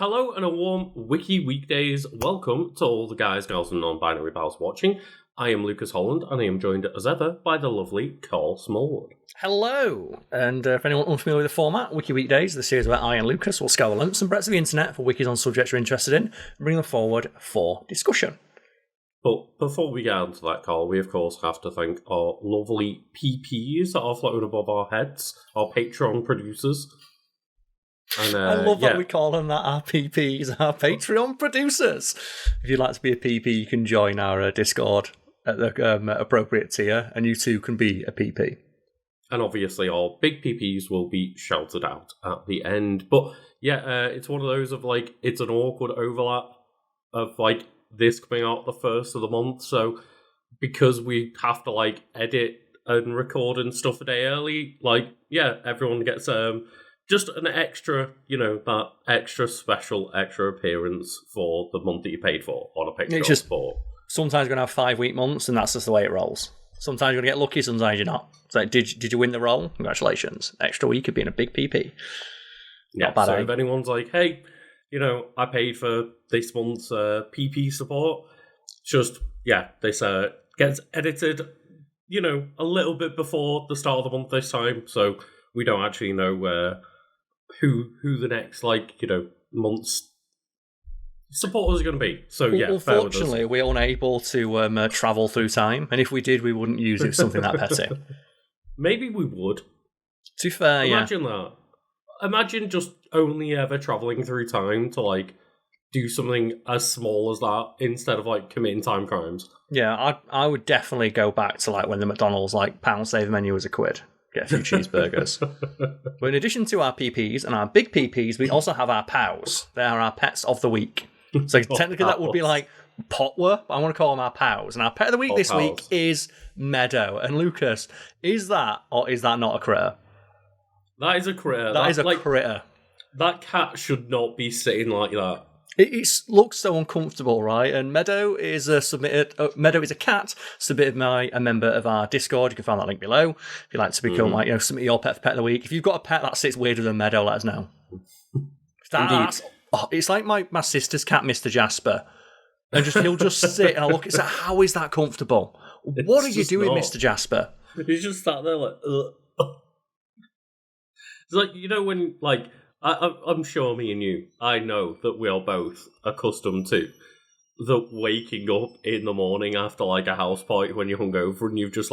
Hello and a warm Wiki Weekdays welcome to all the guys, girls and non-binary pals watching. I am Lucas Holland and I am joined as ever by the lovely Karl Smallwood. Hello! And if anyone unfamiliar with the format, Wiki Weekdays, the series where I and Lucas will scour the lengths and breadths of the internet for wikis on subjects you're interested in and bring them forward for discussion. But before we get into that, Karl, we of course have to thank our lovely PPs that are floating above our heads, our Patreon producers. And, I love that we call them that, our PPs, our Patreon producers. If you'd like to be a PP, you can join our Discord at the appropriate tier, and you too can be a PP. And obviously our big PPs will be shouted out at the end. But yeah, it's one of those of like, it's an awkward overlap of like this coming out the first of the month. So because we have to like edit and record and stuff a day early, like, yeah, everyone gets just an extra, that extra special, extra appearance for the month that you paid for on a Patreon support. Sometimes you're going to have 5-week months, and that's just the way it rolls. Sometimes you're going to get lucky, sometimes you're not. It's like, did you win the role? Congratulations. Extra week of being a big PP. Yeah, so if anyone's like, hey, I paid for this month's PP support, this gets edited, a little bit before the start of the month this time, so we don't actually know who the next, month's supporters are going to be. So, yeah, unfortunately, we're unable to travel through time, and if we did, we wouldn't use it for something that petty. Maybe we would. To be fair, Imagine that. Imagine just only ever travelling through time to, do something as small as that instead of, committing time crimes. Yeah, I would definitely go back to, when the McDonald's, pound save menu was £1. Get a few cheeseburgers. But in addition to our PPs and our big PPs, we also have our POWs. They are our pets of the week. So technically that would be Potwer, but I want to call them our POWs. And our pet of the week this week is Meadow. And Lucas, is that or is that not a critter? That is a critter. That is a critter. That cat should not be sitting like that. It looks so uncomfortable, right? And Meadow is a cat submitted by a member of our Discord. You can find that link below. If you'd like to become submit your pet for pet of the week. If you've got a pet that sits weirder than Meadow, let us know. It's like my sister's cat, Mr. Jasper. And he'll just sit and I look, it's like, how is that comfortable? What are you doing, Mr. Jasper? He's just sat there like, ugh. It's like, when, I'm sure me and you, I know that we are both accustomed to the waking up in the morning after a house party when you're hungover and you've just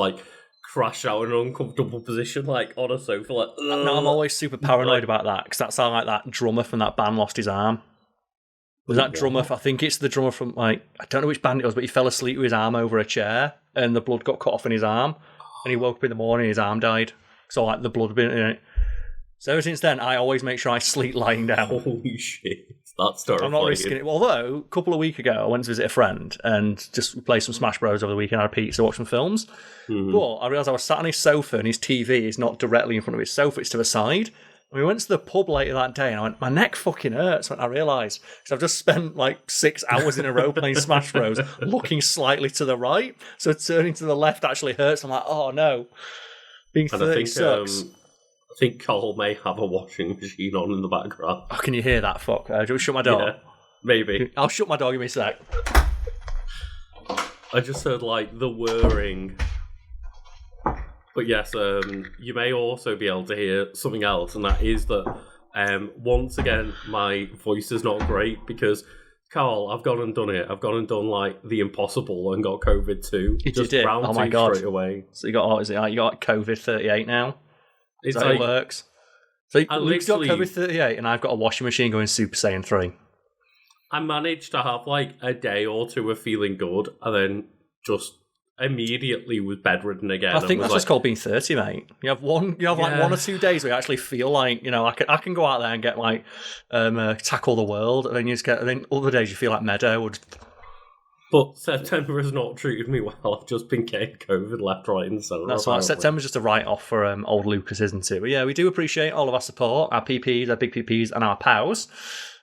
crashed out in an uncomfortable position on a sofa. No, I'm always super paranoid about that because that's how that drummer from that band lost his arm. Was that drummer? I think it's the drummer from I don't know which band it was, but he fell asleep with his arm over a chair and the blood got cut off in his arm, and he woke up in the morning and his arm died. So the blood had been in it. So ever since then, I always make sure I sleep lying down. Holy shit. That's terrifying. I'm not risking it. Although, a couple of weeks ago, I went to visit a friend and just played some Smash Bros over the weekend. I had a pizza, watched some films. Mm-hmm. But I realised I was sat on his sofa and his TV is not directly in front of his sofa, it's to the side. And we went to the pub later that day and I went, my neck fucking hurts when I realised. Because I've just spent 6 hours in a row playing Smash Bros, looking slightly to the right. So turning to the left actually hurts. I'm like, oh no. Being 30 sucks. I think Karl may have a washing machine on in the background. Oh, can you hear that? Fuck. Do you shut my door? Yeah, maybe. I'll shut my door, give me a sec. I just heard, the whirring. But yes, you may also be able to hear something else, and that is that, once again, my voice is not great because, Karl, I've gone and done it. I've gone and done, the impossible and got COVID too. You did? Oh my God. Straight away. So you got COVID 38 now? Is that how it works? So Luke's got COVID 38 and I've got a washing machine going Super Saiyan 3. I managed to have a day or two of feeling good and then just immediately was bedridden again. I think that's just called being 30, mate. You have 1 or 2 days where you actually feel I can go out there and get tackle the world, and then and then other days you feel like Meadow. But September has not treated me well. I've just been getting COVID left, right, and centre. That's right. September's just a write-off for old Lucas, isn't it? But yeah, we do appreciate all of our support, our PPs, our big PPs, and our POWs.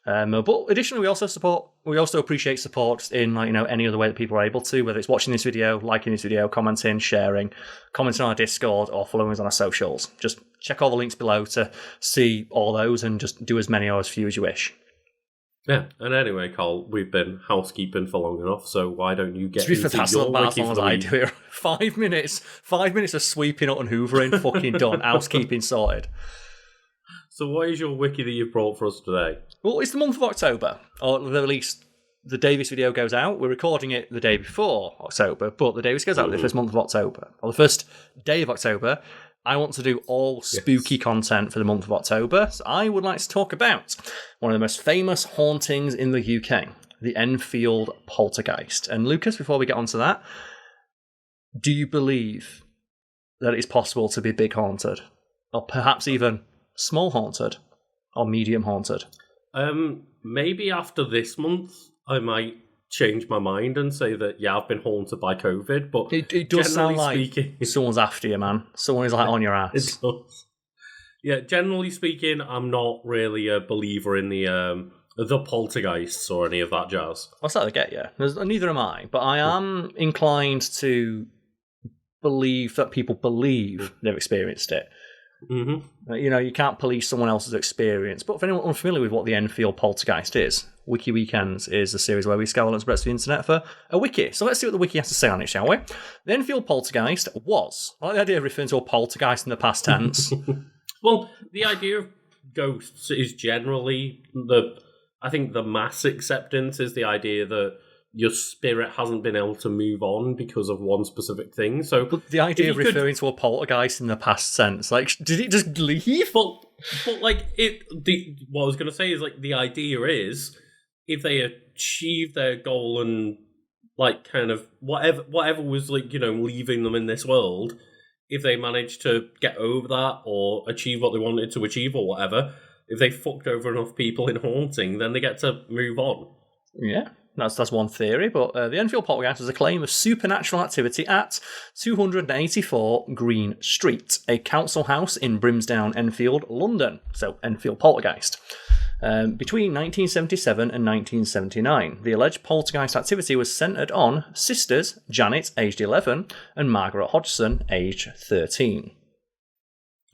But additionally, we also appreciate support in any other way that people are able to, whether it's watching this video, liking this video, commenting, sharing, commenting on our Discord, or following us on our socials. Just check all the links below to see all those, and just do as many or as few as you wish. Yeah, and anyway, Carl, we've been housekeeping for long enough, so why don't you get To be fair, into that's your about as wiki long for as the I week? do it. 5 minutes. 5 minutes of sweeping up and hoovering, fucking done. Housekeeping sorted. So what is your wiki that you've brought for us today? Well, it's the month of October, or at least the day this video goes out. We're recording it the day before October, but the day this goes out, the first month of October, or the first day of October, I want to do all spooky content for the month of October. So I would like to talk about one of the most famous hauntings in the UK, the Enfield Poltergeist. And Lucas, before we get onto that, do you believe that it's possible to be big haunted? Or perhaps even small haunted? Or medium haunted? Maybe after this month, I might change my mind and say that, yeah, I've been haunted by COVID, but it does sound like speaking, someone's after you, man. Someone is like on your ass. It does. Yeah, generally speaking, I'm not really a believer in the poltergeists or any of that jazz. What's that to get you? Neither am I, but I am inclined to believe that people believe they've experienced it. Mm-hmm. You can't police someone else's experience. But for anyone unfamiliar with what the Enfield Poltergeist is, Wiki Weekends is a series where we scour and spread the internet for a wiki. So let's see what the wiki has to say on it, shall we? The Enfield Poltergeist was, I like the idea of referring to a poltergeist in the past tense. Well, the idea of ghosts is generally I think the mass acceptance is the idea that your spirit hasn't been able to move on because of one specific thing. So, but the idea of referring to a poltergeist in the past tense, like, did it just leave? But like what I was going to say is like the idea is if they achieve their goal and like kind of whatever was like leaving them in this world, if they manage to get over that or achieve what they wanted to achieve or whatever, if they fucked over enough people in haunting, then they get to move on. Yeah. That's one theory, but the Enfield Poltergeist is a claim of supernatural activity at 284 Green Street, a council house in Brimsdown, Enfield, London. So, Enfield Poltergeist. Between 1977 and 1979, the alleged poltergeist activity was centred on sisters Janet, aged 11, and Margaret Hodgson, aged 13.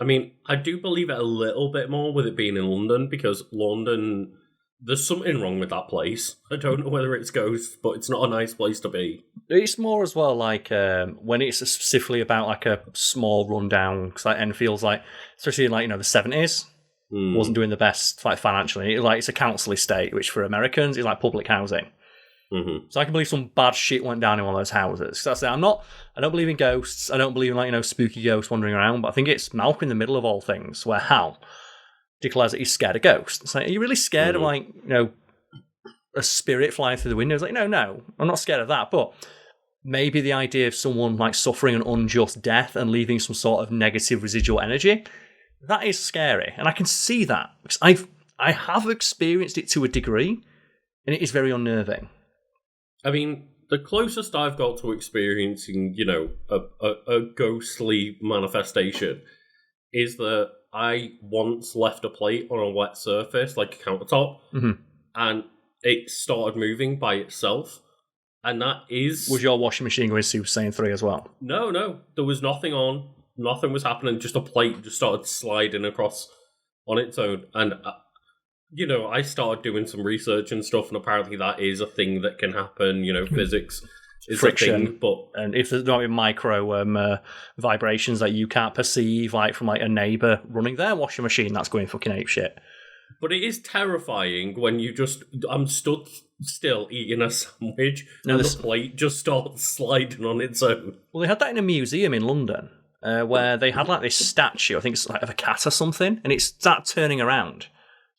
I mean, I do believe it a little bit more with it being in London, because London... There's something wrong with that place. I don't know whether it's ghosts, but it's not a nice place to be. It's more as well like when it's specifically about like a small rundown, because like Enfield's like, especially in like the 70s, wasn't doing the best like financially. It's a council estate, which for Americans is like public housing. Mm-hmm. So I can believe some bad shit went down in one of those houses. That's it. I don't believe in ghosts. I don't believe in spooky ghosts wandering around. But I think it's Malcolm in the Middle of all things, where Hal declares that he's scared of ghosts. It's like, are you really scared of a spirit flying through the window? It's like, no, I'm not scared of that. But maybe the idea of someone like suffering an unjust death and leaving some sort of negative residual energy, that is scary. And I can see that because I have experienced it to a degree, and it is very unnerving. I mean, the closest I've got to experiencing, a ghostly manifestation is that I once left a plate on a wet surface, like a countertop, and it started moving by itself. And that is... Was your washing machine going Super Saiyan 3 as well? No. There was nothing on. Nothing was happening. Just a plate just started sliding across on its own. And, I started doing some research and stuff, and apparently that is a thing that can happen. Physics is friction, a thing, but... And if there's not micro vibrations that you can't perceive, like from like a neighbour running their washing machine, that's going fucking apeshit. But it is terrifying when I'm stood still eating a sandwich and the plate just starts sliding on its own. Well, they had that in a museum in London where they had like this statue, I think it's like of a cat or something, and it started turning around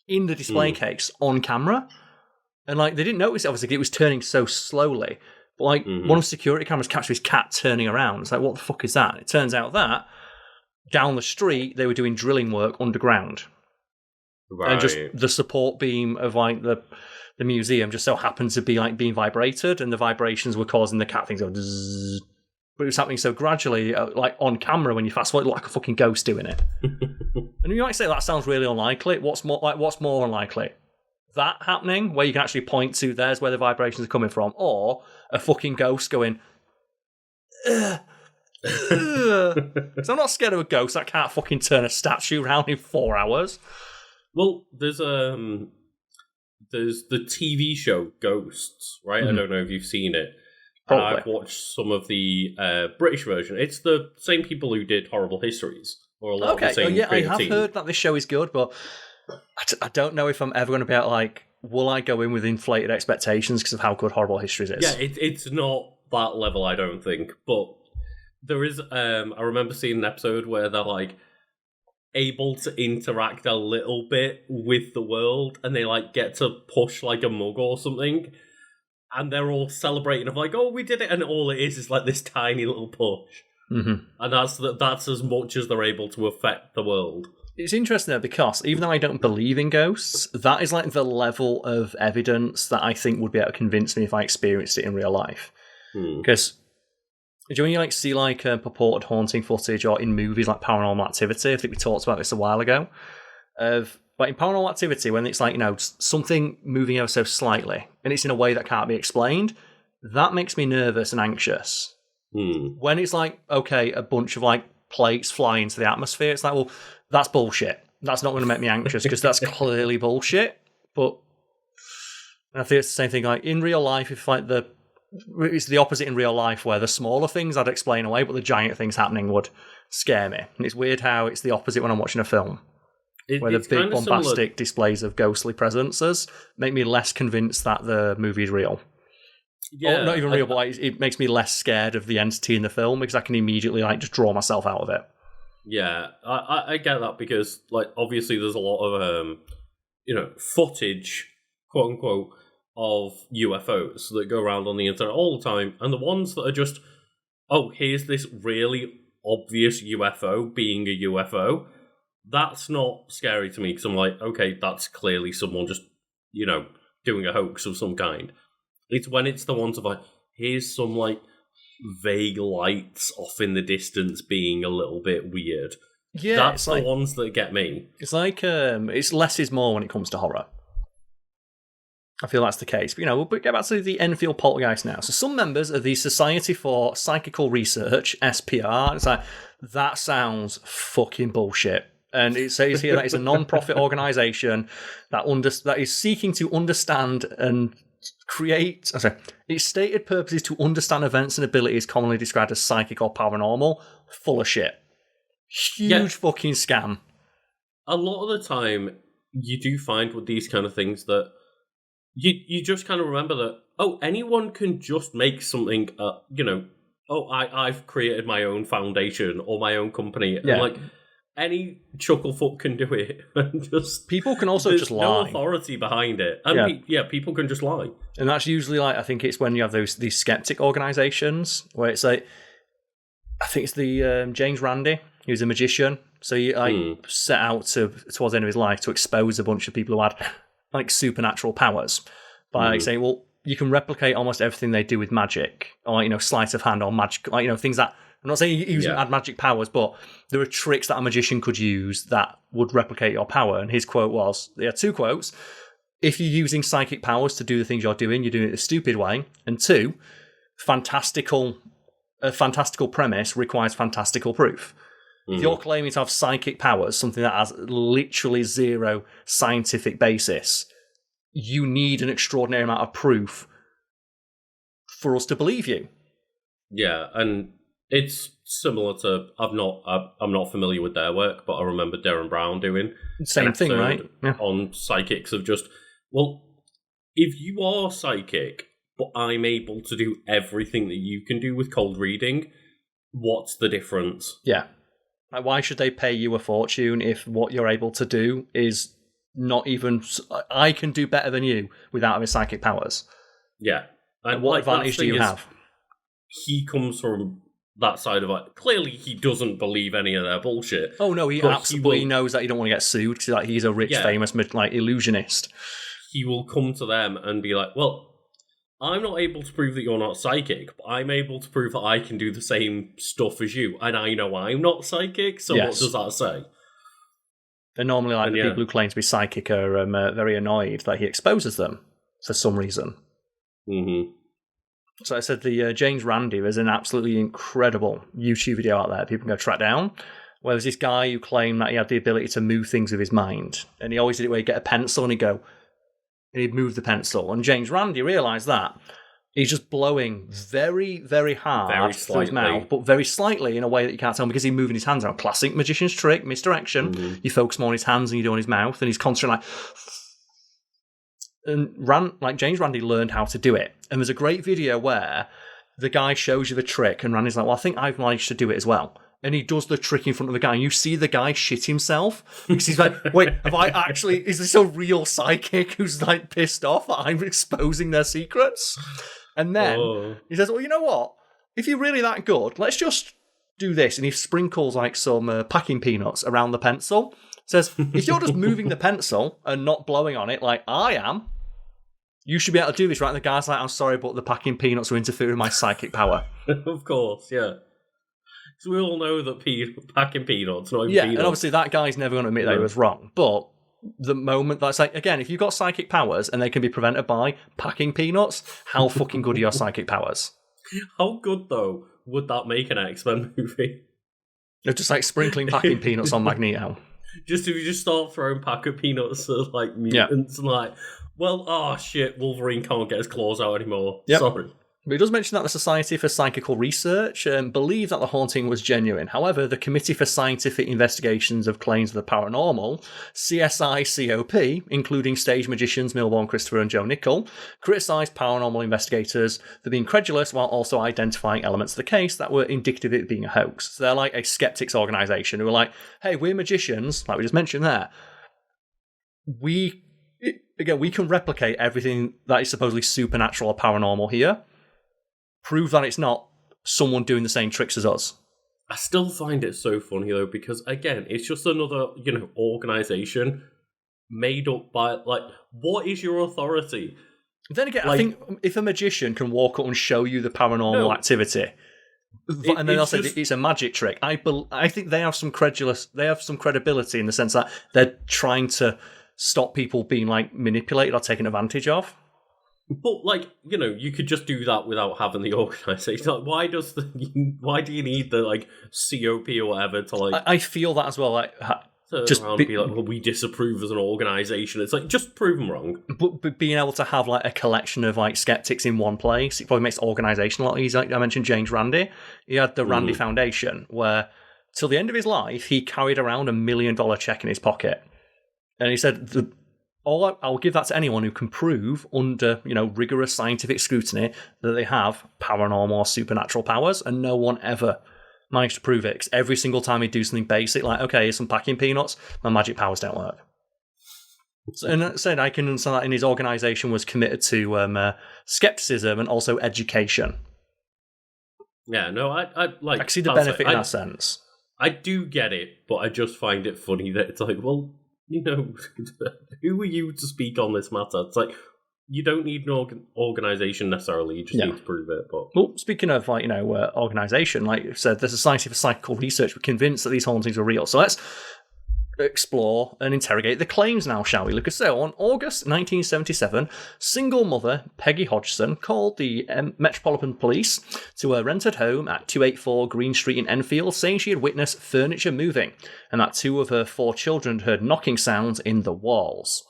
in the display case on camera. And like they didn't notice it, obviously, it was turning so slowly. But like one of the security cameras captured his cat turning around. It's like, what the fuck is that? It turns out that down the street they were doing drilling work underground. Right. And just the support beam of like the museum just so happened to be like being vibrated, and the vibrations were causing the cat things to go zzz. But it was happening so gradually, like on camera, when you fast forward, like a fucking ghost doing it. And you might say that sounds really unlikely. What's more unlikely? That happening, where you can actually point to there's where the vibrations are coming from, or a fucking ghost going, ugh. So I'm not scared of a ghost that can't fucking turn a statue around in 4 hours. Well, there's there's the TV show Ghosts, right? I don't know if you've seen it. Probably. And I've watched some of the British version. It's the same people who did Horrible Histories, or a lot of the same I have team. heard that this show is good, but I don't know if I'm ever going to be able to, like, will I go in with inflated expectations because of how good Horrible Histories is? Yeah, it's not that level, I don't think. But there is, I remember seeing an episode where they're, like, able to interact a little bit with the world, and they, like, get to push, like, a mug or something, and they're all celebrating of, like, oh, we did it, and all it is, like, this tiny little push. Mm-hmm. And that's as much as they're able to affect the world. It's interesting though, because even though I don't believe in ghosts, that is like the level of evidence that I think would be able to convince me if I experienced it in real life. Because do you know when you like see like purported haunting footage or in movies like Paranormal Activity? I think we talked about this a while ago. But in Paranormal Activity, when it's like, you know, something moving ever so slightly and it's in a way that can't be explained, that makes me nervous and anxious. When it's like, okay, a bunch of like plates fly into the atmosphere, it's like, well, that's bullshit. That's not going to make me anxious because that's clearly bullshit. But I think it's the same thing. Like in real life, if like it's the opposite in real life, where the smaller things I'd explain away, but the giant things happening would scare me. And it's weird how it's the opposite when I'm watching a film, where the big bombastic displays of ghostly presences make me less convinced that the movie is real. Yeah, or not even real, but like, it makes me less scared of the entity in the film because I can immediately like just draw myself out of it. Yeah, I get that because like obviously there's a lot of footage, quote unquote, of UFOs that go around on the internet all the time, and the ones that are just, oh, here's this really obvious UFO being a UFO, that's not scary to me because I'm like, okay, that's clearly someone just, doing a hoax of some kind. It's when it's the ones of like, here's some like vague lights off in the distance being a little bit weird. Yeah, that's the ones that get me. It's like it's less is more when it comes to horror. I feel that's the case. But we'll get back to the Enfield poltergeist now. So some members of the Society for Psychical Research, SPR, it's like, that sounds fucking bullshit. And it says here that it's a non-profit organisation that is seeking to understand and create. Its stated purpose is to understand events and abilities commonly described as psychic or paranormal. Full of shit. Huge fucking scam. A lot of the time, you do find with these kind of things that you just kind of remember that, oh, anyone can just make something, I've created my own foundation or my own company. Yeah. And like, any chucklefoot can do it. And just people can also just lie. No authority behind it. And people can just lie. And that's usually like, I think it's when you have these skeptic organizations where it's like, I think it's the James Randi, who's a magician. So he set out towards the end of his life to expose a bunch of people who had like supernatural powers by saying, well, you can replicate almost everything they do with magic, or sleight of hand or magic, things that. I'm not saying you add magic powers, but there are tricks that a magician could use that would replicate your power. And his quote was, there are two quotes: if you're using psychic powers to do the things you're doing it the stupid way. And two, a fantastical premise requires fantastical proof. If you're claiming to have psychic powers, something that has literally zero scientific basis, you need an extraordinary amount of proof for us to believe you. Yeah, and it's similar to I'm not familiar with their work, but I remember Darren Brown doing same thing, right? Yeah. On psychics of just, well, if you are psychic, but I'm able to do everything that you can do with cold reading, what's the difference? Yeah. Like, why should they pay you a fortune if what you're able to do is not even... I can do better than you without having psychic powers. Yeah. And what advantage do you have? He comes from that side of it. Clearly, he doesn't believe any of their bullshit. Oh, no, he absolutely knows that he don't want to get sued because he's a rich, famous illusionist. He will come to them and be like, well, I'm not able to prove that you're not psychic, but I'm able to prove that I can do the same stuff as you, and I know I'm not psychic, so what does that say? And normally, the people who claim to be psychic are very annoyed that he exposes them for some reason. Mm-hmm. So I said the James Randi, there's an absolutely incredible YouTube video out there people can go track down, where there's this guy who claimed that he had the ability to move things with his mind, and he always did it where he'd get a pencil and he'd go, and he'd move the pencil. And James Randi realised that. He's just blowing very, very hard through his mouth, but very slightly in a way that you can't tell because he's moving his hands around. Classic magician's trick, misdirection. Mm-hmm. You focus more on his hands than you do on his mouth, and he's constantly like... James Randi learned how to do it. And there's a great video where the guy shows you the trick, and Randy's like, well, I think I've managed to do it as well. And he does the trick in front of the guy, and you see the guy shit himself. Because he's like, wait, have I actually... Is this a real psychic who's, like, pissed off that I'm exposing their secrets? And then he says, well, you know what? If you're really that good, let's just do this. And he sprinkles, like, some packing peanuts around the pencil. Says, if you're just moving the pencil and not blowing on it like I am, you should be able to do this, right? And the guy's like, I'm sorry, but the packing peanuts are interfering with my psychic power. Of course, yeah. So we all know that packing peanuts, not even peanuts. And obviously that guy's never going to admit that he was wrong. But the moment that's like, again, if you've got psychic powers and they can be prevented by packing peanuts, how fucking good are your psychic powers? How good, though, would that make an X-Men movie? They're just like sprinkling packing peanuts on Magneto. If you just start throwing packing peanuts at, like, mutants and like, well, oh shit, Wolverine can't get his claws out anymore. Yep. Sorry. But he does mention that the Society for Psychical Research believed that the haunting was genuine. However, the Committee for Scientific Investigations of Claims of the Paranormal, CSICOP, including stage magicians Milbourne Christopher and Joe Nickell, criticised paranormal investigators for being credulous while also identifying elements of the case that were indicative of it being a hoax. So they're like a skeptics organisation who are like, hey, we're magicians, like we just mentioned there. We can replicate everything that is supposedly supernatural or paranormal here. Prove that it's not someone doing the same tricks as us. I still find it so funny, though, because, again, it's just another, organisation made up by, like, what is your authority? Then again, I think if a magician can walk up and show you the paranormal activity, and then they'll say it's a magic trick, I think they have some credibility in the sense that they're trying to stop people being, like, manipulated or taken advantage of. But, like, you could just do that without having the organisation. Like, why do you need the, like, COP or whatever to, like... I feel that as well, like... Just be like, well, we disapprove as an organisation. It's like, just prove them wrong. But being able to have, like, a collection of, like, skeptics in one place, it probably makes organisation a lot easier. Like I mentioned James Randi. He had the Randi Foundation, where, till the end of his life, he carried around $1 million check in his pocket. And he said... I'll give that to anyone who can prove under, rigorous scientific scrutiny that they have paranormal or supernatural powers, and no one ever managed to prove it. 'Cause every single time he'd do something basic, like, okay, here's some packing peanuts, my magic powers don't work. And that said, I can understand that in his organisation was committed to skepticism and also education. Yeah, no, I see the benefit in that sense. I do get it, but I just find it funny that it's like, well, who are you to speak on this matter? It's like, you don't need an organisation necessarily, you just need to prove it. But well, speaking of, like, organisation, like you said, the Society for Psychical Research were convinced that these hauntings were real. So let's explore and interrogate the claims now, shall we, Lucas? So on August 1977, single mother Peggy Hodgson called the Metropolitan Police to her rented home at 284 Green Street in Enfield, saying she had witnessed furniture moving and that 2 of her 4 children heard knocking sounds in the walls.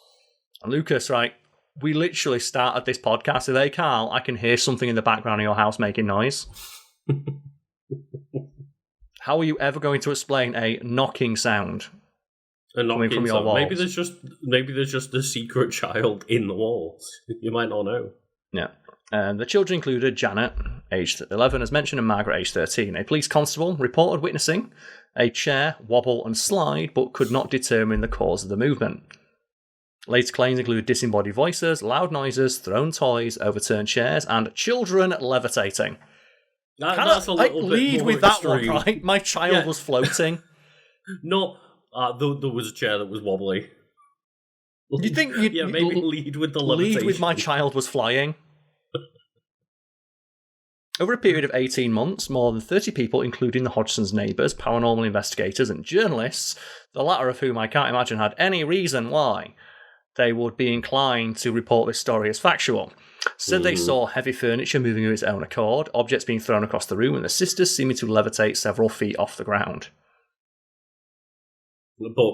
And Lucas, right, we literally started this podcast with, hey, Karl, I can hear something in the background of your house making noise. How are you ever going to explain a knocking sound? Coming from your walls. Maybe there's just a secret child in the walls. You might not know. Yeah. The children included Janet, aged 11, as mentioned, and Margaret, aged 13. A police constable reported witnessing a chair wobble and slide, but could not determine the cause of the movement. Later claims include disembodied voices, loud noises, thrown toys, overturned chairs, and children levitating. That's a little bit lead more with extreme. That one, right? My child was floating. No. There was a chair that was wobbly. You think you'd maybe lead with the levitation. Lead with my child was flying. Over a period of 18 months, more than 30 people, including the Hodgson's neighbours, paranormal investigators and journalists, the latter of whom I can't imagine had any reason why they would be inclined to report this story as factual, said they saw heavy furniture moving of its own accord, objects being thrown across the room, and the sisters seeming to levitate several feet off the ground. But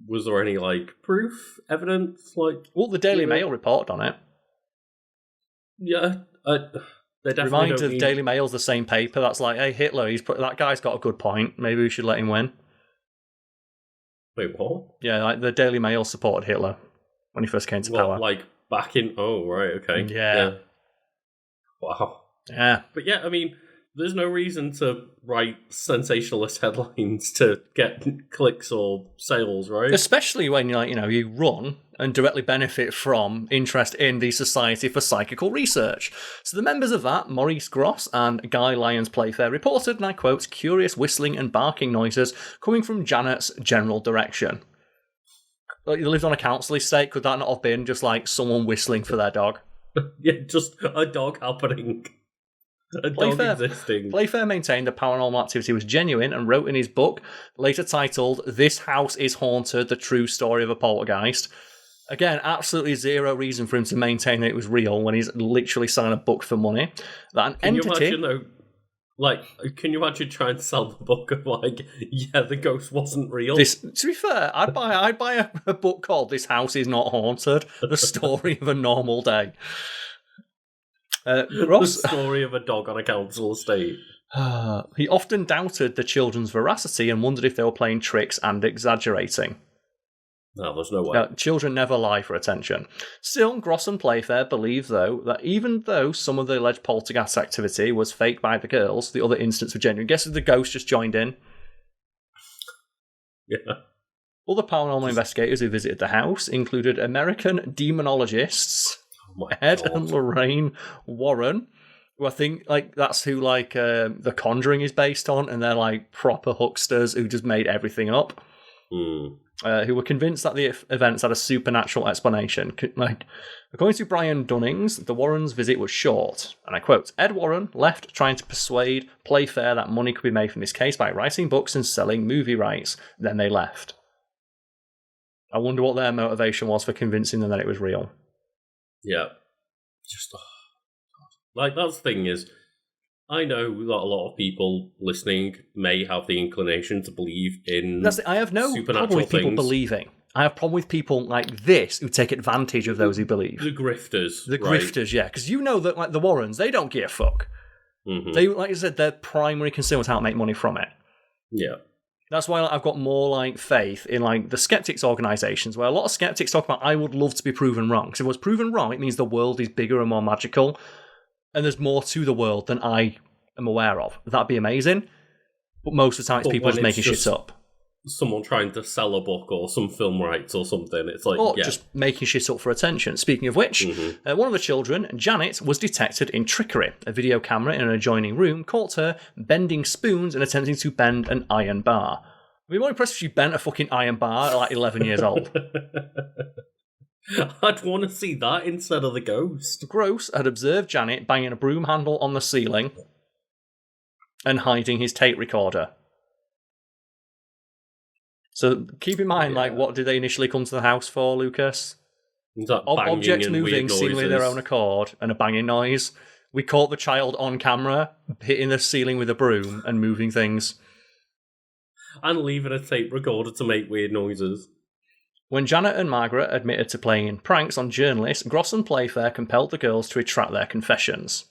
was there any, like, proof, evidence? Like, well, the Daily Mail reported on it. Yeah, they definitely Reminder: don't the need... Daily Mail's the same paper that's like, hey, Hitler, that guy's got a good point. Maybe we should let him win. Wait, what? Yeah, like the Daily Mail supported Hitler when he first came to power. Like back in... Oh, right, okay. Yeah. Wow. Yeah. But yeah, I mean, there's no reason to write sensationalist headlines to get clicks or sales, right? Especially when you run and directly benefit from interest in the Society for Psychical Research. So the members of that, Maurice Gross and Guy Lyons Playfair, reported, and I quote, curious whistling and barking noises coming from Janet's general direction. Like, they lived on a council estate. Could that not have been just like someone whistling for their dog? Yeah, just a dog happening. Playfair maintained the paranormal activity was genuine and wrote in his book, later titled This House is Haunted, The True Story of a Poltergeist. Again, absolutely zero reason for him to maintain that it was real when he's literally selling a book for money. That an entity... You imagine, though, like, can you imagine trying to sell the book of, like, yeah, the ghost wasn't real? To be fair, I'd buy a book called This House is Not Haunted, The Story of a Normal Day. Ross... The story of a dog on a council estate. He often doubted the children's veracity and wondered if they were playing tricks and exaggerating. No, there's no way. Children never lie for attention. Still, Gross and Playfair believe, though, that even though some of the alleged poltergeist activity was faked by the girls, the other incidents were genuine. Guess the ghost just joined in? Yeah. Other paranormal investigators who visited the house included American demonologists Ed and Lorraine Warren, who I think that's who The Conjuring is based on, and they're like proper hucksters who just made everything up. Who were convinced that the events had a supernatural explanation. According to Brian Dunnings, the Warrens' visit was short, and I quote, Ed Warren left trying to persuade Playfair that money could be made from this case by writing books and selling movie rights. Then they left. I wonder what their motivation was for convincing them that it was real. Yeah. Just, that's the thing is, I know that a lot of people listening may have the inclination to believe in I have no problem with people believing. I have problem with people like this who take advantage of those who believe. The grifters. Grifters, yeah. Because you know that the Warrens, they don't give a fuck. Mm-hmm. They, like I said, their primary concern was how to make money from it. Yeah. That's why I've got more faith in the skeptics organisations, where a lot of skeptics talk about, I would love to be proven wrong. Because if I was proven wrong, it means the world is bigger and more magical, and there's more to the world than I am aware of. That'd be amazing. But most of the time, it's people just making shit up. Someone trying to sell a book or some film rights or something. It's just making shit up for attention. Speaking of which, one of the children, Janet, was detected in trickery. A video camera in an adjoining room caught her bending spoons and attempting to bend an iron bar. I'd be more impressed if she bent a fucking iron bar at 11 years old. I'd want to see that instead of the ghost. Gross had observed Janet banging a broom handle on the ceiling and hiding his tape recorder. So keep in mind, what did they initially come to the house for, Lucas? Objects moving seemingly their own accord and a banging noise. We caught the child on camera, hitting the ceiling with a broom and moving things. And leaving a tape recorder to make weird noises. When Janet and Margaret admitted to playing pranks on journalists, Gross and Playfair compelled the girls to retract their confessions.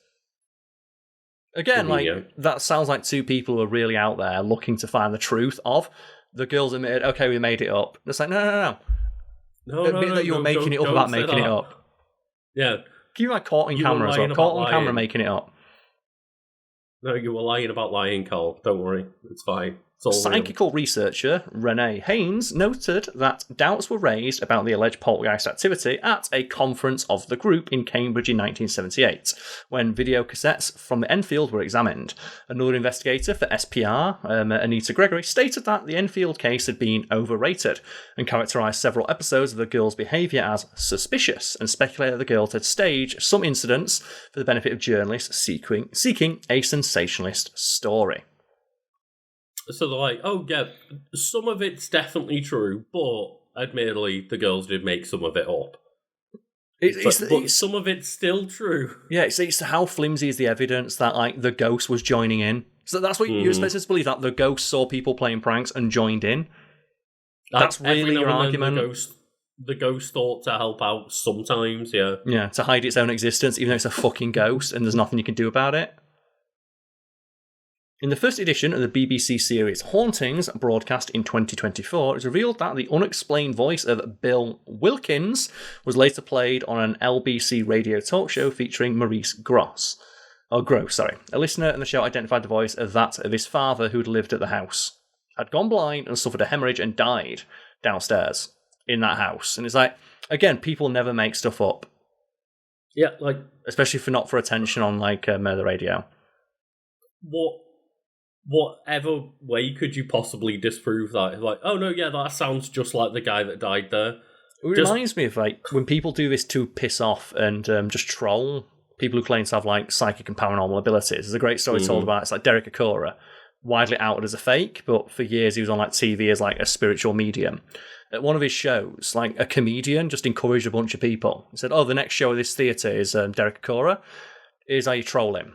Again, that sounds like two people who are really out there looking to find the truth of. The girls admitted, okay, we made it up. It's like, no. Admit that you were making it up about making it up. Yeah. Keep my caught on camera as well. Caught on camera making it up. No, you were lying about lying, Karl. Don't worry. It's fine. Psychical researcher Renee Haynes noted that doubts were raised about the alleged poltergeist activity at a conference of the group in Cambridge in 1978, when video cassettes from the Enfield were examined. Another investigator for SPR, Anita Gregory, stated that the Enfield case had been overrated and characterised several episodes of the girls' behaviour as suspicious and speculated that the girls had staged some incidents for the benefit of journalists seeking a sensationalist story. So they're like, oh yeah, some of it's definitely true, but admittedly, the girls did make some of it up. But some of it's still true. Yeah, it's how flimsy is the evidence that the ghost was joining in. So that's what you're supposed to believe, that the ghost saw people playing pranks and joined in. That's Every really now your and then argument. the ghost thought to help out sometimes, yeah. Yeah, to hide its own existence, even though it's a fucking ghost and there's nothing you can do about it. In the first edition of the BBC series Hauntings, broadcast in 2024, it's revealed that the unexplained voice of Bill Wilkins was later played on an LBC radio talk show featuring Maurice Gross. A listener in the show identified the voice as that of his father who'd lived at the house, had gone blind and suffered a hemorrhage and died downstairs in that house. And it's like, again, people never make stuff up. Yeah, like... Especially not for attention on, like, Murder Radio. Whatever way could you possibly disprove that? Like, oh no, yeah, that sounds just like the guy that died there. It reminds me of, like, when people do this to piss off and just troll people who claim to have, like, psychic and paranormal abilities. There's a great story told about it. It's like Derek Acora, widely outed as a fake, but for years he was on, like, TV as, like, a spiritual medium. At one of his shows, like, a comedian just encouraged a bunch of people. He said, the next show of this theatre is Derek Acora. Here's how you troll him.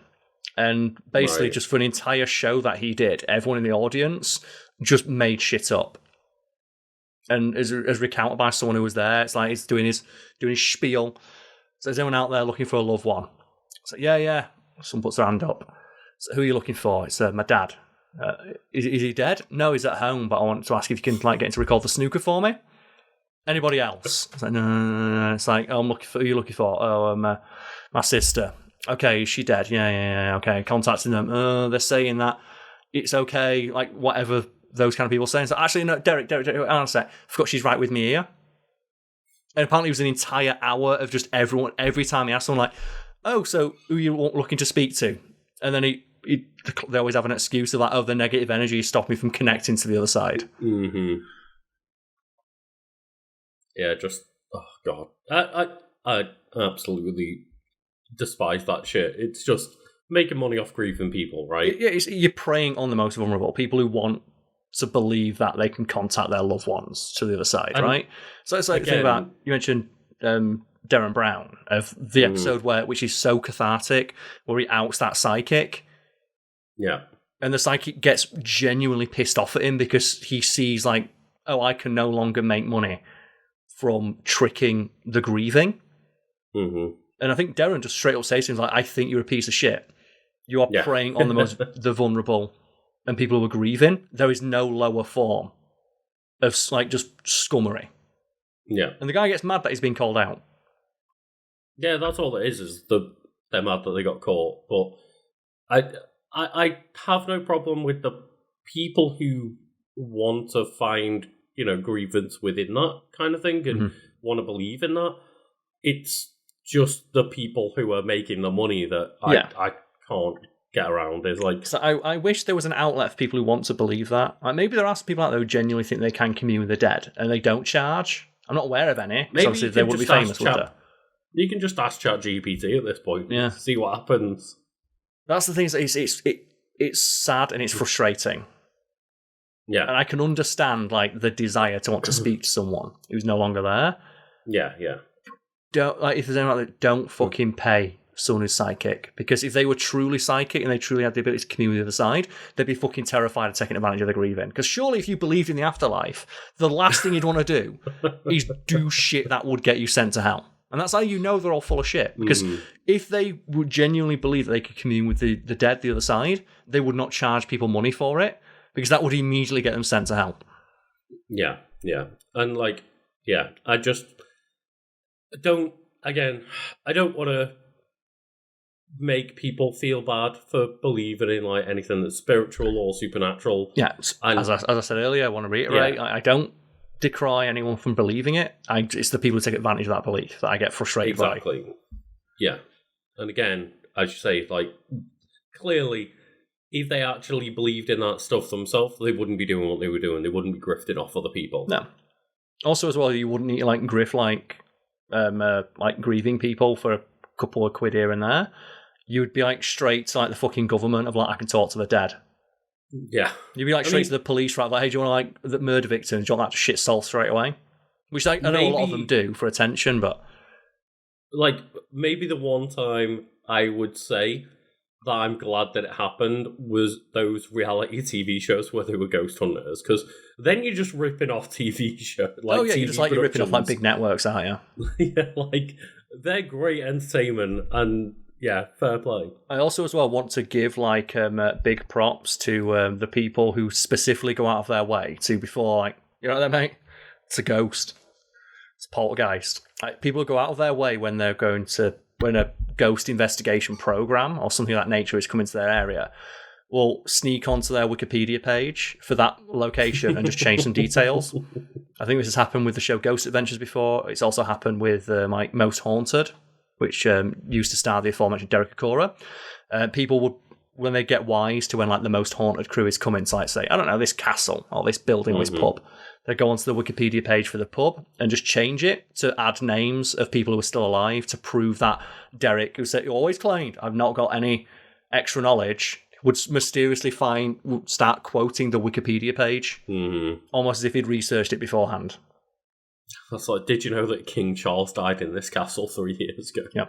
And basically, just for an entire show that he did, everyone in the audience just made shit up. And as recounted by someone who was there, it's like he's doing his spiel. So is anyone out there looking for a loved one? So yeah. Someone puts their hand up. So who are you looking for? It's my dad. Is he dead? No, he's at home. But I want to ask if you can get him to record the snooker for me. Anybody else? It's like no. It's like I'm looking for. Who are you looking for? Oh, my sister. Okay, is she dead? Yeah. Okay, contacting them. They're saying that it's okay, like whatever those kind of people saying. So actually, no, Derek, hang on a sec. Forgot she's right with me here. And apparently, it was an entire hour of just everyone. Every time he asked someone, like, "Oh, so who are you looking to speak to?" And then they always have an excuse of like, "Oh, the negative energy stopped me from connecting to the other side." Mm-hmm. Yeah, just god, I absolutely despise that shit. It's just making money off grieving people, right? Yeah, you're preying on the most vulnerable, people who want to believe that they can contact their loved ones to the other side, right? So it's like the thing about, you mentioned Darren Brown, of the episode which is so cathartic, where he outs that psychic. Yeah. And the psychic gets genuinely pissed off at him because he sees like, I can no longer make money from tricking the grieving. Mm-hmm. And I think Darren just straight up says to him, like, I think you're a piece of shit. You are preying on the vulnerable and people who are grieving. There is no lower form of, like, just scummery. Yeah. And the guy gets mad that he's been called out. Yeah, that's all it is they're mad that they got caught. But I have no problem with the people who want to find, grievance within that kind of thing and want to believe in that. It's just the people who are making the money that I can't get around. Is like, so I wish there was an outlet for people who want to believe that. Like maybe there are some people out there who genuinely think they can commune with the dead and they don't charge. I'm not aware of any. Maybe obviously they wouldn't be famous, would they? You can just ask ChatGPT at this point. Yeah, see what happens. That's the thing. It's sad and it's frustrating. Yeah, and I can understand like the desire to want to speak to someone who's no longer there. Yeah. If there's anyone out there, don't fucking pay someone who's psychic, because if they were truly psychic and they truly had the ability to commune with the other side, they'd be fucking terrified of taking advantage of the grieving. Because surely, if you believed in the afterlife, the last thing you'd want to do is do shit that would get you sent to hell. And that's how you know they're all full of shit. Because if they would genuinely believe that they could commune with the dead, the other side, they would not charge people money for it, because that would immediately get them sent to hell. Yeah. And I don't want to make people feel bad for believing in like anything that's spiritual or supernatural. Yeah, and as I said earlier, I want to reiterate, I don't decry anyone from believing it. It's the people who take advantage of that belief that I get frustrated by. Exactly. Yeah. And again, as you say, like, clearly, if they actually believed in that stuff themselves, they wouldn't be doing what they were doing. They wouldn't be grifting off other people. No. Also, as well, you wouldn't need to like grift like grieving people for a couple of quid here and there. You would be like straight to like the fucking government of like, I can talk to the dead. Yeah. You'd be like straight to the police, right? Like, hey, do you want to like the murder victims? Do you want that to shit solved straight away? Which like, I know a lot of them do for attention, but like maybe the one time I would say that I'm glad that it happened was those reality TV shows where they were ghost hunters, because then you're just ripping off TV shows. Like, oh yeah, you're just like you're ripping off like big networks, aren't you? Yeah, like they're great entertainment, and yeah, fair play. I also as well want to give like big props to the people who specifically go out of their way to before, like, you know what I mean? It's a ghost. It's a poltergeist. Like, people go out of their way when they're going to when a ghost investigation program or something of that nature is coming to their area, will sneak onto their Wikipedia page for that location and just change some details. I think this has happened with the show Ghost Adventures before. It's also happened with like Most Haunted, which used to star the aforementioned Derek Acora. People would, when they get wise to when like the Most Haunted crew is coming to like say, I don't know, this castle or this building or this pub, they go onto the Wikipedia page for the pub and just change it to add names of people who are still alive to prove that Derek, who said, you always claimed, I've not got any extra knowledge, would mysteriously start quoting the Wikipedia page, almost as if he'd researched it beforehand. That's like, did you know that King Charles died in this castle 3 years ago? Yeah.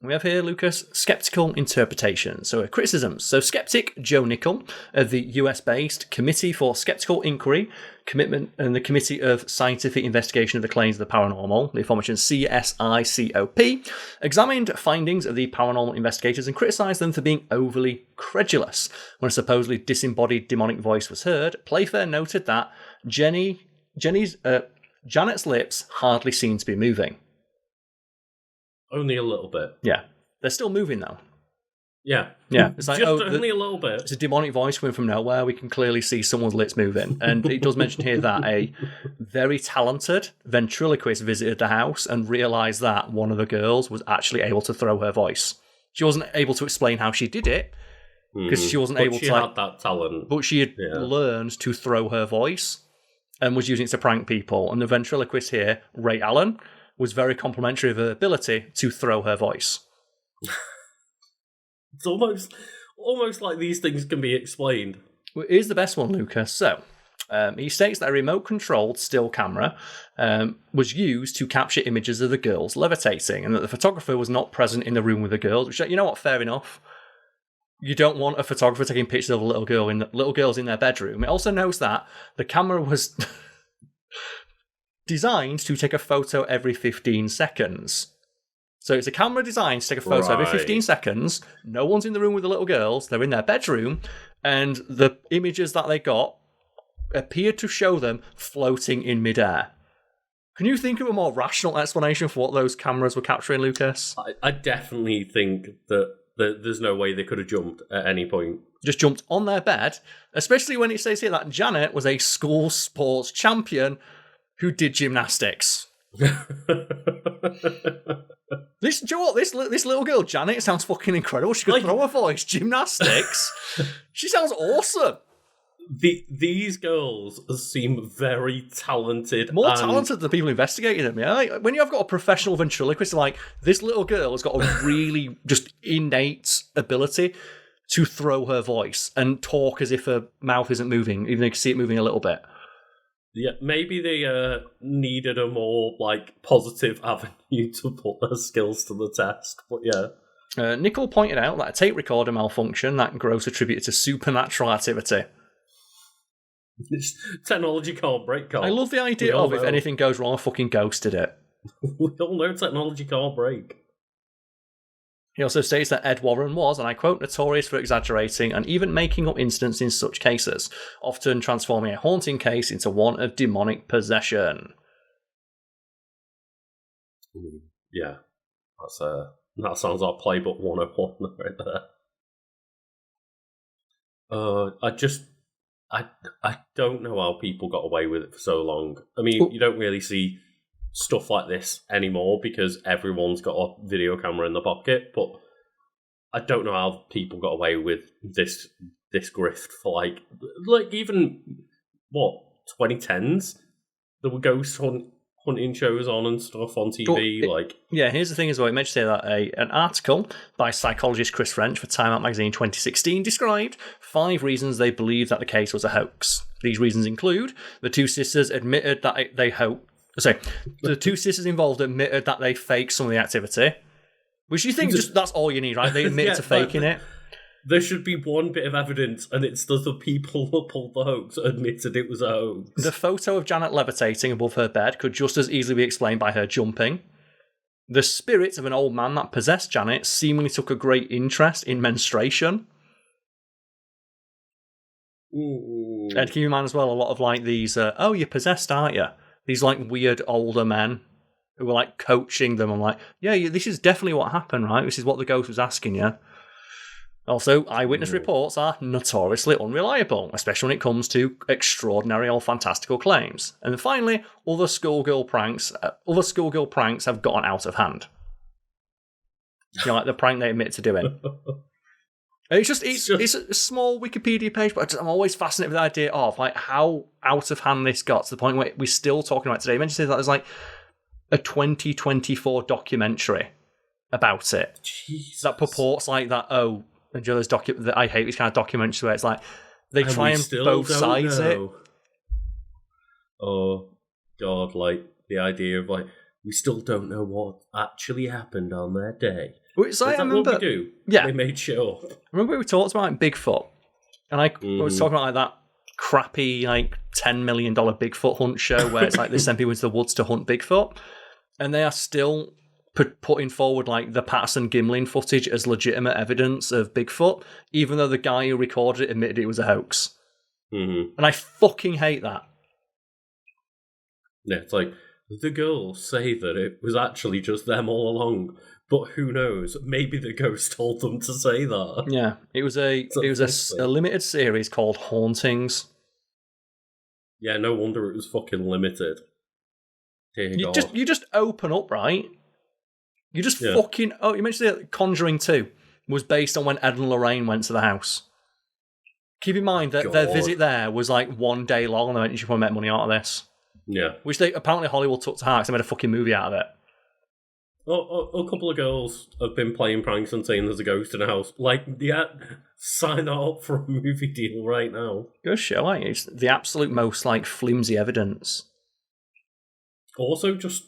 We have here, Lucas, skeptical interpretation. So criticisms. So skeptic Joe Nichol of the US-based Committee for Skeptical Inquiry, Commitment and the Committee of Scientific Investigation of the Claims of the Paranormal, the aforementioned CSICOP, examined findings of the paranormal investigators and criticised them for being overly credulous. When a supposedly disembodied demonic voice was heard, Playfair noted that Janet's lips hardly seemed to be moving. Only a little bit. Yeah. They're still moving, though. Yeah. Yeah. It's like, just only a little bit. It's a demonic voice coming from nowhere. We can clearly see someone's lips moving. And it does mention here that a very talented ventriloquist visited the house and realised that one of the girls was actually able to throw her voice. She wasn't able to explain how she did it, because she wasn't able to... She had that talent. But she had learned to throw her voice and was using it to prank people. And the ventriloquist here, Ray Allen, was very complimentary of her ability to throw her voice. It's almost like these things can be explained. Well, here's the best one, Lucas. So, he states that a remote-controlled still camera was used to capture images of the girls levitating, and that the photographer was not present in the room with the girls, which, you know what, fair enough. You don't want a photographer taking pictures of a little girls in their bedroom. It also knows that the camera was... designed to take a photo every 15 seconds. So it's a camera designed to take a photo every 15 seconds. No one's in the room with the little girls. They're in their bedroom. And the images that they got appeared to show them floating in midair. Can you think of a more rational explanation for what those cameras were capturing, Lucas? I definitely think that there's no way they could have jumped at any point. Just jumped on their bed, especially when it says here that Janet was a school sports champion who did gymnastics. Do you know what? This little girl, Janet, sounds fucking incredible. She could throw her voice. Gymnastics. She sounds awesome. These girls seem very talented. More talented than the people investigating them, yeah? Like, when you have got a professional ventriloquist, like, this little girl has got a really just innate ability to throw her voice and talk as if her mouth isn't moving, even though you can see it moving a little bit. Yeah, maybe they needed a more like positive avenue to put their skills to the test. But yeah, Nichol pointed out that a tape recorder malfunction that Gross attributed to supernatural activity. Technology can't break, Karl. I love the idea of if anything goes wrong, a fucking ghost did it. We all know technology can't break. He also states that Ed Warren was, and I quote, notorious for exaggerating and even making up incidents in such cases, often transforming a haunting case into one of demonic possession. Yeah, that sounds like Playbook 101 right there. I don't know how people got away with it for so long. I mean, you don't really see stuff like this anymore because everyone's got a video camera in the pocket, but I don't know how people got away with this grift for like even 2010s there were ghost hunting shows on and stuff on TV. Yeah, here's the thing as well. It mentioned here that an article by psychologist Chris French for Time Out magazine 2016 described 5 reasons they believe that the case was a hoax. These reasons include the two sisters admitted that the two sisters involved admitted that they faked some of the activity, which you think that's all you need, right? They admitted to faking it. there should be one bit of evidence, and it's that the people who pulled the hoax admitted it was a hoax. The photo of Janet levitating above her bed could just as easily be explained by her jumping. The spirit of an old man that possessed Janet seemingly took a great interest in menstruation. Ooh. And keep in mind as well, a lot of like these, oh, you're possessed, aren't you? These like weird older men who were like coaching them. I'm like, yeah, this is definitely what happened, right? This is what the ghost was asking you. Also, eyewitness reports are notoriously unreliable, especially when it comes to extraordinary or fantastical claims. And then finally, other schoolgirl pranks have gotten out of hand. You know, like the prank they admit to doing. And it's a small Wikipedia page, but I'm always fascinated with the idea of like how out of hand this got to the point where we're still talking about it today. You mentioned that there's like a 2024 documentary about it. Jesus. That purports like that. Oh, and those I hate these kind of documentaries where it's like they try and both sides it. Oh God! Like the idea of like we still don't know what actually happened on that day. It's like, I remember, what we do? Yeah, they made sure. Remember we talked about like, Bigfoot, and I was talking about like that crappy like $10 million Bigfoot hunt show where it's like they send people into the woods to hunt Bigfoot, and they are still putting forward like the Patterson-Gimlin footage as legitimate evidence of Bigfoot, even though the guy who recorded it admitted it was a hoax. Mm-hmm. And I fucking hate that. Yeah, it's like the girls say that it was actually just them all along, but who knows? Maybe the ghost told them to say that. Yeah, it was a limited series called Hauntings. Yeah, no wonder it was fucking limited. Dear God. You just open up, right? You just fucking... Oh, you mentioned that Conjuring 2 was based on when Ed and Lorraine went to the house. Keep in mind that their visit there was like 1 day long, and they went, you should probably make money out of this. Yeah. Which they apparently Hollywood took to heart because they made a fucking movie out of it. A couple of girls have been playing pranks and saying there's a ghost in a house. Like, yeah, sign that up for a movie deal right now. Good show, ain't it? It's the absolute most like flimsy evidence. Also, just...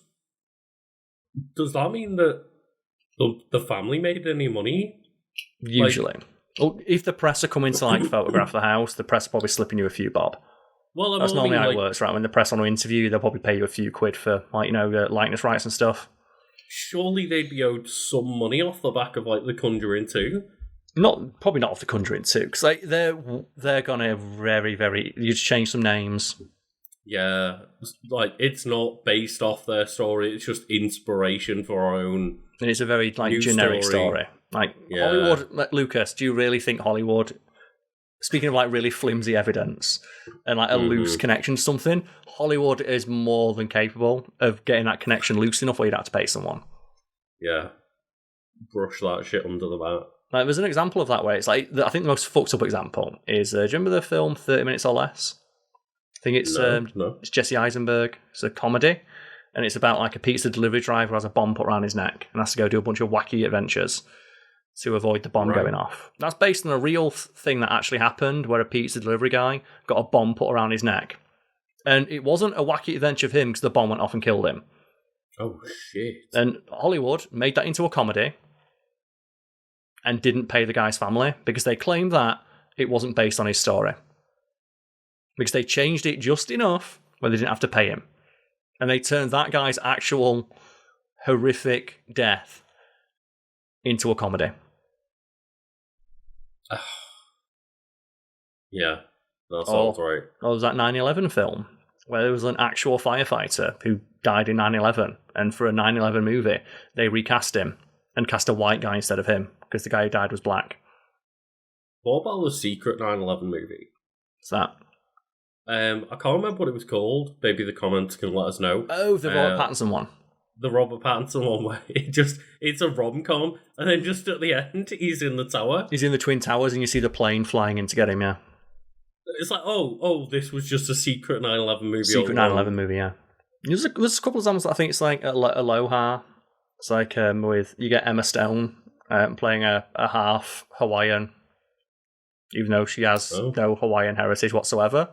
Does that mean that the family made any money? Usually. Well, if the press are coming to like photograph the house, the press are probably slipping you a few bob. Well, that's normally how it works, right? When the press want to interview you, they'll probably pay you a few quid for like, likeness rights and stuff. Surely they'd be owed some money off the back of like The Conjuring 2. Probably not off The Conjuring 2, because like they're gonna you just change some names. Yeah, like it's not based off their story; it's just inspiration for our own. And it's a very like generic story. Like Hollywood, like, Lucas, do you really think Hollywood? Speaking of like really flimsy evidence and like a loose connection to something, Hollywood is more than capable of getting that connection loose enough where you'd have to pay someone. Yeah, brush that shit under the mat. Like, there's an example of that where it's like I think the most fucked up example is do you remember the film 30 Minutes or Less? I think it's it's Jesse Eisenberg. It's a comedy, and it's about like a pizza delivery driver who has a bomb put around his neck and has to go do a bunch of wacky adventures to avoid the bomb going off. That's based on a real thing that actually happened, where a pizza delivery guy got a bomb put around his neck, and it wasn't a wacky adventure of him because the bomb went off and killed him. Oh shit! And Hollywood made that into a comedy and didn't pay the guy's family because they claimed that it wasn't based on his story. Because they changed it just enough where they didn't have to pay him. And they turned that guy's actual horrific death into a comedy. Yeah, that sounds right. Or was that 9/11 film where there was an actual firefighter who died in 9/11, and for a 9/11 movie, they recast him and cast a white guy instead of him because the guy who died was black. What about the secret 9/11 movie? What's that? I can't remember what it was called. Maybe the comments can let us know. Oh, the Robert Pattinson one. The Robert Pattinson one where it's a rom-com, and then just at the end, he's in the tower. He's in the Twin Towers, and you see the plane flying in to get him, yeah. It's like, oh, this was just a secret 9/11 movie. Secret 9/11 movie, yeah. There's a couple of examples. I think it's like Aloha. It's like with you get Emma Stone playing a half Hawaiian, even though she has no Hawaiian heritage whatsoever.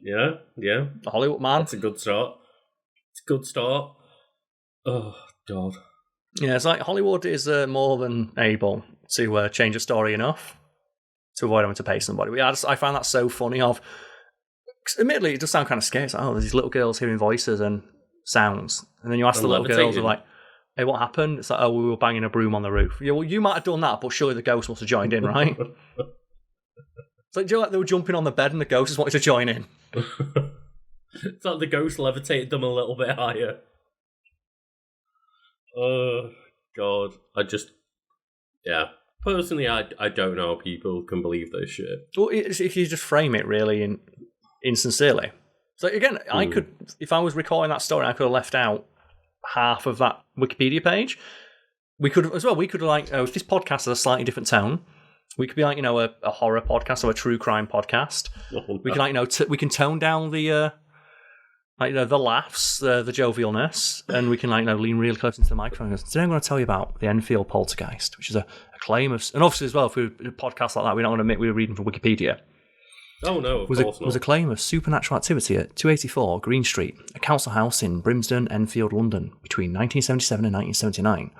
Yeah. The Hollywood man. That's a good start. It's a good start. Oh, God. Yeah, it's like Hollywood is more than able to change a story enough to avoid having to pay somebody. But yeah, I find that so funny. Admittedly, it does sound kind of scary. It's like, there's these little girls hearing voices and sounds, and then you ask the little girls, they're like, "Hey, what happened?" It's like, "Oh, we were banging a broom on the roof." Yeah, well, you might have done that, but surely the ghost must have joined in, right? It's like, do you know, like they were jumping on the bed and the ghost just wanted to join in. It's like the ghost levitated them a little bit higher. Oh, God. Personally, I don't know how people can believe this shit. Well, if you just frame it really insincerely. So again, I could, if I was recalling that story, I could have left out half of that Wikipedia page. We could as well. We could like, if this podcast has a slightly different tone, we could be like, a horror podcast or a true crime podcast. We can we can tone down the the laughs, the jovialness, and we can lean really close into the microphone. Today I'm going to tell you about the Enfield poltergeist, which is a claim of, and obviously as well, if we do a podcast like that, we don't want to admit we were reading from Wikipedia. Oh no, of course not. Was a claim of supernatural activity at 284 Green Street, a council house in Brimston, Enfield, London, between 1977 and 1979.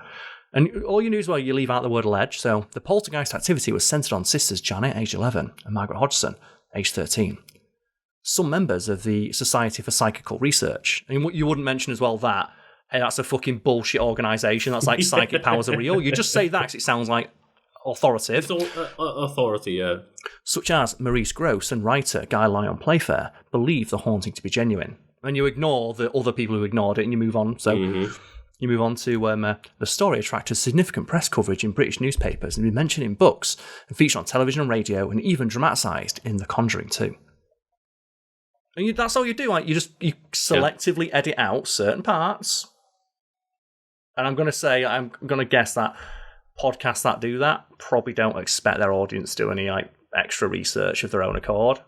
And all you knew as well, you leave out the word alleged. So the poltergeist activity was centred on sisters Janet, aged 11, and Margaret Hodgson, aged 13. Some members of the Society for Psychical Research. And you wouldn't mention as well that, hey, that's a fucking bullshit organisation. That's like psychic powers are real. You just say that because it sounds like authoritative. It's authority, yeah. Such as Maurice Grosse and writer Guy Lyon Playfair believe the haunting to be genuine. And you ignore the other people who ignored it and you move on. So you move on to the story attracted significant press coverage in British newspapers and been mentioned in books and featured on television and radio and even dramatised in The Conjuring 2. And that's all you do. Like you selectively edit out certain parts. And I'm going to guess that podcasts that do that probably don't expect their audience to do any extra research of their own accord.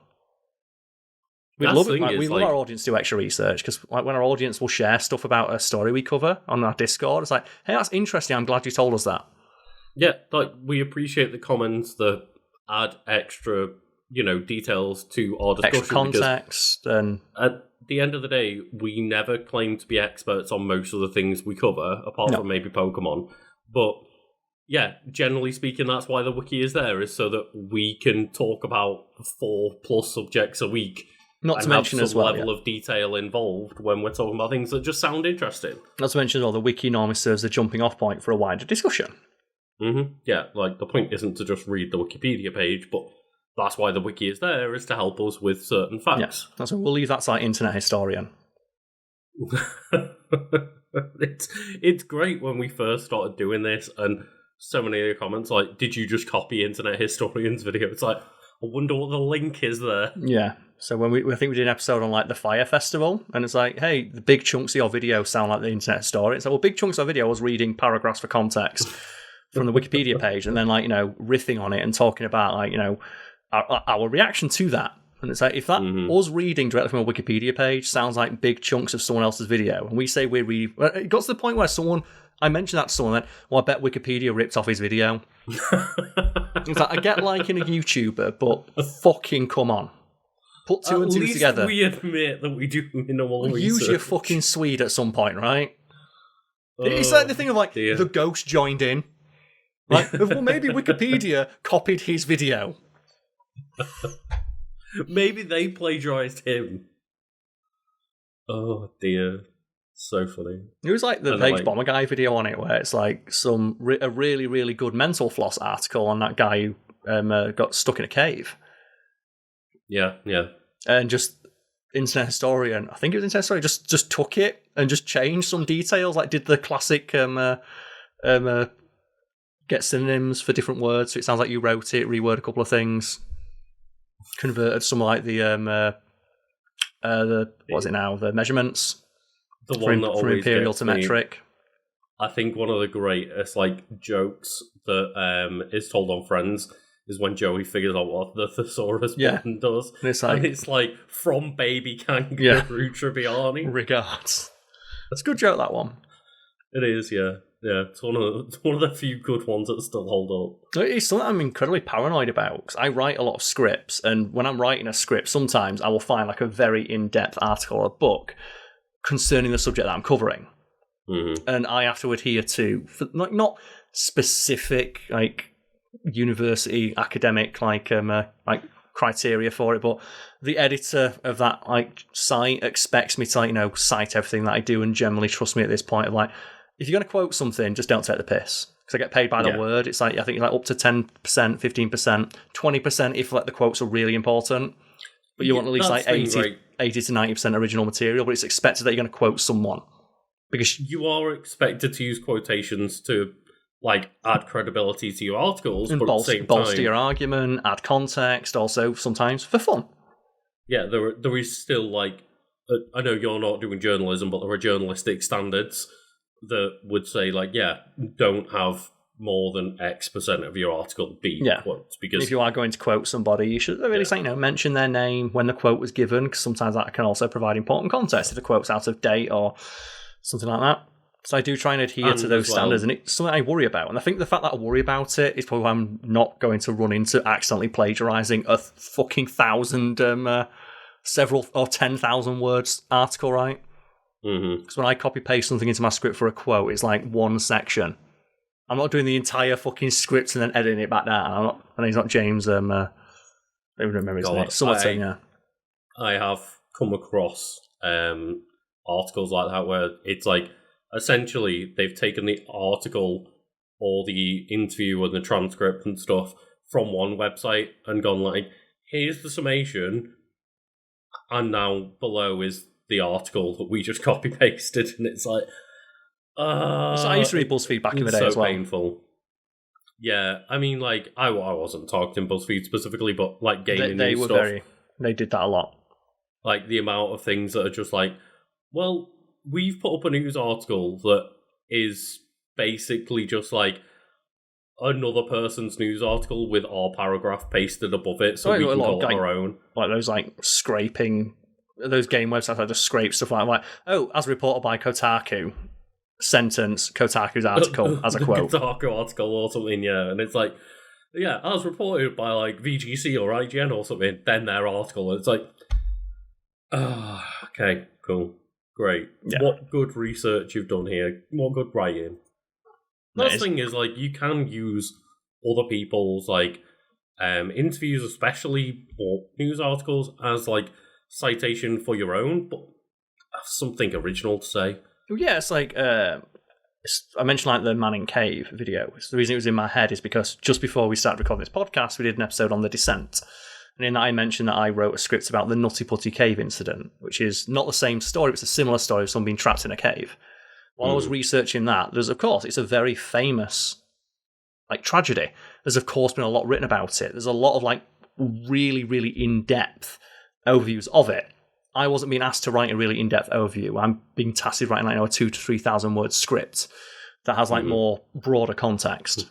We love our audience to do extra research because when our audience will share stuff about a story we cover on our Discord, it's like, hey, that's interesting. I'm glad you told us that. Yeah, we appreciate the comments that add extra, details to our discussion. Extra context. And at the end of the day, we never claim to be experts on most of the things we cover, apart from maybe Pokemon. But yeah, generally speaking, that's why the wiki is there, is so that we can talk about 4+ subjects a week. Not to mention as well, level of detail involved when we're talking about things that just sound interesting. Not to mention as well, the wiki normally serves a jumping off point for a wider discussion. Yeah, the point isn't to just read the Wikipedia page, but that's why the wiki is there, is to help us with certain facts. Yeah, that's we'll leave that to Internet Historian. It's great when we first started doing this, and so many of the comments like, "Did you just copy Internet Historian's video?" It's like, I wonder what the link is there. Yeah. So when I think we did an episode on the Fire Festival, and it's like, hey, the big chunks of your video sound like the Internet Story. It's like, well, big chunks of video was reading paragraphs for context from the Wikipedia page, and then riffing on it and talking about our reaction to that. And it's like, if that us reading directly from a Wikipedia page sounds like big chunks of someone else's video, and we say we're reading, it got to the point where I mentioned that to someone, well, I bet Wikipedia ripped off his video. It's like, I get liking a YouTuber, but fucking come on. Put two and two together. At least we admit that we do minimal research. Use your fucking Swede at some point, right? It's like the thing of the ghost joined in. Well, maybe Wikipedia copied his video. Maybe they plagiarized him. Oh dear. So funny. It was like the Vegas Bomber Guy video on it, where it's like a really, really good mental floss article on that guy who got stuck in a cave. Yeah. And just Internet Historian, I think it was Internet Historian, just took it and just changed some details, did the classic get synonyms for different words, so it sounds like you wrote it, reword a couple of things, converted some the what is it now? The measurements. The one that from imperial to metric. I think one of the greatest jokes that is told on Friends is when Joey figures out what the thesaurus button does. And it's like from baby kangaroo Tribbiani. Regards. That's a good joke, that one. It is, yeah. Yeah, it's one of the few good ones that still hold up. It's something I'm incredibly paranoid about, because I write a lot of scripts, and when I'm writing a script, sometimes I will find a very in-depth article or a book concerning the subject that I'm covering. And I have to adhere to, not specific, university academic criteria for it, but the editor of that site expects me to cite everything that I do and generally trust me at this point of if you're going to quote something, just don't take the piss, because I get paid by the word. It's I think up to 10%, 15%, 20% if the quotes are really important, but you want at least 80 to 90% original material, but it's expected that you're going to quote someone, because you are expected to use quotations to add credibility to your articles, and but bolster your argument, add context, also sometimes for fun. Yeah, there is still I know you're not doing journalism, but there are journalistic standards that would say don't have more than X% of your article be quotes, because if you are going to quote somebody, you should really say mention their name when the quote was given, because sometimes that can also provide important context if the quote's out of date or something like that. So I do try and adhere to those standards, and it's something I worry about. And I think the fact that I worry about it is probably why I'm not going to run into accidentally plagiarising a fucking 1,000, several or 10,000 words article, right? Because when I copy paste something into my script for a quote, it's one section. I'm not doing the entire fucking script and then editing it back down. And he's not James. I don't remember his name. Somerton, I have come across articles like that where it's essentially they've taken the article or the interview and the transcript and stuff from one website and gone here's the summation, and now below is the article that we just copy pasted, and it's so I used to read BuzzFeed back in the day as well. Painful. Yeah, I mean, I wasn't targeting BuzzFeed specifically, but gaming they news were stuff. They did that a lot. The amount of things that are just well, we've put up a news article that is basically just another person's news article with our paragraph pasted above it, so we can call it our own. Those scraping, those game websites that just scrape stuff as reported by Kotaku, sentence Kotaku's article as a quote. Kotaku article or something, and it's as reported by VGC or IGN or something, then their article, and it's okay, cool. Great. Yeah. What good research you've done here. What good writing. The thing is, you can use other people's, interviews especially, or news articles, as, citation for your own, but have something original to say. Yeah, it's I mentioned, the Man in Cave video. The reason it was in my head is because just before we started recording this podcast, we did an episode on The Descent. And in that I mentioned that I wrote a script about the Nutty Putty Cave incident, which is not the same story, it's a similar story of someone being trapped in a cave. While I was researching that, it's a very famous tragedy. There's of course been a lot written about it. There's a lot of really, really in-depth overviews of it. I wasn't being asked to write a really in-depth overview. I'm being tasked with writing a 2,000 to 3,000 word script that has more broader context.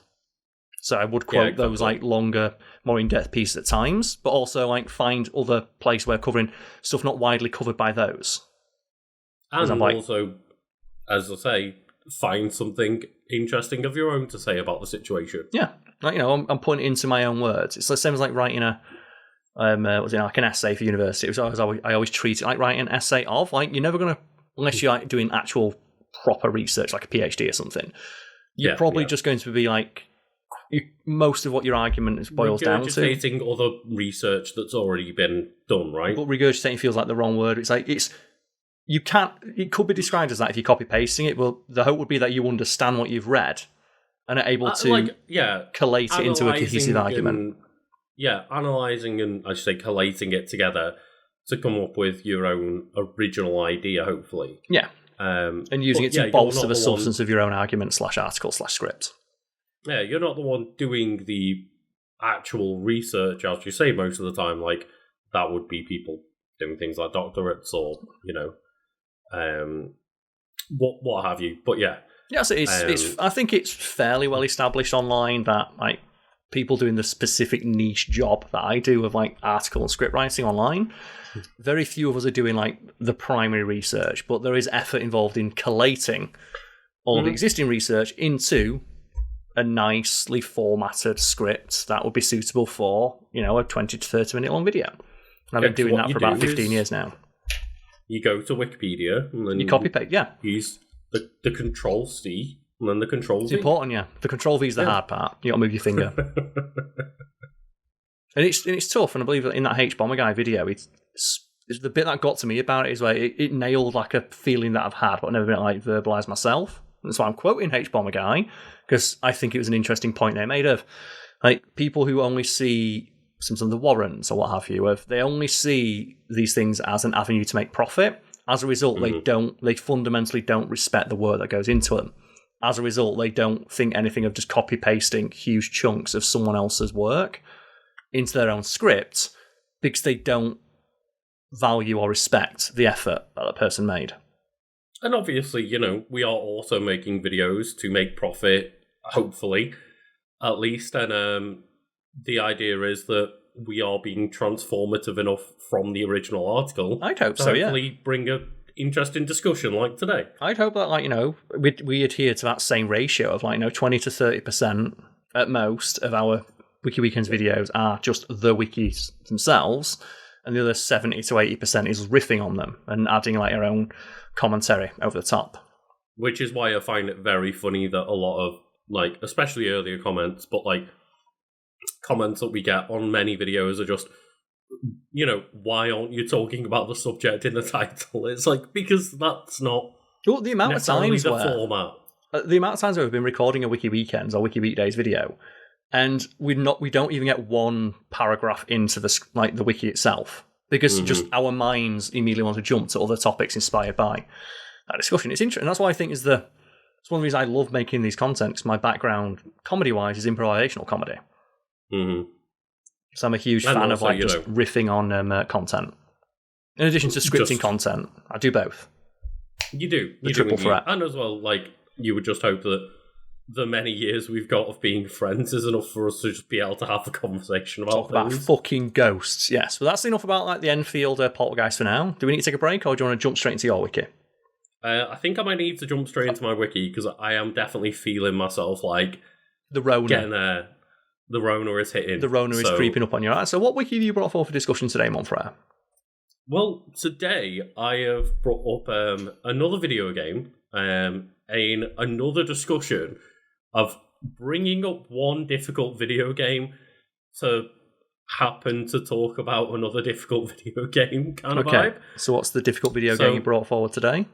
So I would quote those longer, more in-depth pieces at times, but also find other places where covering stuff not widely covered by those. And also, as I say, find something interesting of your own to say about the situation. Yeah, I'm putting it into my own words. It's the same as writing an essay for university. It was I always treat it like writing an essay of you're never gonna, unless you're doing actual proper research like a PhD or something. You're probably just going to be most of what your argument boils down to. Regurgitating other research that's already been done, right? But regurgitating feels like the wrong word. You can't. It could be described as that if you're copy pasting it. Well, the hope would be that you understand what you've read and are able to collate it into a cohesive argument. Analysing and I should say collating it together to come up with your own original idea, hopefully. Yeah, and using it to bolster the substance of your own argument / article / script. Yeah, you're not the one doing the actual research, as you say, most of the time. That would be people doing things like doctorates or, what have you. But yeah. Yeah, so I think it's fairly well established online that, people doing the specific niche job that I do of, article and script writing online, very few of us are doing, the primary research, but there is effort involved in collating all the existing research into a nicely formatted script that would be suitable for, a 20 to 30 minute long video. I've been doing that for about 15 years now. You go to Wikipedia and then you copy paste, use the Control-C And then the control It's V. important, yeah. The control V is the hard part. You got to move your finger. And it's tough, and I believe that in that H-Bomber Guy video, it's the bit that got to me about it is where it nailed like a feeling that I've had, but I've never been like verbalised myself. That's why I'm quoting H-Bomber Guy, because I think it was an interesting point they made of like people who only see some of the warrants or what have you, they only see these things as an avenue to make profit. As a result, they fundamentally don't respect the work that goes into them. As a result, they don't think anything of just copy-pasting huge chunks of someone else's work into their own script because they don't value or respect the effort that a person made. And obviously, we are also making videos to make profit, hopefully, at least. And the idea is that we are being transformative enough from the original article. I'd hope to so, hopefully bring a interesting discussion like today. I'd hope that, we adhere to that same ratio of 20 to 30% at most of our Wiki Weekends videos are just the wikis themselves, and the other 70 to 80% is riffing on them and adding our own commentary over the top. Which is why I find it very funny that a lot of, especially earlier comments, but comments that we get on many videos are just, why aren't you talking about the subject in the title? It's because that's not the amount of times the format. The amount of times where we've been recording a Wiki Weekends or Wiki Weekdays video, and we don't even get one paragraph into the wiki itself because just our minds immediately want to jump to other topics inspired by that discussion. It's interesting. That's why I think it's one of the reasons I love making these content. Because my background, comedy-wise, is improvisational comedy. Mm-hmm. So I'm a huge fan of just riffing on content. In addition to scripting content, I do both. You do. The triple threat. And as well, you would just hope that the many years we've got of being friends is enough for us to just be able to have a conversation about Talk about fucking ghosts, yes. But that's enough about the Enfield poltergeist for now. Do we need to take a break, or do you want to jump straight into your wiki? I think I might need to jump straight into my wiki, because I am definitely feeling myself the Rona. Getting there. The Rona is hitting. The Rona is creeping up on your eyes. So what wiki have you brought forward for discussion today, Monfrere? Well, today I have brought up another video game, another discussion of bringing up one difficult video game to happen to talk about another difficult video game kind of vibe. So what's the difficult video game you brought forward today?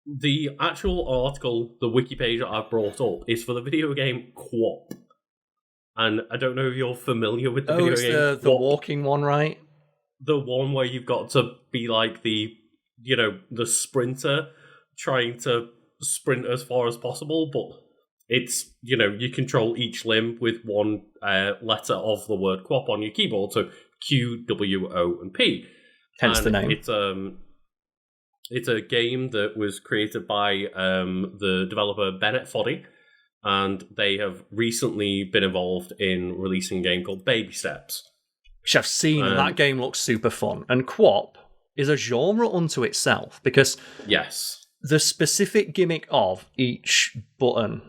The actual article, the wiki page that I've brought up, is for the video game Quap. And I don't know if you're familiar with the video game. It's the walking one, right? The one where you've got to be the sprinter trying to sprint as far as possible, but it's, you control each limb with one letter of the word Quap on your keyboard, so Q, W, O, and P. Hence the name. It's a game that was created by the developer Bennett Foddy, and they have recently been involved in releasing a game called Baby Steps. Which I've seen, and that game looks super fun. And Quap is a genre unto itself, because the specific gimmick of each button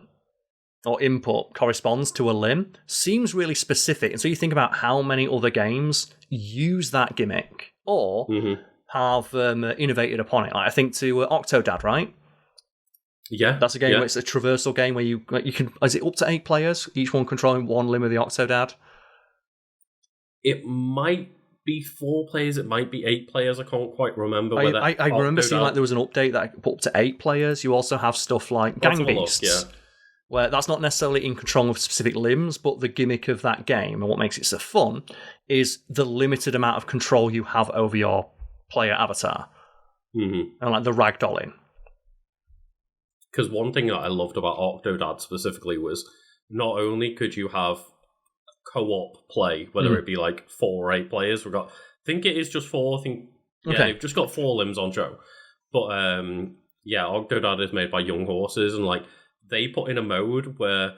or input corresponds to a limb seems really specific. And so you think about how many other games use that gimmick or have innovated upon it. I think to Octodad, right? Yeah. That's a game where it's a traversal game where you can... Is it up to 8 players, each one controlling one limb of the Octodad? It might be 4 players, it might be 8 players, I can't quite remember. I remember seeing there was an update that put up to 8 players. You also have stuff like Gang Beasts, where that's not necessarily in control of specific limbs, but the gimmick of that game and what makes it so fun is the limited amount of control you have over your player avatar. And the ragdolling. Because one thing that I loved about Octodad specifically was not only could you have co-op play, whether it be 4 or 8 players. I think it is just 4. I think they've just got 4 limbs on show. But Octodad is made by Young Horses, and they put in a mode where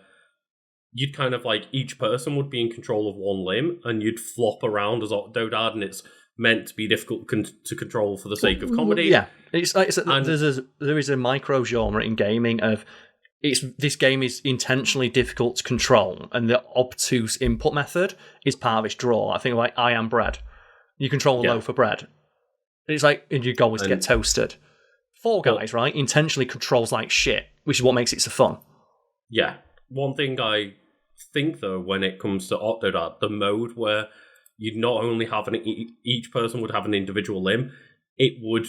you'd kind of each person would be in control of one limb, and you'd flop around as Octodad, and it's meant to be difficult to control for the sake of comedy. Yeah, there is a micro genre in gaming of. This game is intentionally difficult to control, and the obtuse input method is part of its draw. I think I am bread. You control a loaf of bread. It's and your goal is to get toasted. Fall Guys, right, intentionally controls like shit, which is what makes it so fun. Yeah. One thing I think, though, when it comes to Octodad, the mode where you'd not only have each person would have an individual limb, it would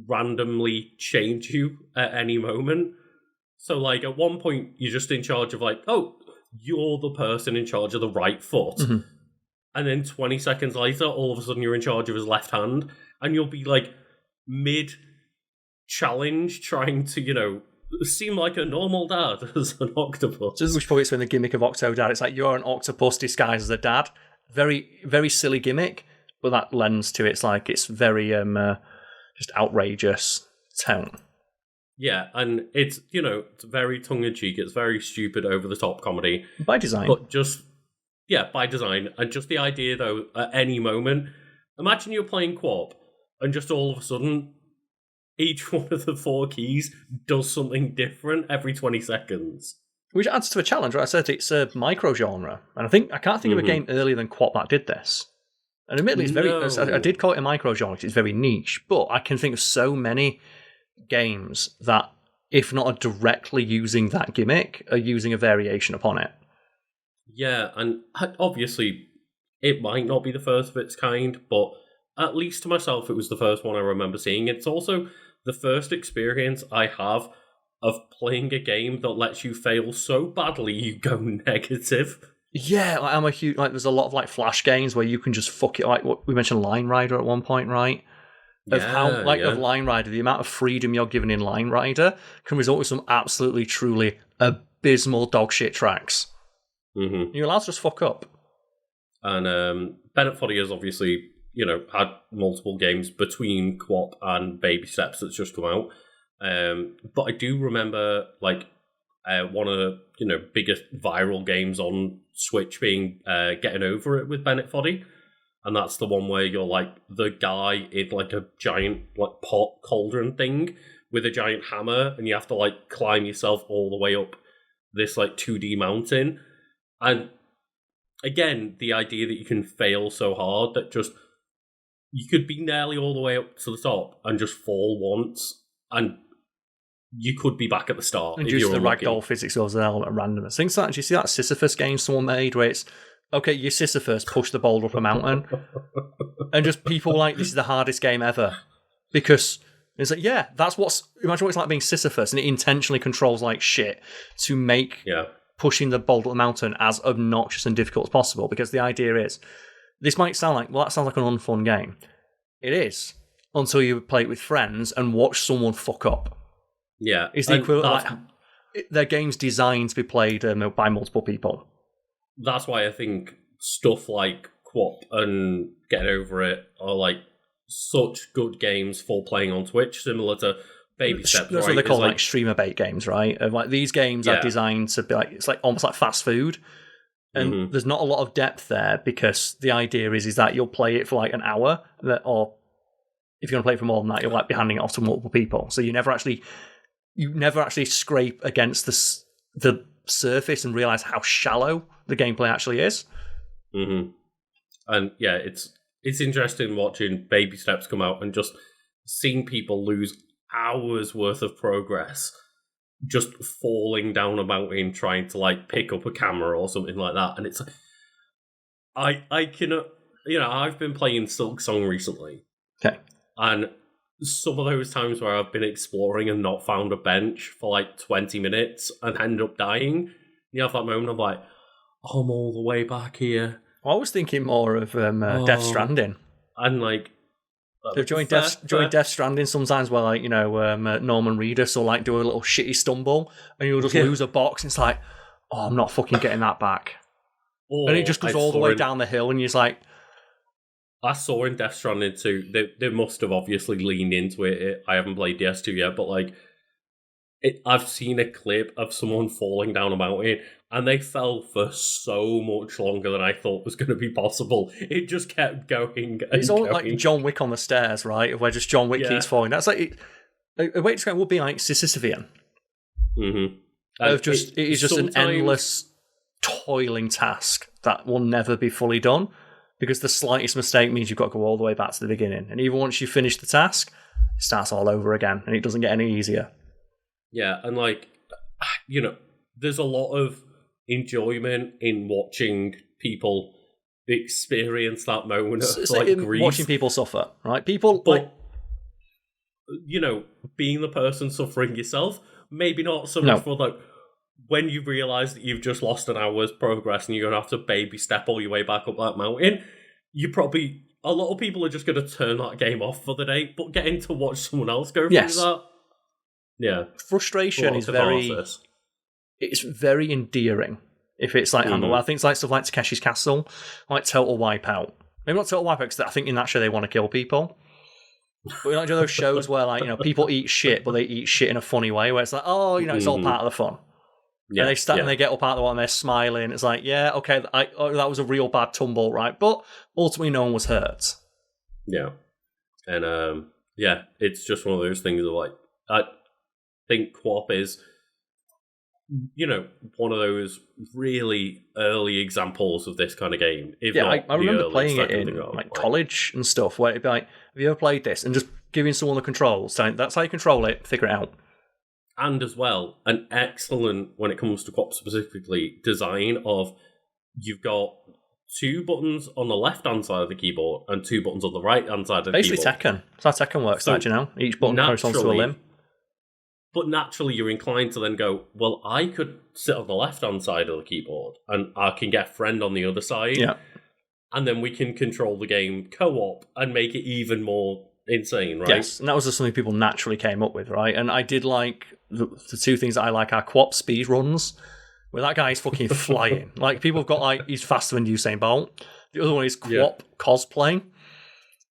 randomly change you at any moment. So, like, at one point, you're just in charge of, like, oh, you're the person in charge of the right foot. Mm-hmm. And then 20 seconds later, all of a sudden, you're in charge of his left hand. And you'll be, like, mid-challenge trying to, seem like a normal dad as an octopus. So which probably explain the gimmick of Octodad. It's like you're an octopus disguised as a dad. Very, very silly gimmick, but that lends to it's like it's very just outrageous tone. Yeah, and it's it's very tongue in cheek. It's very stupid, over the top comedy By design. but just by design, and just the idea though. At any moment, imagine you're playing co-op, and just all of a sudden, each one of the 4 keys does something different every 20 seconds. Which adds to a challenge, right? I said it's a micro-genre. And I can't think of a game earlier than Quap that did this. And admittedly, it's very... I did call it a micro-genre because it's very niche, but I can think of so many games that, if not are directly using that gimmick, are using a variation upon it. Yeah, and obviously, it might not be the first of its kind, but at least to myself, it was the first one I remember seeing. It's also the first experience I have of playing a game that lets you fail so badly you go negative. Yeah, I'm a huge... There's a lot of, Flash games where you can just fuck it. Like, what we mentioned Line Rider at one point, right? Of Line Rider, the amount of freedom you're given in Line Rider can result in some absolutely, truly abysmal dogshit tracks. Mm-hmm. You're allowed to just fuck up. And Bennett Foddy has obviously, had multiple games between Quap and Baby Steps that's just come out. But I do remember, one of the, biggest viral games on Switch being Getting Over It with Bennett Foddy. And that's the one where you're, the guy in, a giant, pot cauldron thing with a giant hammer, and you have to, climb yourself all the way up this, 2D mountain. And, again, the idea that you can fail so hard that just... You could be nearly all the way up to the top and just fall once, and you could be back at the start. And use the ragdoll physics of an element of randomness. Things like, do you see that Sisyphus game someone made where it's, okay, you're Sisyphus, push the boulder up a mountain. And just people this is the hardest game ever. Because it's yeah, imagine what it's like being Sisyphus, and it intentionally controls shit to make pushing the boulder up a mountain as obnoxious and difficult as possible. Because the idea is, this might sound that sounds like an unfun game. It is, until you play it with friends and watch someone fuck up. Yeah. It's the equivalent their game's designed to be played by multiple people. That's why I think stuff like Quap and Get Over It are such good games for playing on Twitch, similar to Baby Steps. That's what they call streamer bait games, right? These games are designed to be it's almost like fast food. And there's not a lot of depth there, because the idea is that you'll play it for an hour, or if you're going to play it for more than that, you'll be handing it off to multiple people. So you never actually scrape against the surface and realize how shallow the gameplay actually is. Mm-hmm. And yeah, it's interesting watching Baby Steps come out and just seeing people lose hours worth of progress just falling down a mountain trying to pick up a camera or something like that. And it's I can I've been playing Silk Song recently. Okay. And some of those times where I've been exploring and not found a bench for 20 minutes and end up dying, you have that moment of I'm all the way back here. I was thinking more of Death Stranding. And they've joined Death Stranding sometimes where Norman Reedus will do a little shitty stumble and you'll just lose a box and it's I'm not fucking getting that back. And it just goes all the way down the hill and you're just I saw in Death Stranding 2, they must have obviously leaned into it. I haven't played DS2 yet, but I've seen a clip of someone falling down a mountain, and they fell for so much longer than I thought was going to be possible. It just kept going. It's all like John Wick on the stairs, right? Where just John Wick keeps falling. That's a way to describe it would be Sisyphean. Mm-hmm. It is just an endless toiling task that will never be fully done, because the slightest mistake means you've got to go all the way back to the beginning. And even once you finish the task, it starts all over again, and it doesn't get any easier. Yeah, and there's a lot of enjoyment in watching people experience that moment of grief. Watching people suffer, right? People, but being the person suffering yourself, maybe not so much for when you realise that you've just lost an hour's progress and you're going to have to baby step all your way back up that mountain, a lot of people are just going to turn that game off for the day, but getting to watch someone else go through that. Yeah. Frustration is it's very endearing if it's handled. I think it's stuff like Takeshi's Castle, like Total Wipeout. Maybe not Total Wipeout, because I think in that show they want to kill people. But those shows where people eat shit, but they eat shit in a funny way, where it's it's all part of the fun. Yeah, and they stand and they get up out of the water and they're smiling. It's okay, that was a real bad tumble, right? But ultimately, no one was hurt. Yeah, and it's just one of those things of I think co-op is, one of those really early examples of this kind of game. I remember playing it in college and stuff, where it'd be have you ever played this? And just giving someone the controls, saying that's how you control it, figure it out. And as well, an excellent, when it comes to co-op specifically, design of you've got 2 buttons on the left-hand side of the keyboard and 2 buttons on the right-hand side of the Basically keyboard. Tekken. That's how Tekken works, Each button corresponds to a limb. But naturally, you're inclined to then go, well, I could sit on the left-hand side of the keyboard and I can get a friend on the other side. Yeah. And then we can control the game co-op and make it even more insane, right? Yes, and that was just something people naturally came up with, right? And I did like the 2 things that I like are co-op speed runs, where that guy is fucking flying. People have got he's faster than Usain Bolt. The other one is co-op cosplay,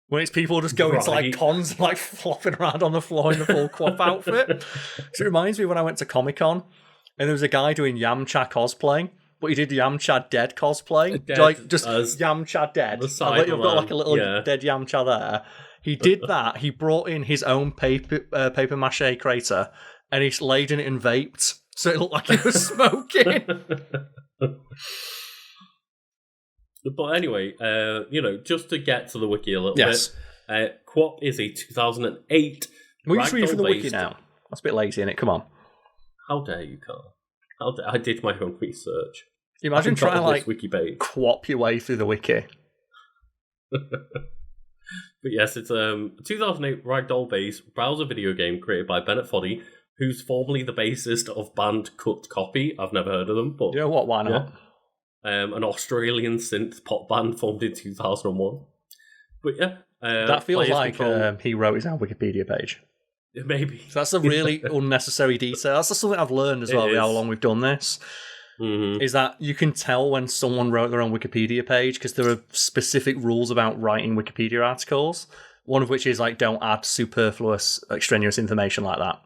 when it's people just going to cons and flopping around on the floor in the full co-op outfit. So it reminds me when I went to Comic-Con and there was a guy doing Yamcha cosplay, but he did Yamcha dead cosplay. Just Yamcha dead. You've got a little dead Yamcha there. He did that. He brought in his own paper mache crater and he laid in it and vaped, so it looked like he was smoking. But anyway, just to get to the wiki a little bit, Co-op is a 2008. We're just reading from the wiki now. That's a bit lazy, isn't it? Come on. How dare you, Karl? I did my own research. Imagine trying to co-op your way through the wiki. But yes, it's a 2008 ragdoll-based browser video game created by Bennett Foddy, who's formerly the bassist of band Cut Copy. I've never heard of them, but you know what? Why not? An Australian synth pop band formed in 2001. But that feels like he wrote his own Wikipedia page. Maybe. So that's a really unnecessary detail. That's just something I've learned as well with how long we've done this. Mm-hmm. Is that you can tell when someone wrote their own Wikipedia page because there are specific rules about writing Wikipedia articles. One of which is don't add superfluous, extraneous information like that.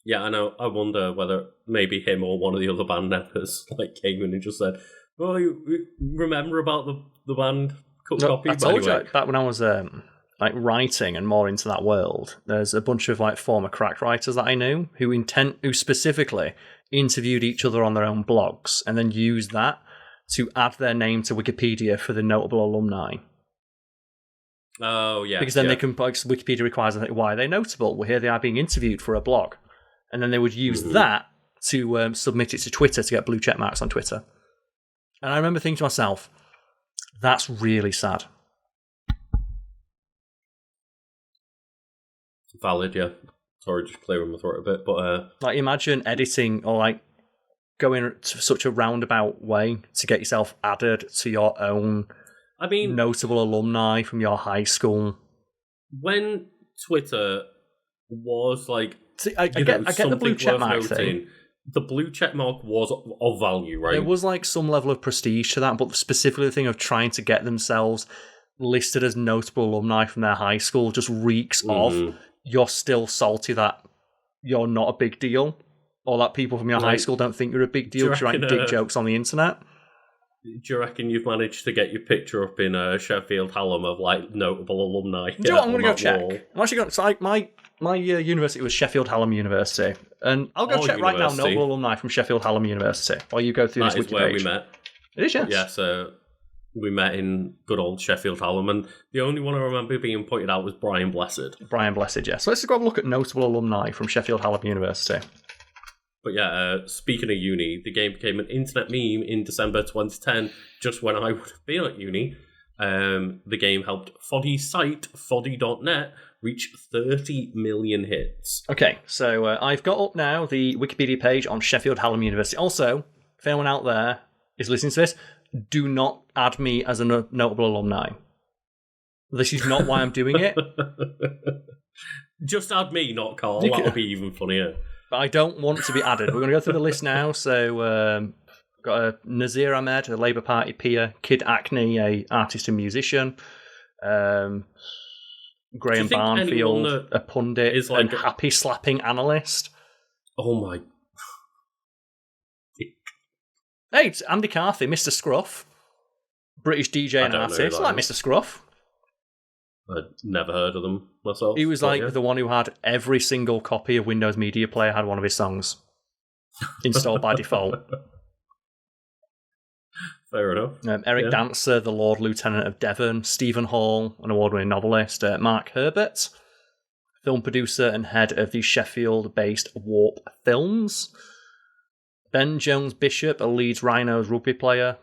Yeah, I know. I wonder whether maybe him or one of the other band members came in and just said, "Well, you remember about the band Cut Copy?" I told you back when I was writing and more into that world. There's a bunch of former crack writers that I knew who specifically interviewed each other on their own blogs and then used that to add their name to Wikipedia for the notable alumni. Oh, yeah. Because then they can, Wikipedia requires, why are they notable? Well, here they are being interviewed for a blog. And then they would use that to submit it to Twitter to get blue check marks on Twitter. And I remember thinking to myself, that's really sad. Valid, yeah. Sorry, just clearing my throat a bit, but imagine editing or going to such a roundabout way to get yourself added to your own notable alumni from your high school. When Twitter was See, I get the blue check mark thing. The blue check mark was of value, right? There was some level of prestige to that, but specifically the thing of trying to get themselves listed as notable alumni from their high school just reeks of you're still salty that you're not a big deal, or that people from your high school don't think you're a big deal because you write dick jokes on the internet. Do you reckon you've managed to get your picture up in Sheffield Hallam of notable alumni? Do you know what? I'm going to go check. Wall? I'm actually going to. My university was Sheffield Hallam University, and I'll go check right now. Notable alumni from Sheffield Hallam University. While you go through this wiki page. That is where we met. It is, yes. Yeah, so we met in good old Sheffield Hallam, and the only one I remember being pointed out was Brian Blessed. Brian Blessed, yes. So let's go have a look at notable alumni from Sheffield Hallam University. But yeah, speaking of uni, the game became an internet meme in December 2010, just when I would have been at uni. The game helped Foddy's site, foddy.net, reach 30 million hits. Okay, so I've got up now the Wikipedia page on Sheffield Hallam University. Also, if anyone out there is listening to this, do not add me as a notable alumni. This is not why I'm doing it. Just add me, not Karl. That'll be even funnier. But I don't want to be added. We're going to go through the list now. So, got Nazir Ahmed, a Labour Party peer, Kid Acne, a artist and musician, Graham Barnfield, a pundit, is like and happy slapping analyst. Oh my! Hey, it's Andy Carthy, Mr. Scruff, British DJ and artist, like Mr. Scruff. I'd never heard of them myself. He was like the one who had every single copy of Windows Media Player had one of his songs installed by default. Fair enough. Eric Dancer, the Lord Lieutenant of Devon. Stephen Hall, an award-winning novelist. Mark Herbert, film producer and head of the Sheffield-based Warp Films. Ben Jones Bishop, a Leeds Rhinos rugby player.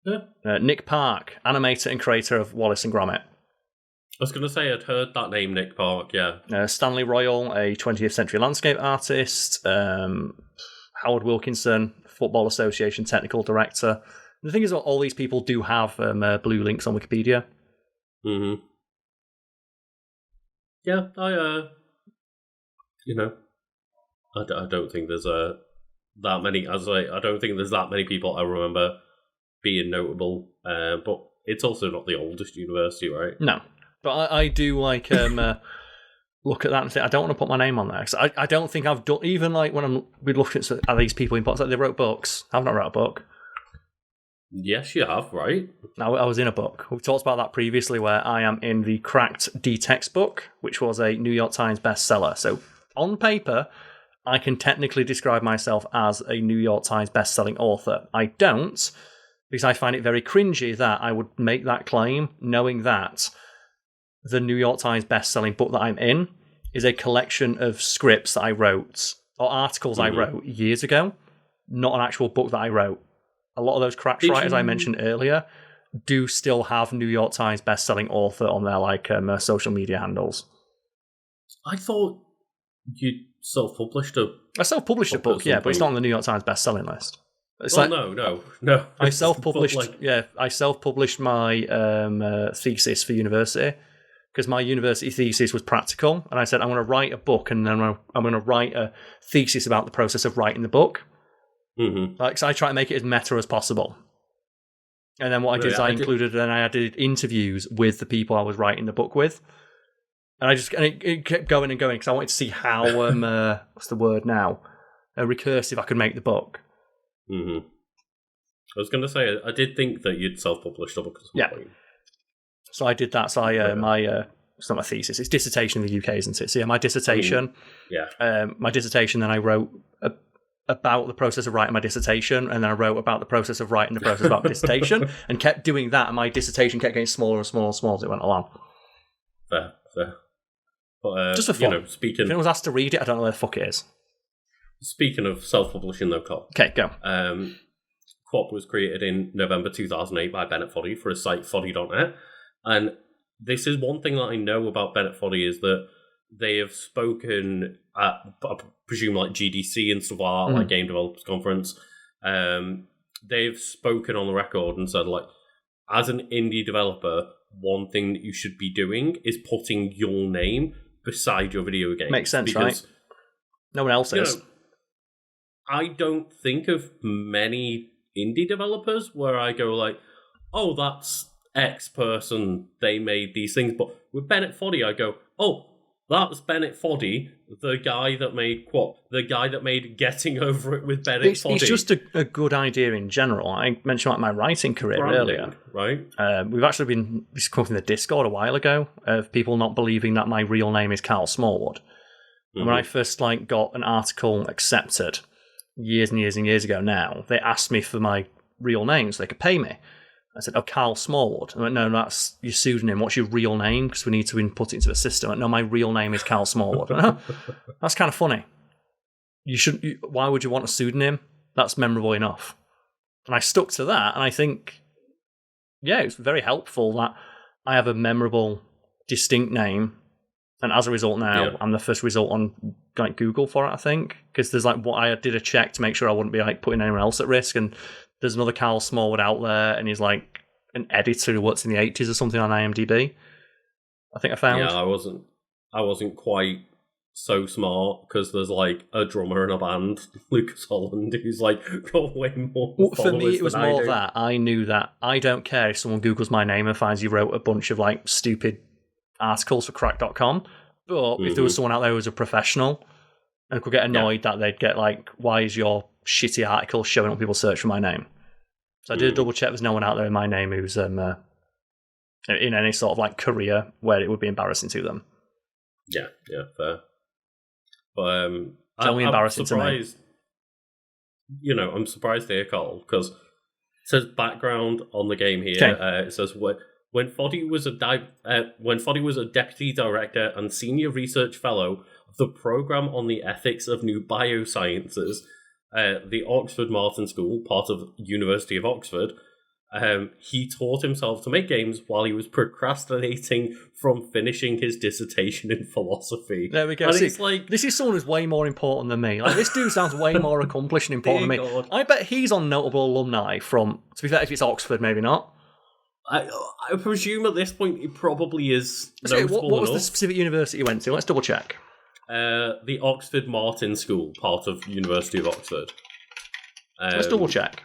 Yeah. Nick Park, animator and creator of Wallace and Gromit. I was going to say I'd heard that name, Nick Park, yeah. Stanley Royal, a 20th century landscape artist. Howard Wilkinson, Football Association technical director. The thing is, all these people do have blue links on Wikipedia. Mm-hmm. Yeah, I don't think there's that many. I don't think there's that many people I remember being notable, but it's also not the oldest university, right? No, but I do like look at that and say I don't want to put my name on there because I don't think I've done, even like when we look at these people in books, like they wrote books. I've not wrote a book. Yes, you have, right? No, I was in a book. We've talked about that previously, where I am in the Cracked D-Text book, which was a New York Times bestseller. So on paper, I can technically describe myself as a New York Times best-selling author. I don't, because I find it very cringy that I would make that claim, knowing that the New York Times best-selling book that I'm in is a collection of scripts that I wrote, or articles I wrote years ago, not an actual book that I wrote. A lot of those Cracked writers I mentioned earlier do still have New York Times best-selling author on their social media handles. I thought you self-published I self-published a book, yeah, but it's not on the New York Times best-selling list. It's no. I self-published. I self-published my thesis for university because my university thesis was practical, and I said I'm going to write a book, and then I'm going to write a thesis about the process of writing the book. Mm-hmm. So I try to make it as meta as possible. And then what I did is I added interviews with the people I was writing the book with, and it kept going and going because I wanted to see how what's the word now, recursive I could make the book. Mm-hmm. I was going to say I did think that you'd self-published a book at some point. So I did that. So it's not my thesis; it's dissertation in the UK, isn't it? So my dissertation. My dissertation. Then I wrote about the process of writing my dissertation, and then I wrote about the process of writing the process about my dissertation, and kept doing that. And my dissertation kept getting smaller and smaller and smaller as it went along. Fair. But, just for fun. If anyone was asked to read it, I don't know where the fuck it is. Speaking of self-publishing, though, Karl. Okay, go. Co-op was created in November 2008 by Bennett Foddy for his site foddy.net. And this is one thing that I know about Bennett Foddy is that they have spoken at, I presume, like GDC and stuff like that, like Game Developers Conference. They've spoken on the record and said, like, as an indie developer, one thing that you should be doing is putting your name beside your video game. Makes sense, right? No one else is. I don't think of many indie developers where I go like, oh, that's X person, they made these things. But with Bennett Foddy, I go, oh, that's Bennett Foddy, the guy that made what? The guy that made Getting Over It with Bennett Foddy. It's just a good idea in general. I mentioned my writing career earlier. Right. We've actually been discussing the Discord a while ago of people not believing that my real name is Karl Smallwood. And when I first got an article accepted years and years and years ago now, they asked me for my real name so they could pay me. I said, oh, Karl Smallwood. I went, no, that's your pseudonym. What's your real name? Because we need to input it into the system. I went, no, my real name is Karl Smallwood. I went, oh, that's kind of funny. why would you want a pseudonym? That's memorable enough. And I stuck to that, and I think, it's very helpful that I have a memorable, distinct name, and as a result now, I'm the first result on like Google for it, I think, because there's like I did a check to make sure I wouldn't be like putting anyone else at risk, and there's another Karl Smallwood out there, and he's like an editor who works in the 80s or something on IMDb. I think I found. Yeah, I wasn't quite so smart because there's like a drummer in a band, Lucas Holland, who's like got way more. For me, it was more that I knew that I don't care if someone Googles my name and finds you wrote a bunch of like stupid articles for crack.com, but if there was someone out there who was a professional and could get annoyed that they'd get like, why is your shitty article showing up people's search for my name? So I did a double check there's no one out there in my name who's in any sort of like career where it would be embarrassing to them. Yeah, fair. But I'm embarrassing surprised, to me. I'm surprised here, Karl, because it says background on the game here. Okay. It says when Foddy was a deputy director and senior research fellow of the program on the ethics of new biosciences, the Oxford Martin School, part of University of Oxford. He taught himself to make games while he was procrastinating from finishing his dissertation in philosophy. There we go. And See, it's like, this is someone who's way more important than me. Like, this dude sounds way more accomplished and important than me. God. I bet he's on notable alumni from, to be fair, if it's Oxford, maybe not. I presume at this point he probably is notable what was the enough. specific university you went to? Let's double check. The Oxford Martin School, part of University of Oxford. Let's double check.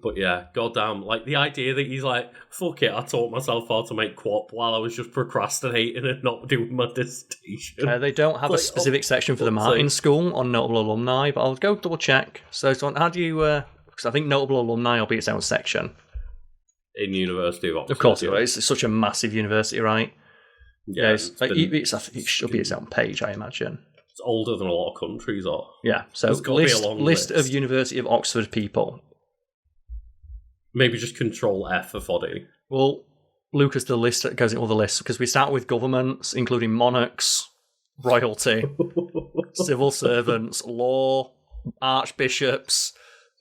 But yeah, goddamn, like the idea that he's like, fuck it, I taught myself how to make QWOP while I was just procrastinating and not doing my dissertation. They don't have a specific section for the Martin School on notable alumni, but I'll go double check. So how do you, because I think notable alumni will be its own section. In University of Oxford. Of course, it's such a massive university, right? Yeah, I think it should be its own page, I imagine. It's older than a lot of countries are. Yeah, so list of University of Oxford people. Maybe just Control F for Foddy. Well, Lucas, the list goes in all the lists because we start with governments, including monarchs, royalty, civil servants, law, archbishops,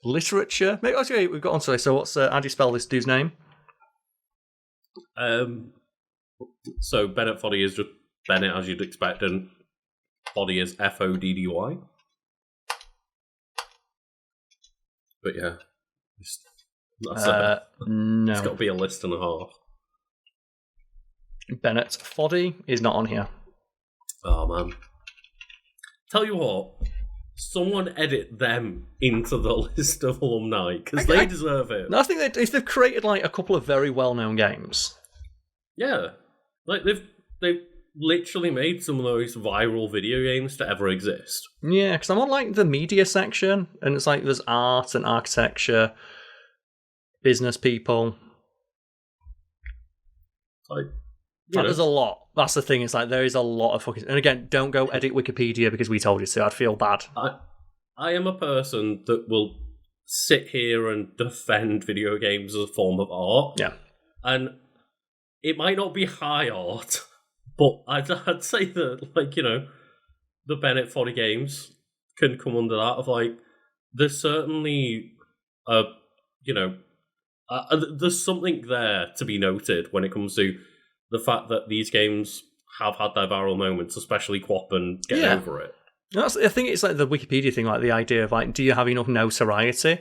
literature. Maybe okay, we've got on to it. So, how do you spell this dude's name? So Bennett Foddy is just Bennett, as you'd expect, and Foddy is Foddy. But yeah. No. It's got to be a list and a half. Bennett Foddy is not on here. Oh, man. Tell you what, someone edit them into the list of alumni, because they deserve it. No, I think they've created like a couple of very well-known games. Yeah. Like, they've literally made some of those viral video games to ever exist. Yeah, because I'm on like the media section, and it's like there's art and architecture, business people. There's a lot. That's the thing. It's like there is a lot of fucking. And again, don't go edit Wikipedia because we told you to. I'd feel bad. I am a person that will sit here and defend video games as a form of art. Yeah, and it might not be high art, but I'd say that the Bennett Foddy games can come under that. Of like, there's certainly there's something there to be noted when it comes to the fact that these games have had their viral moments, especially QWOP and getting over it. I think it's like the Wikipedia thing, like the idea of like, do you have enough notoriety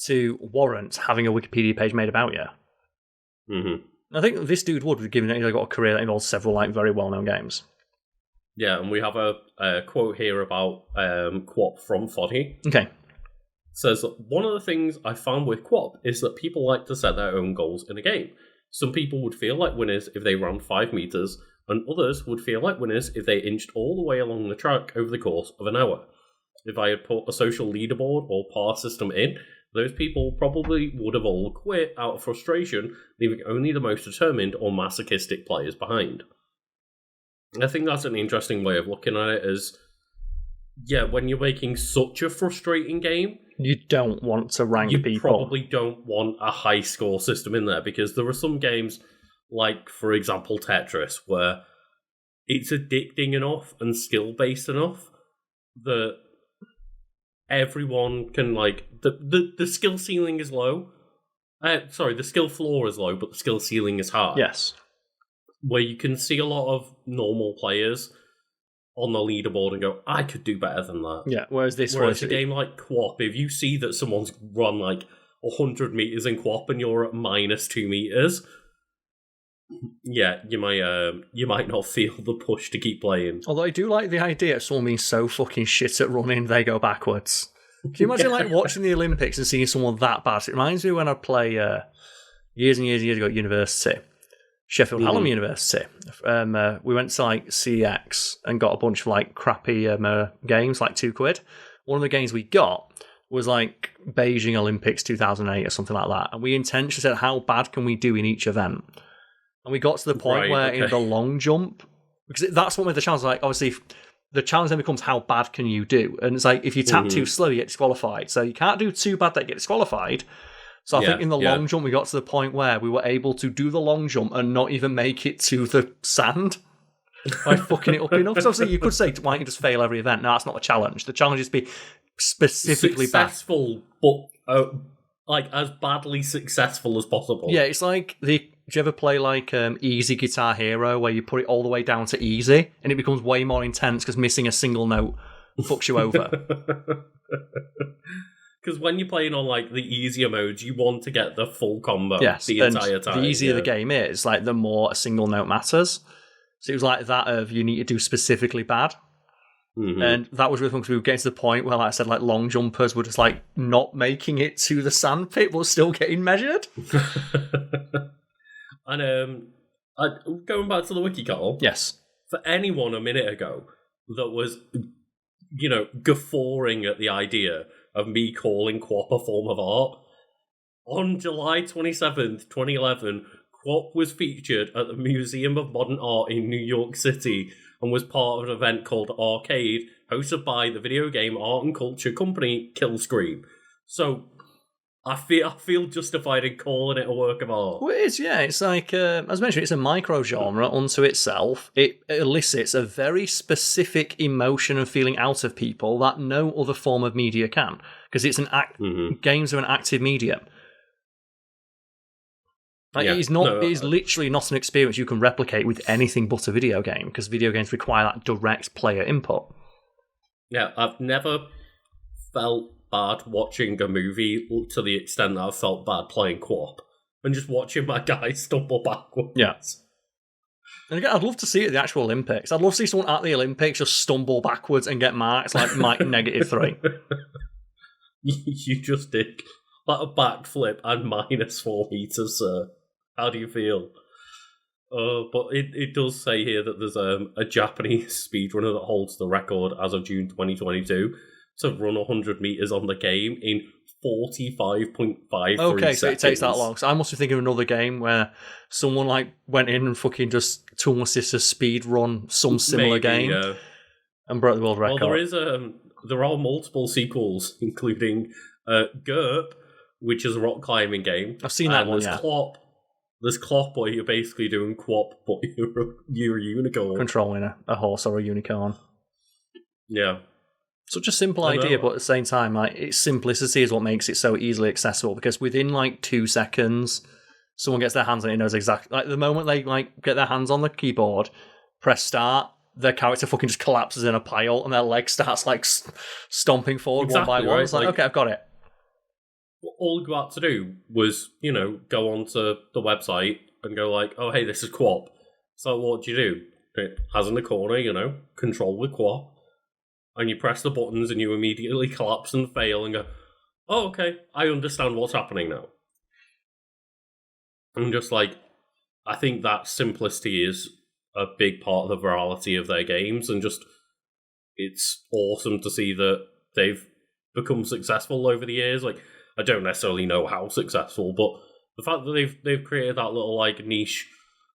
to warrant having a Wikipedia page made about you? Mm-hmm. I think this dude would, given that he's got a career that involves several like very well-known games. Yeah, and we have a quote here about QWOP from Foddy. Okay. Says, one of the things I found with QWOP is that people like to set their own goals in a game. Some people would feel like winners if they ran 5 meters, and others would feel like winners if they inched all the way along the track over the course of an hour. If I had put a social leaderboard or par system in, those people probably would have all quit out of frustration, leaving only the most determined or masochistic players behind. I think that's an interesting way of looking at it as, yeah, when you're making such a frustrating game, you don't want to rank people. You probably don't want a high score system in there, because there are some games, like, for example, Tetris, where it's addicting enough and skill-based enough that everyone can, like... The skill ceiling is low. The skill floor is low, but the skill ceiling is high. Yes. Where you can see a lot of normal players on the leaderboard and go, I could do better than that. Yeah, whereas a game like QWOP, if you see that someone's run like 100 meters in QWOP and you're at -2 meters, yeah, you might not feel the push to keep playing. Although I do like the idea of someone being so fucking shit at running, they go backwards. Can you imagine like watching the Olympics and seeing someone that bad? It reminds me when I play years and years and years ago at university, Sheffield Hallam University. We went to like CX and got a bunch of like crappy games, like £2. One of the games we got was like Beijing Olympics 2008 or something like that, and we intentionally said, how bad can we do in each event? And we got to the point where in the long jump, because that's what made the challenge. Like, obviously, the challenge then becomes how bad can you do? And it's like, if you tap too slow, you get disqualified. So you can't do too bad that you get disqualified. So I think in the long jump, we got to the point where we were able to do the long jump and not even make it to the sand by fucking it up enough. So obviously, you could say, why don't you just fail every event? No, that's not a challenge. The challenge is to be specifically successful, but like as badly successful as possible. Yeah, it's like do you ever play like Easy Guitar Hero, where you put it all the way down to easy, and it becomes way more intense because missing a single note fucks you over? Because when you're playing on like the easier modes, you want to get the full combo the and entire time. The easier the game is, like the more a single note matters. So it was like that of you need to do specifically bad. And that was really fun because we were getting to the point where, like I said, like long jumpers were just like not making it to the sand pit, but still getting measured. And going back to the wiki, Karl. Yes. For anyone a minute ago that was, guffawing at the idea of me calling QWOP a form of art, on July 27th, 2011, QWOP was featured at the Museum of Modern Art in New York City and was part of an event called Arcade, hosted by the video game art and culture company Killscream. So I feel justified in calling it a work of art. Well, it is, yeah. It's like, as mentioned, it's a micro-genre unto itself. It elicits a very specific emotion and feeling out of people that no other form of media can, because it's games are an active medium. Like, it is literally not an experience you can replicate with anything but a video game, because video games require that direct player input. Yeah, I've never felt bad watching a movie to the extent that I've felt bad playing QWOP and just watching my guy stumble backwards. Yeah. And again, I'd love to see it at the actual Olympics. I'd love to see someone at the Olympics just stumble backwards and get marks like -3. You just did like a backflip and -4 meters, sir. How do you feel? But it does say here that there's a Japanese speedrunner that holds the record as of June 2022 to run 100 meters on the game in 45.53 Okay, seconds. so it takes that long. So I must be thinking of another game where someone like went in and fucking just tool assist a speed run some similar game and broke the world record. Well, there are multiple sequels, including GURP, which is a rock climbing game. I've seen that one. There's Clop, where you're basically doing QWOP, but you're a unicorn. Controlling a horse or a unicorn. Yeah. Such a simple idea, but at the same time, like, its simplicity is what makes it so easily accessible, because within like 2 seconds, someone gets their hands on it and knows exactly... Like, the moment they like get their hands on the keyboard, press start, their character fucking just collapses in a pile and their leg starts like stomping forward one by one. Right? It's like, okay, I've got it. All you had to do was, go onto the website and go like, oh, hey, this is QWOP. So what do you do? It has in the corner, control with QWOP. And you press the buttons and you immediately collapse and fail and go, oh, okay, I understand what's happening now. And just like, I think that simplicity is a big part of the virality of their games, and just, it's awesome to see that they've become successful over the years. Like, I don't necessarily know how successful, but the fact that they've created that little like niche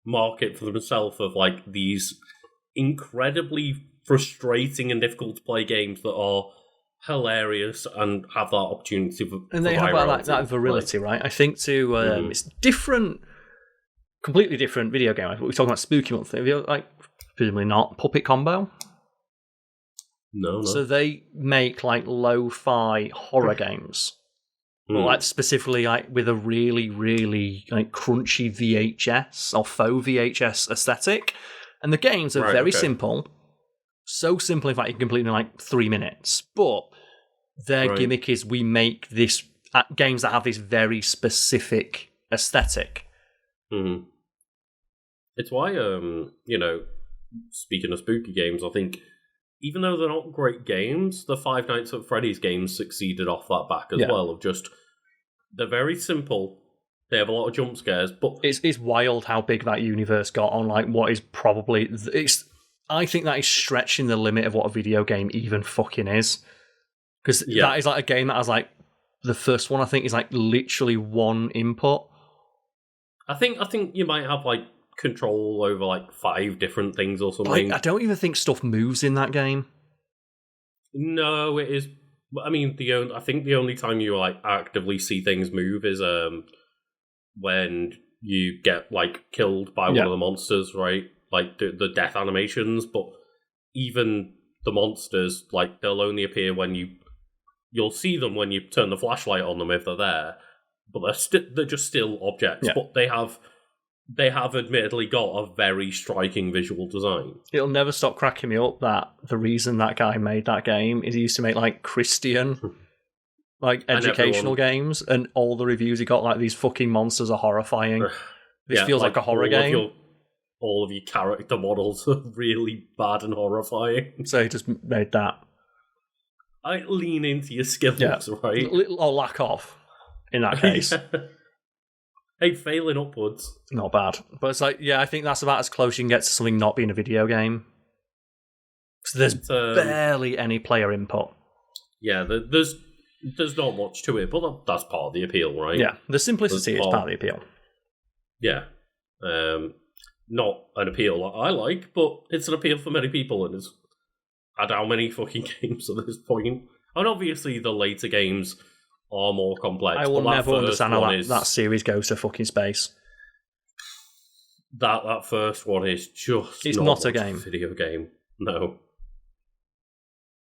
market for themselves of like these incredibly frustrating and difficult to play games that are hilarious and have that opportunity for and they have that virility, right? I think it's different, completely different video game. We're talking about Spooky Month. Like Presumably not. Puppet Combo. No. So they make like lo-fi horror games. But like specifically like with a really, really like crunchy VHS or faux VHS aesthetic. And the games are very simple. So simple, in fact, you can complete in like 3 minutes. But their gimmick is we make this games that have this very specific aesthetic. Mm-hmm. It's why, speaking of spooky games, I think even though they're not great games, the Five Nights at Freddy's games succeeded off that back as well. Of just, they're very simple. They have a lot of jump scares, but it's wild how big that universe got on. Like what is probably I think that is stretching the limit of what a video game even fucking is. Because that is like a game that has like the first one. I think is like literally one input. I think you might have like control over like 5 different things or something. I don't even think stuff moves in that game. No, it is. I mean, I think the only time you like actively see things move is when you get like killed by one of the monsters, right? Like the death animations. But even the monsters, like they'll only appear when you'll see them when you turn the flashlight on them if they're there. But they're just still objects. Yeah. But they have admittedly got a very striking visual design. It'll never stop cracking me up that the reason that guy made that game is he used to make like Christian, like educational games, and all the reviews he got like these fucking monsters are horrifying. This feels like a horror game. All of your character models are really bad and horrifying. So he just made that. I lean into your skills, right? Or lack of, in that case. Hey, failing upwards. Not bad. But it's like, I think that's about as close you can get to something not being a video game. So there's barely any player input. Yeah, there's not much to it, but that's part of the appeal, right? Yeah, the simplicity is part of the appeal. Yeah. Not an appeal that I like, but it's an appeal for many people, and it's had how many fucking games at this point? And obviously the later games are more complex. I will never understand how that series goes to fucking space. That first one is just it's not a game. Video game. No.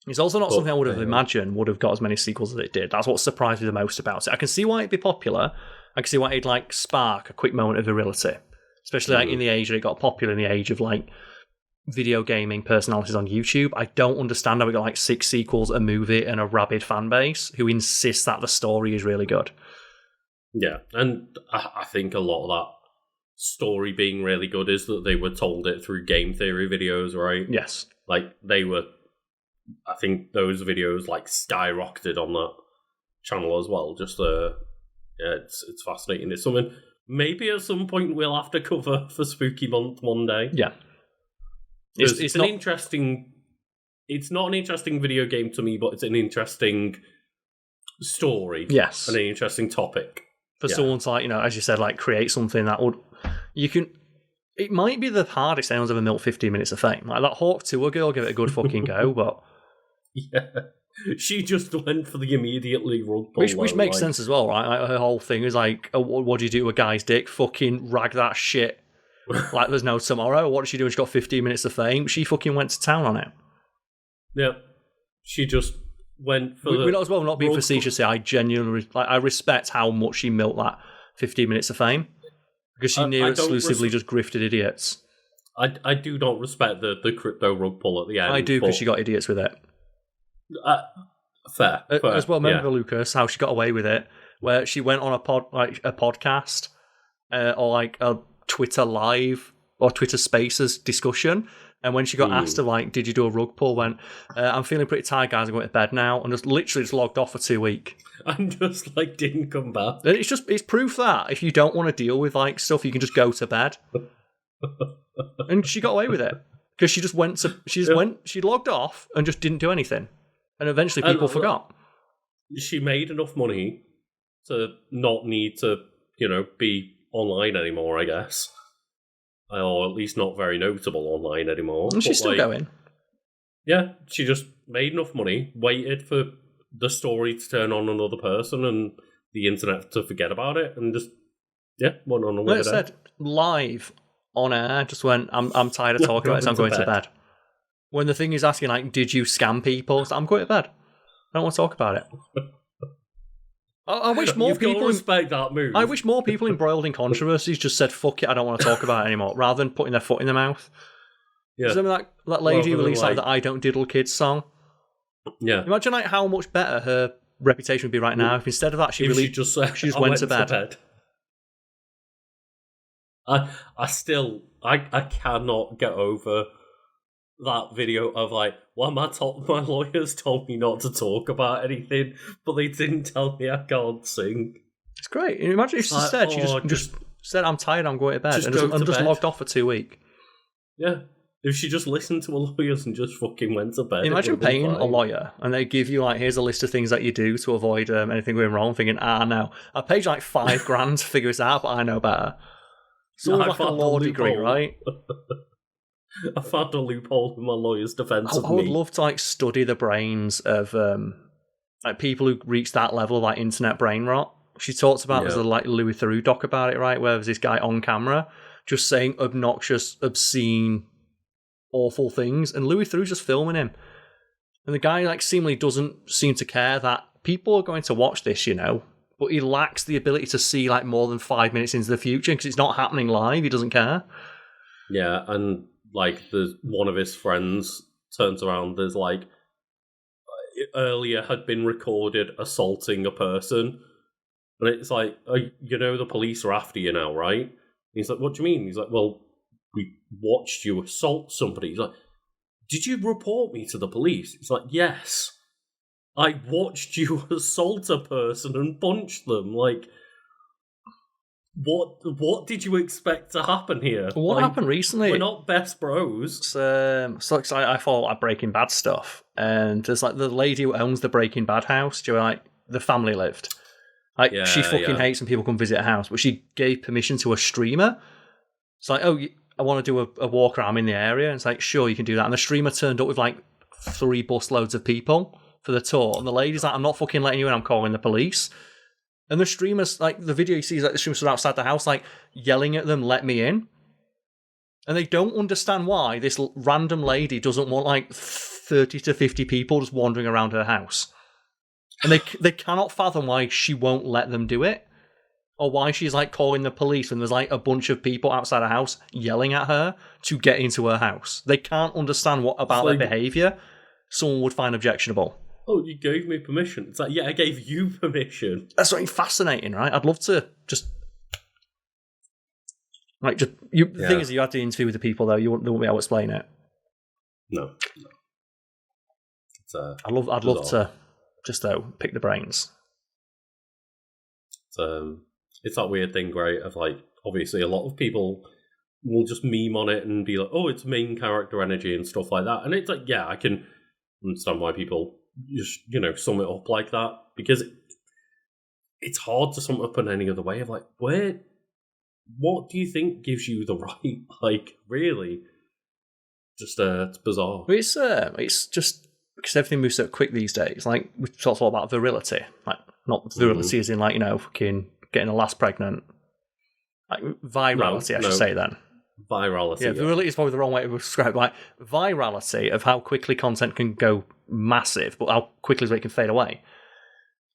It's also not something I would have imagined would have got as many sequels as it did. That's what surprised me the most about it. I can see why it'd be popular. I can see why it'd like spark a quick moment of virility. Especially like in the age that it got popular, in the age of like video gaming personalities on YouTube. I don't understand how we got like 6 sequels, a movie, and a rabid fan base who insists that the story is really good. Yeah, and I think a lot of that story being really good is that they were told it through game theory videos, right? Yes. Like they were, I think those videos like skyrocketed on that channel as well. Just it's fascinating. It's something maybe at some point we'll have to cover for Spooky Month one day. Yeah. It's an interesting. It's not an interesting video game to me, but it's an interesting story. Yes, and an interesting topic for someone to, like, as you said, like create something that would It might be the hardest anyone's ever milked 15 minutes of fame. Like that Hawk Tour girl, give it a good fucking go, but she just went for the immediately rug pull, which makes sense as well, right? Like her whole thing is like, what do you do to a guy's dick? Fucking rag that shit. Like there's no tomorrow. What did she do when she got 15 minutes of fame? She fucking went to town on it. Yeah. She just went for we not as well not being facetious here. I genuinely I respect how much she milked that 15 minutes of fame. Because she near exclusively just grifted idiots. I do not respect the crypto rug pull at the end. I do, because she got idiots with it. Fair. As well, remember, Lucas, how she got away with it, where she went on a podcast or like a Twitter Live or Twitter Spaces discussion, and when she got asked to like, did you do a rug pull, went, I'm feeling pretty tired, guys, I'm going to bed now, and just literally logged off for 2 weeks. And just like didn't come back. And it's proof that if you don't want to deal with like stuff, you can just go to bed. And she got away with it because she logged off and just didn't do anything, and eventually people forgot. She made enough money to not need to be online anymore, I guess, or at least not very notable online anymore. And she's still going. Yeah, she just made enough money, waited for the story to turn on another person and the internet to forget about it, and just went on with it. Said live on air just went, I'm tired of talking about it, so I'm going to bed. When the thing is asking, like, did you scam people? So I'm going to bed. I don't want to talk about it. I wish more people respect that move. I wish more people embroiled in controversies just said, fuck it, I don't want to talk about it anymore, rather than putting their foot in their mouth. Yeah. Remember that lady who released like the I Don't Diddle Kids song? Yeah. Imagine like how much better her reputation would be right now if instead of that she just went to bed. I cannot get over that video of like, well, my lawyers told me not to talk about anything, but they didn't tell me I can't sing. It's great. Imagine if she said, she just said, I'm tired, I'm going to bed, and just logged off for 2 weeks. Yeah. If she just listened to her lawyers and just fucking went to bed. Imagine paying a lawyer and they give you like, here's a list of things that you do to avoid anything going wrong, thinking, no, I paid you like $5,000 to figure this out, but I know better. So like a law degree, right? I found a loophole in my lawyer's defence of me. I would love to like study the brains of like people who reach that level of like internet brain rot. She talks about there's a like Louis Theroux doc about it, right? Where there's this guy on camera just saying obnoxious, obscene, awful things, and Louis Theroux's just filming him. And the guy like seemingly doesn't seem to care that people are going to watch this, you know, but he lacks the ability to see like more than 5 minutes into the future because it's not happening live. He doesn't care. Yeah, and like there's one of his friends turns around, there's like earlier had been recorded assaulting a person, and it's like, you know, the police are after you now, right? And he's like, what do you mean? He's like, well, we watched you assault somebody. He's like, did you report me to the police? It's like, yes, I watched you assault a person and punch them. Like, what did you expect to happen here? What happened recently? We're not best bros. So I follow like Breaking Bad stuff, and there's like the lady who owns the Breaking Bad house, where like the family lived. Like she fucking hates when people come visit her house, but she gave permission to a streamer. It's like, oh, I want to do a walk around in the area. And it's like, sure, you can do that. And the streamer turned up with like 3 busloads of people for the tour. And the lady's like, I'm not fucking letting you in, I'm calling the police. And the streamer's like, the video you see is like the streamer's outside the house, like yelling at them, let me in. And they don't understand why this random lady doesn't want like 30 to 50 people just wandering around her house. And they cannot fathom why she won't let them do it. Or why she's like calling the police when there's like a bunch of people outside her house yelling at her to get into her house. They can't understand what about their behaviour someone would find objectionable. Oh, you gave me permission. It's like, yeah, I gave you permission. That's something fascinating, right? I'd love to just... Like, the thing is, you had to interview with the people, though. You wouldn't be able to explain it. No. I'd love to just, though, pick the brains. It's that weird thing, right, of like, obviously a lot of people will just meme on it and be like, oh, it's main character energy and stuff like that. And it's like, yeah, I can understand why people just, you know, sum it up like that, because it's hard to sum it up in any other way of like, what do you think gives you the right, like, really? Just, it's bizarre. It's just because everything moves so quick these days. Like, we talked a lot about virility. Like, not virility as in, like, you know, fucking getting a lass pregnant. Like, virality, I should say then. Virality. Yeah, virility is probably the wrong way to describe it. Like, virality of how quickly content can go massive, but how quickly it can fade away.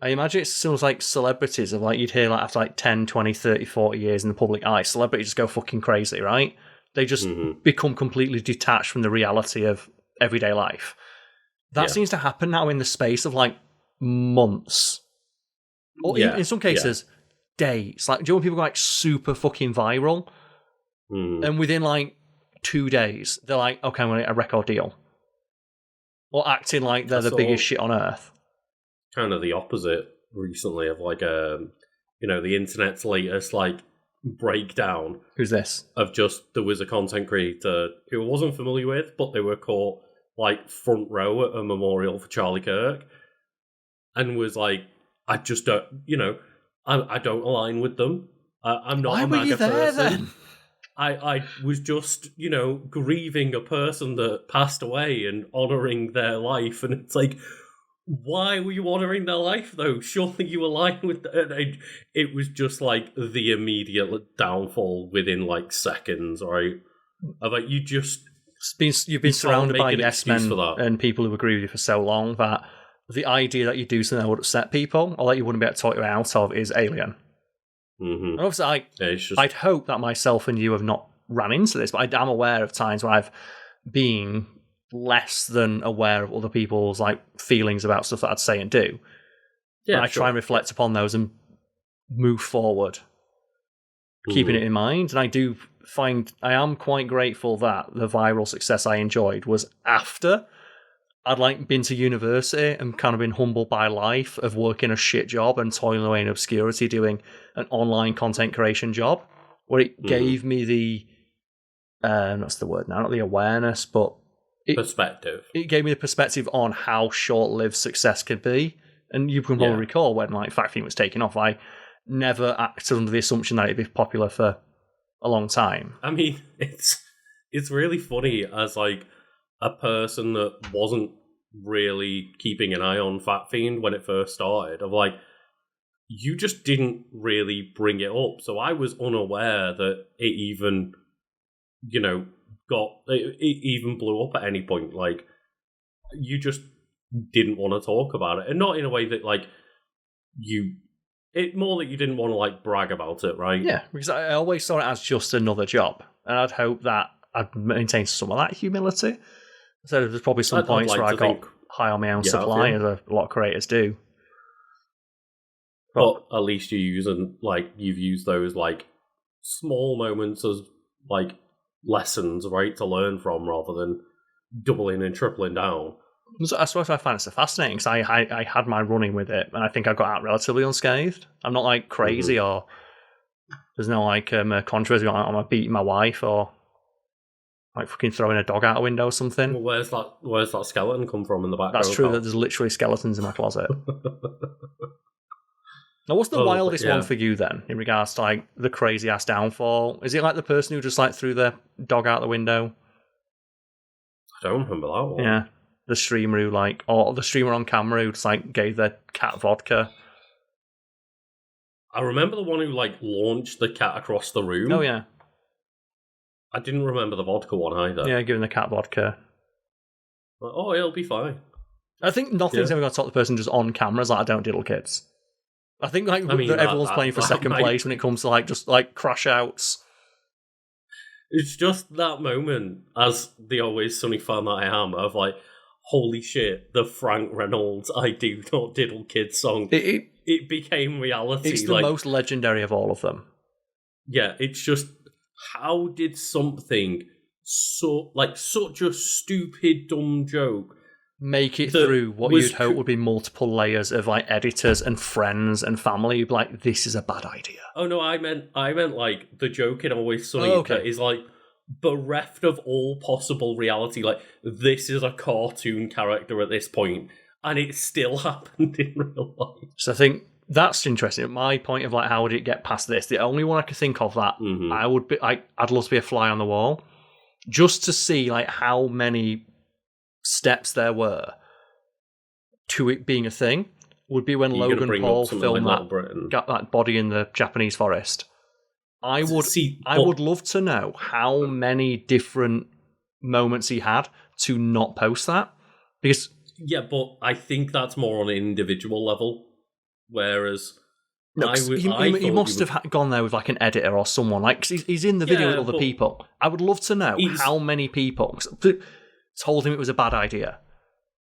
I imagine it's sort of like celebrities of like, you'd hear like after like 10, 20, 30, 40 years in the public eye, celebrities just go fucking crazy, right? They just become completely detached from the reality of everyday life. That seems to happen now in the space of like months. Or in some cases, days. Like, do you know when people go like super fucking viral? And within like 2 days, they're like, okay, I'm going to get a record deal. Or acting like they're the biggest shit on earth. Kind of the opposite recently of like, you know, the internet's latest like breakdown. Who's this? Of just, there was a content creator who I wasn't familiar with, but they were caught like front row at a memorial for Charlie Kirk, and was like, I just don't, you know, I don't align with them. I'm not a MAGA person. Then? I was just, you know, grieving a person that passed away and honouring their life, and it's like, why were you honouring their life, though? Surely you were lying with it was just, like, the immediate downfall within, like, seconds, right? Like, You've been surrounded by yes men for that. and people who agree with you for so long that the idea that you do something that would upset people or that you wouldn't be able to talk you out of is alien. Mm-hmm. And obviously, I'd hope that myself and you have not ran into this, but I am aware of times when I've been less than aware of other people's like feelings about stuff that I'd say and do. Yeah, and I try and reflect upon those and move forward, keeping it in mind. And I do find I am quite grateful that the viral success I enjoyed was after I'd like been to university and kind of been humbled by life of working a shit job and toiling away in obscurity doing an online content creation job, where it gave me the what's the word now? Not the awareness, but perspective. It gave me the perspective on how short-lived success could be. And you can probably recall when like Fact Fiend was taking off, I never acted under the assumption that it'd be popular for a long time. I mean, it's really funny as like a person that wasn't really keeping an eye on Fat Fiend when it first started, of like, you just didn't really bring it up. So I was unaware that it even, it even blew up at any point. Like, you just didn't want to talk about it. And not in a way that, like, more that you didn't want to, like, brag about it, right? Yeah, because I always saw it as just another job. And I'd hope that I'd maintain some of that humility. So there's probably some points where I got high on my own supply, as a lot of creators do. But at least you've used those, like, small moments as, like, lessons, right, to learn from rather than doubling and tripling down. So I suppose I find it so fascinating because I had my running with it and I think I got out relatively unscathed. I'm not, like, crazy or there's no, like, controversy on my beating my wife or like fucking throwing a dog out a window or something. Well, where's that skeleton come from in the background? That's true, that there's literally skeletons in my closet. Now, what's the wildest one for you then, in regards to like the crazy ass downfall? Is it like the person who just like threw their dog out the window? I don't remember that one. Yeah, the streamer who or the streamer on camera who just like gave their cat vodka. I remember the one who like launched the cat across the room. Oh yeah. I didn't remember the vodka one either. Yeah, giving the cat vodka. Oh, it'll be fine. I think nothing's ever going to top the person just on camera. Like, I don't diddle kids. I think everyone's playing for second place when it comes to like just like crash outs. It's just that moment, as the Always Sunny fan that I am, of like, holy shit, the Frank Reynolds "I Do Not Diddle Kids" song. It became reality. It's the most legendary of all of them. Yeah, it's just, how did something such a stupid, dumb joke make it through what you'd hope would be multiple layers of like editors and friends and family? You'd be like, this is a bad idea. Oh no, I meant like the joke in Always Sunny that is like bereft of all possible reality. Like, this is a cartoon character at this point, and it still happened in real life. So I think that's interesting. My point of like, how would it get past this? The only one I could think of that I'd love to be a fly on the wall, just to see like how many steps there were to it being a thing, would be when Logan Paul filmed that body in the Japanese forest. I would love to know how many different moments he had to not post that, because but I think that's more on an individual level, whereas he must have gone there with like an editor or someone, like he's in the video with other people. I would love to know how many people told him it was a bad idea,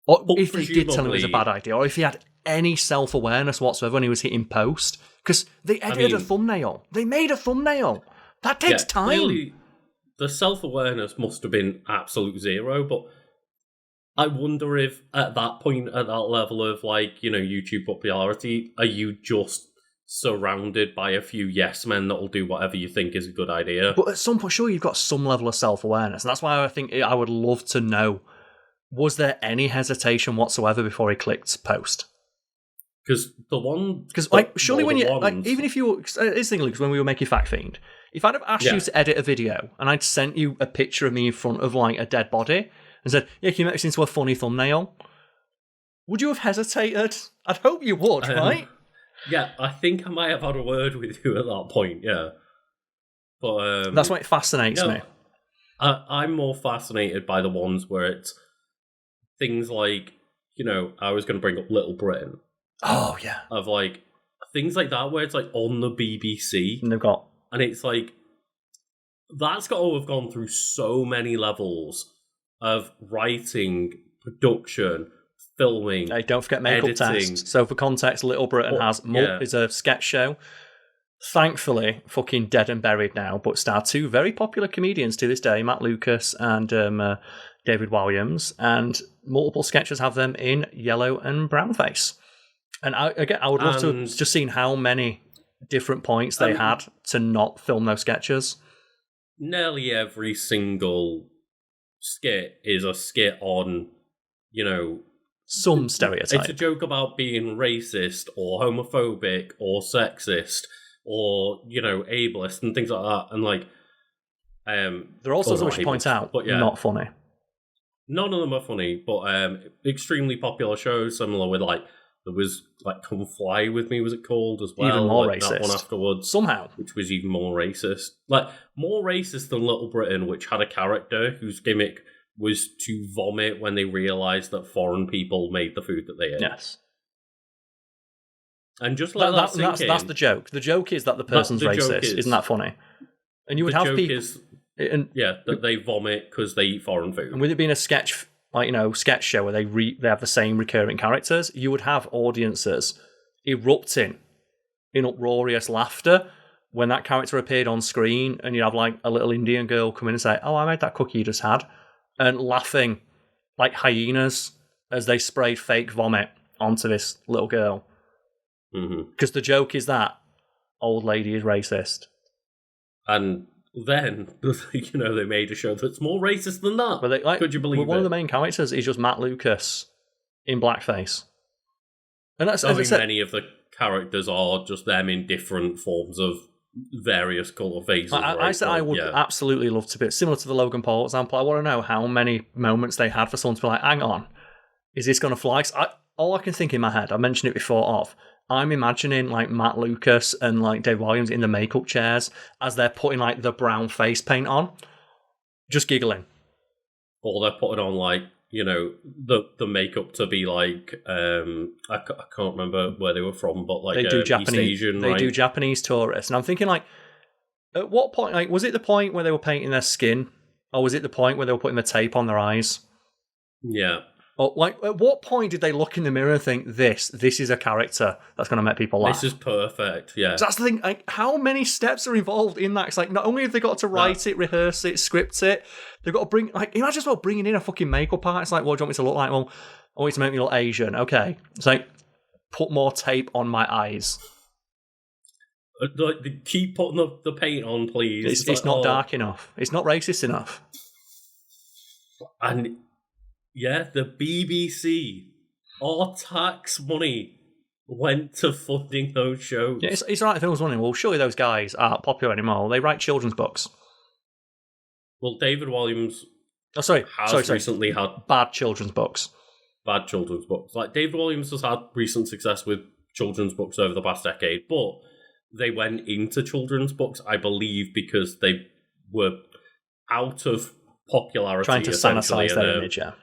or if he did tell him it was a bad idea, or if he had any self-awareness whatsoever when he was hitting post, because they edited a thumbnail. They made a thumbnail. That takes time. Clearly, the self-awareness must have been absolute zero, but I wonder if at that point, at that level of like, YouTube popularity, are you just surrounded by a few yes men that will do whatever you think is a good idea? But at some point, sure, you've got some level of self-awareness, and that's why I think I would love to know, was there any hesitation whatsoever before he clicked post? Because surely when even if you, it's the thing, because when we were making Fact Fiend, if I'd have asked you to edit a video and I'd sent you a picture of me in front of like a dead body and said, can you make this into a funny thumbnail? Would you have hesitated? I'd hope you would, right? Yeah, I think I might have had a word with you at that point, yeah. But that's why it fascinates me. I'm more fascinated by the ones where it's things like, I was going to bring up Little Britain. Oh, yeah. Of, like, things like that where it's, like, on the BBC. And they've got... And it's, like, that's got to have gone through so many levels of writing, production, filming, Hey, don't forget makeup editing. tests. So for context, Little Britain is a sketch show. Thankfully, fucking dead and buried now, but star two very popular comedians to this day, Matt Lucas and David Williams, and multiple sketches have them in yellow and brown face. And I would love to have just seen how many different points they had to not film those sketches. Nearly every single skit is a skit on, some stereotype. It's a joke about being racist or homophobic or sexist or, ableist and things like that. And, like... there are also some which you point out, but not funny. None of them are funny, but extremely popular shows, similar with, like, there was, like, Come Fly With Me, was it called, as well? Even more like, racist. That one afterwards. Somehow. Which was even more racist. Like, more racist than Little Britain, which had a character whose gimmick was to vomit when they realised that foreign people made the food that they ate. Yes. And just let that sink in. That's the joke. The joke is that the person's racist. Isn't that funny? And you would have people... that they vomit because they eat foreign food. And with it being a sketch, sketch show where they have the same recurring characters, you would have audiences erupting in uproarious laughter when that character appeared on screen, and you'd have, like, a little Indian girl come in and say, "Oh, I made that cookie you just had," and laughing like hyenas as they sprayed fake vomit onto this little girl. Because the joke is that old lady is racist. And then, they made a show that's more racist than that. But could you believe it? One of the main characters is just Matt Lucas in blackface. And that's... many of the characters are just them in different forms of various colour faces. I would absolutely love to be... Similar to the Logan Paul example, I want to know how many moments they had for someone to be like, hang on, is this going to fly? All I can think in my head, I mentioned it before I'm imagining, like, Matt Lucas and, like, Dave Williams in the makeup chairs as they're putting, like, the brown face paint on, just giggling. Or they're putting on, like, the makeup to be like, I can't remember where they were from, but, like, they do Japanese, East Asian, they do Japanese tourists. And I'm thinking, like, at what point, like, was it the point where they were painting their skin, or was it the point where they were putting the tape on their eyes? Yeah. Or, like, at what point did they look in the mirror and think, this is a character that's going to make people laugh? This is perfect, yeah. So that's the thing, like, how many steps are involved in that? It's like, not only have they got to write it, rehearse it, script it, they've got to bring, like, imagine as well bringing in a fucking makeup artist. Like, what do you want me to look like? Well, I want you to make me look Asian. Okay. It's like, put more tape on my eyes. Like, keep putting the paint on, please. It's not dark enough. It's not racist enough. And... yeah, the BBC, our tax money went to funding those shows. Yeah, it's right if anyone's wondering, well, surely those guys aren't popular anymore. They write children's books. Well, David Williams recently had... bad children's books. Bad children's books. Like, David Williams has had recent success with children's books over the past decade, but they went into children's books, I believe, because they were out of popularity. Trying to sanitize their image, yeah.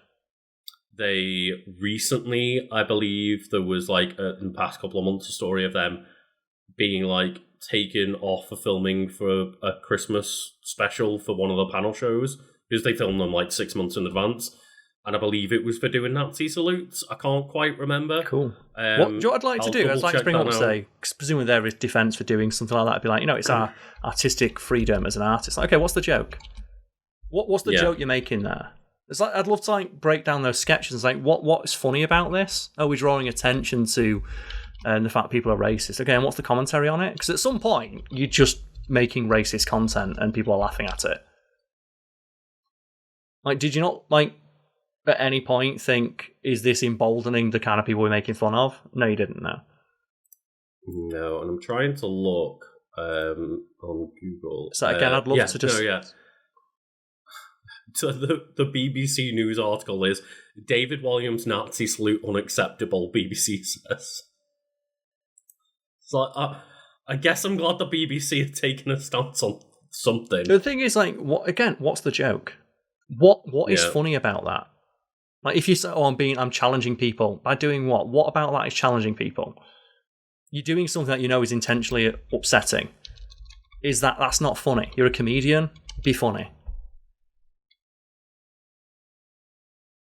They recently, I believe, there was, like, in the past couple of months, a story of them being, like, taken off of filming for a Christmas special for one of the panel shows, because they filmed them, like, 6 months in advance. And I believe it was for doing Nazi salutes. I can't quite remember. Cool. Do you know what I'd like to do? I'd like to bring up and say, presumably there is defence for doing something like that. I'd be like, it's our artistic freedom as an artist. Like, okay, what's the joke? What's the joke you're making there? It's like, I'd love to, like, break down those sketches. Like, what is funny about this? Are we drawing attention to the fact people are racist? Okay, and what's the commentary on it? Because at some point, you're just making racist content and people are laughing at it. Like, did you not, like, at any point think, is this emboldening the kind of people we're making fun of? No, you didn't, no. No, and I'm trying to look on Google. So again, I'd love to just... No, yeah. So the BBC News article is, David Walliams' Nazi salute unacceptable, BBC says. So I guess I'm glad the BBC have taken a stance on something. The thing is, like, what's the joke? What is funny about that? Like, if you say, "Oh, I'm challenging people," by doing what? What about that is challenging people? You're doing something that you know is intentionally upsetting. That's not funny? You're a comedian. Be funny.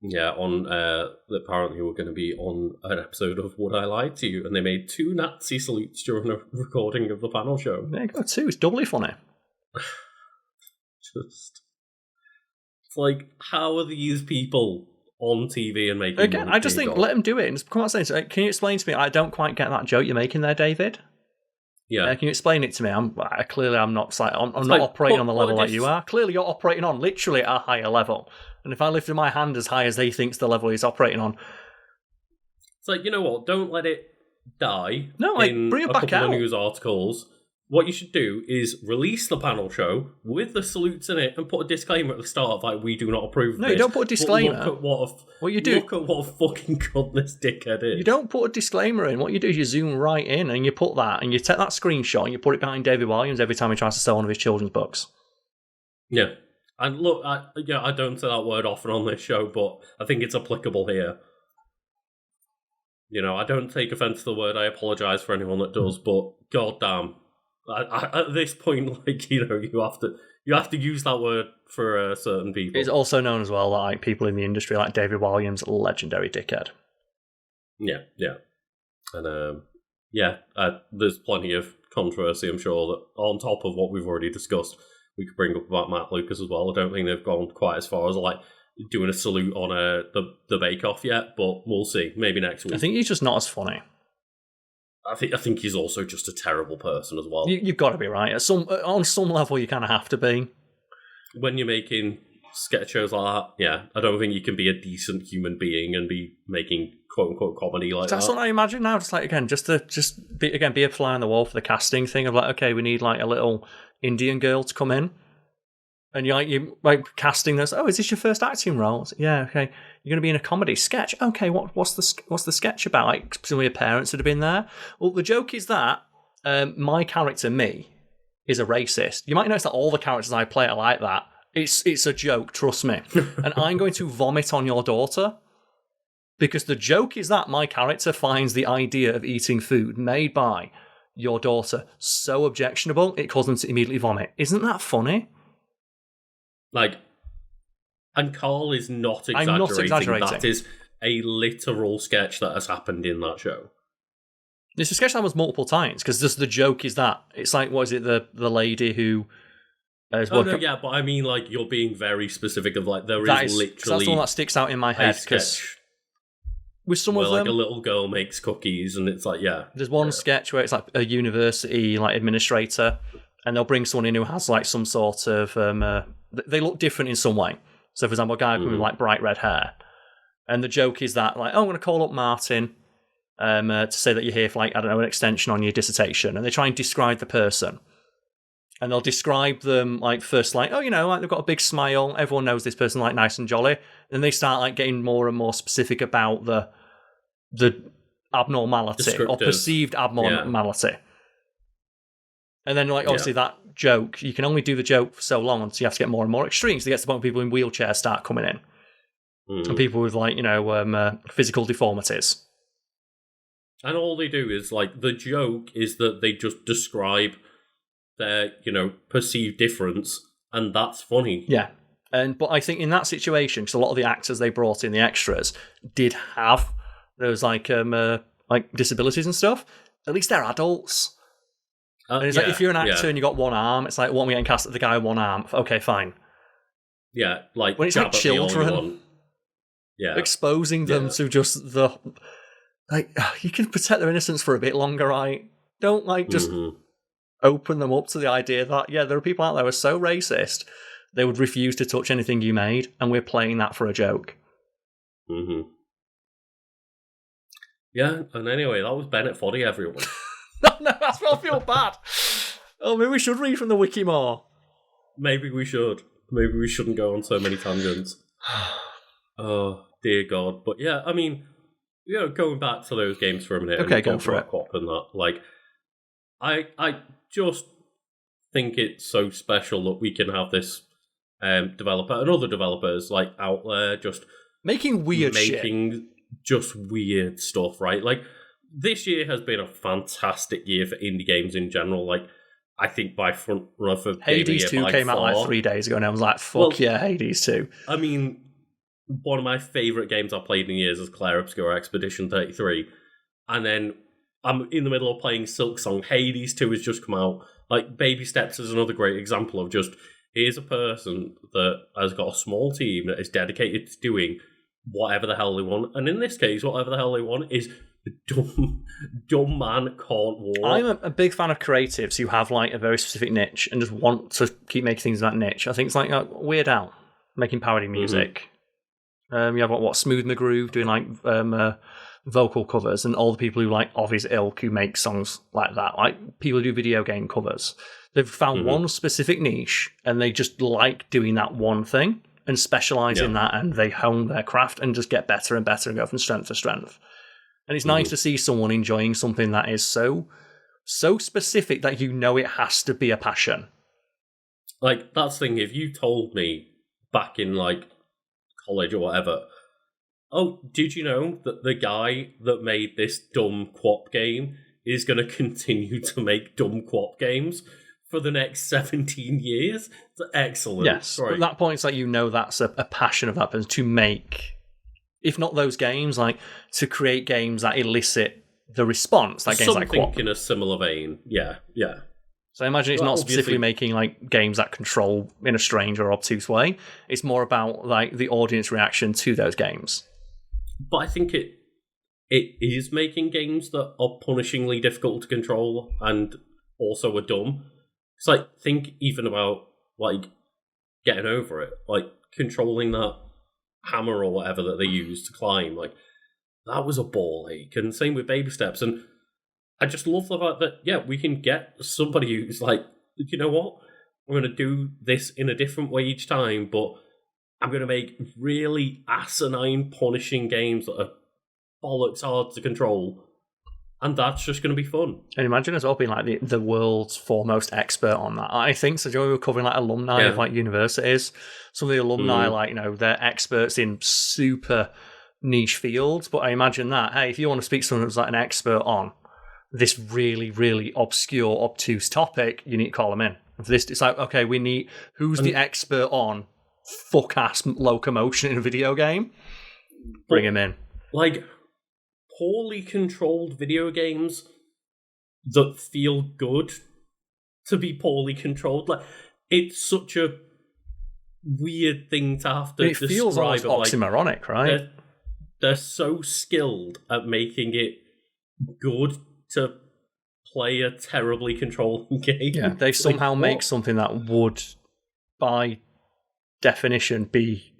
Yeah, apparently we're going to be on an episode of Would I Lie to You, and they made 2 Nazi salutes during a recording of the panel show. There you go, 2. It's doubly funny. It's like, how are these people on TV and making Again, I just think, let them do it. And come out and say, can you explain to me, I don't quite get that joke you're making there, David? Yeah. Can you explain it to me? I'm not operating on the level that you are. Clearly you're operating on literally a higher level. And if I lifted my hand as high as they think the level he's operating on... It's like, you know what? Don't let it die. No, like, bring it back out. A couple of news articles. What you should do is release the panel show with the salutes in it and put a disclaimer at the start of, like, we do not approve of this. No, you don't put a disclaimer. Look at what you do. Look at what a fucking cunt this dickhead is. You don't put a disclaimer in. What you do is you zoom right in and you put that, and you take that screenshot and you put it behind David Walliams every time he tries to sell one of his children's books. Yeah. And look, I don't say that word often on this show, but I think it's applicable here. You know, I don't take offence to the word. I apologise for anyone that does, but goddamn, at this point, like, you know, you have to use that word for certain people. It's also known as well, like, people in the industry, like David Walliams, legendary dickhead. Yeah, and there's plenty of controversy, I'm sure, that on top of what we've already discussed, we could bring up about Matt Lucas as well. I don't think they've gone quite as far as, like, doing a salute on the Bake Off yet, but we'll see. Maybe next week. I think he's just not as funny. I think he's also just a terrible person as well. You've got to be right. On some level, you kind of have to be. When you're making sketch shows like that, yeah, I don't think you can be a decent human being and be making quote-unquote comedy like that. That's what I imagine now. Just like, again, be a fly on the wall for the casting thing of, like, okay, we need, like, a little Indian girl to come in. And you're casting this. Oh, is this your first acting role? Like, yeah, okay. You're going to be in a comedy sketch. Okay, what's the sketch about? Like, presumably your parents would have been there. Well, the joke is that my character, me, is a racist. You might notice that all the characters I play are like that. It's a joke, trust me. And I'm going to vomit on your daughter. Because the joke is that my character finds the idea of eating food made by your daughter so objectionable, it causes them to immediately vomit. Isn't that funny? Like, and Karl is not exaggerating. I'm not exaggerating. That is a literal sketch that has happened in that show. It's a sketch that was multiple times, because just the joke is that. It's like, what is it, the lady who... but I mean, like, you're being very specific of, like, there is literally... That's the one that sticks out in my head, because... With some of them... like, a little girl makes cookies, and it's like, yeah. There's one sketch where it's, like, a university, like, administrator, and they'll bring someone in who has, like, some sort of... they look different in some way. So, for example, a guy with, like, bright red hair. And the joke is that, like, oh, I'm going to call up Martin to say that you're here for, like, I don't know, an extension on your dissertation. And they try and describe the person. And they'll describe them, like, first, like, oh, you know, like, they've got a big smile. Everyone knows this person, like, nice and jolly. And they start, like, getting more and more specific about the abnormality or perceived abnormality. And then, like, obviously that joke, you can only do the joke for so long until you have to get more and more extremes. To get to the point where people in wheelchairs start coming in. And people with, like, you know, physical deformities. And all they do is, like, the joke is that they just describe their, you know, perceived difference, and that's funny. Yeah. But I think in that situation, because a lot of the actors they brought in, the extras, did have those, like disabilities and stuff. At least they're adults. And it's like, if you're an actor and you got one arm, it's like, what am we getting cast at the guy with one arm? Okay, fine. Yeah, like, when it's like children, exposing them to just the, like, you can protect their innocence for a bit longer, right? Don't, like, just open them up to the idea that, yeah, there are people out there who are so racist, they would refuse to touch anything you made, and we're playing that for a joke. Yeah, and anyway, that was Bennett Foddy, everyone. No, that's why I feel bad. Oh, maybe we should read from the wiki more. Maybe we should. maybe we shouldn't go on so many tangents. Oh, dear God. But yeah, I mean, going back to those games for a minute. Okay, go for it. And that, like, I just think it's so special that we can have this developer and other developers like out there just making just weird stuff, right? Like, this year has been a fantastic year for indie games in general. Like, I think by front run for Hades 2 came out like 3 days ago, and I was like, fuck yeah, Hades 2. I mean, one of my favourite games I've played in years is Clair Obscur Expedition 33. And then I'm in the middle of playing Silksong. Hades 2 has just come out. Like, Baby Steps is another great example of just, here's a person that has got a small team that is dedicated to doing whatever the hell they want. And in this case, whatever the hell they want is dumb man can't walk. I'm a big fan of creatives who have like a very specific niche and just want to keep making things in that niche. I think it's like Weird Al making parody music. You have what Smooth McGroove doing like vocal covers, and all the people who like of his ilk who make songs like that, like people who do video game covers. They've found one specific niche and they just like doing that one thing and specialize in that, and they hone their craft and just get better and better and go from strength to strength. And it's nice to see someone enjoying something that is so specific that it has to be a passion. Like, that's the thing, if you told me back in, like, college or whatever, oh, did you know that the guy that made this dumb co-op game is going to continue to make dumb co-op games for the next 17 years? It's excellent. Yes, but at that point, it's like, that's a passion of that person to make... If not those games, like to create games that elicit the response, like games like something in a similar vein. Yeah. So I imagine it's not specifically making like games that control in a strange or obtuse way. It's more about like the audience reaction to those games. But I think it is making games that are punishingly difficult to control and also are dumb. It's like, think even about like getting over it, like controlling that hammer or whatever that they use to climb, like that was a ball ache. And same with Baby Steps. And I just love the fact that we can get somebody who's like, you know what, I'm going to do this in a different way each time, but I'm going to make really asinine punishing games that are bollocks hard to control, and that's just going to be fun. And imagine as well being like the world's foremost expert on that. I think so. We were covering like alumni of like universities. Some of the alumni, like they're experts in super niche fields. But I imagine that, hey, if you want to speak to someone who's like an expert on this really, really obscure, obtuse topic, you need to call them in. If this, it's like, okay, we need who's the expert on fuck ass locomotion in a video game? Bring him in. Like, poorly controlled video games that feel good to be poorly controlled. Like, it's such a weird thing to have to describe. It feels almost oxymoronic, right? They're so skilled at making it good to play a terribly controlled game. Yeah, they somehow make something that would, by definition, be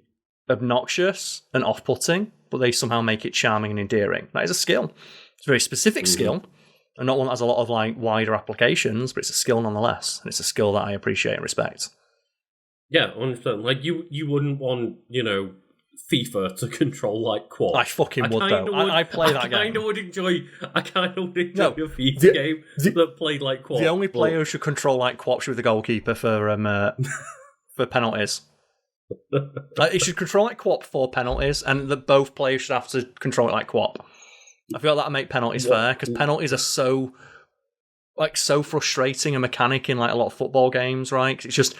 obnoxious and off-putting, but they somehow make it charming and endearing. That is a skill. It's a very specific skill, and not one that has a lot of like wider applications, but it's a skill nonetheless, and it's a skill that I appreciate and respect. Yeah, 100%. Like, you wouldn't want, FIFA to control like quad. I fucking would though. I play that game. I kind of would enjoy a FIFA game that played like quad. The only player who should control like quad should be the goalkeeper for penalties. It should control like quap for penalties, and both players should have to control it like quap. I feel like that'd make penalties fair, because penalties are so frustrating a mechanic in like a lot of football games, right? 'Cause it's just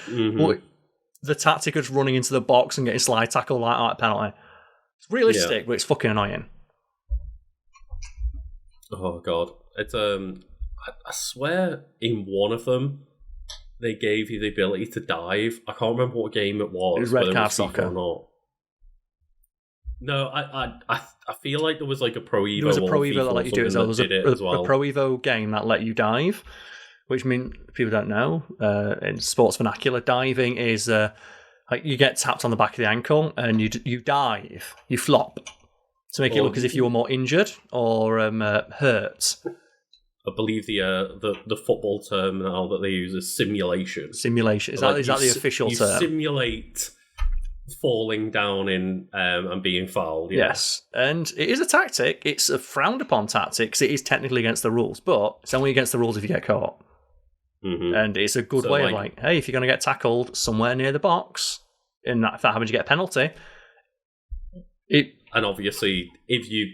the tactic of just running into the box and getting slide tackle like penalty. It's realistic, but it's fucking annoying. Oh god, it's I swear in one of them they gave you the ability to dive. I can't remember what game it was. It was Red Card Soccer or not. No, I feel like there was like a Pro Evo. There was a Pro Evo that let you do it. There was a Pro Evo game that let you dive, which means people don't know. In sports vernacular, diving is like you get tapped on the back of the ankle and you dive, you flop to make it look as if you were more injured or hurt. I believe the football term now that they use is simulation. Simulation. Is that the official term? You simulate falling down in and being fouled. Yeah. Yes, and it is a tactic. It's a frowned upon tactic because it is technically against the rules, but it's only against the rules if you get caught. Mm-hmm. And it's a good way of like, hey, if you're going to get tackled somewhere near the box, and if that happens, you get a penalty. And obviously, if you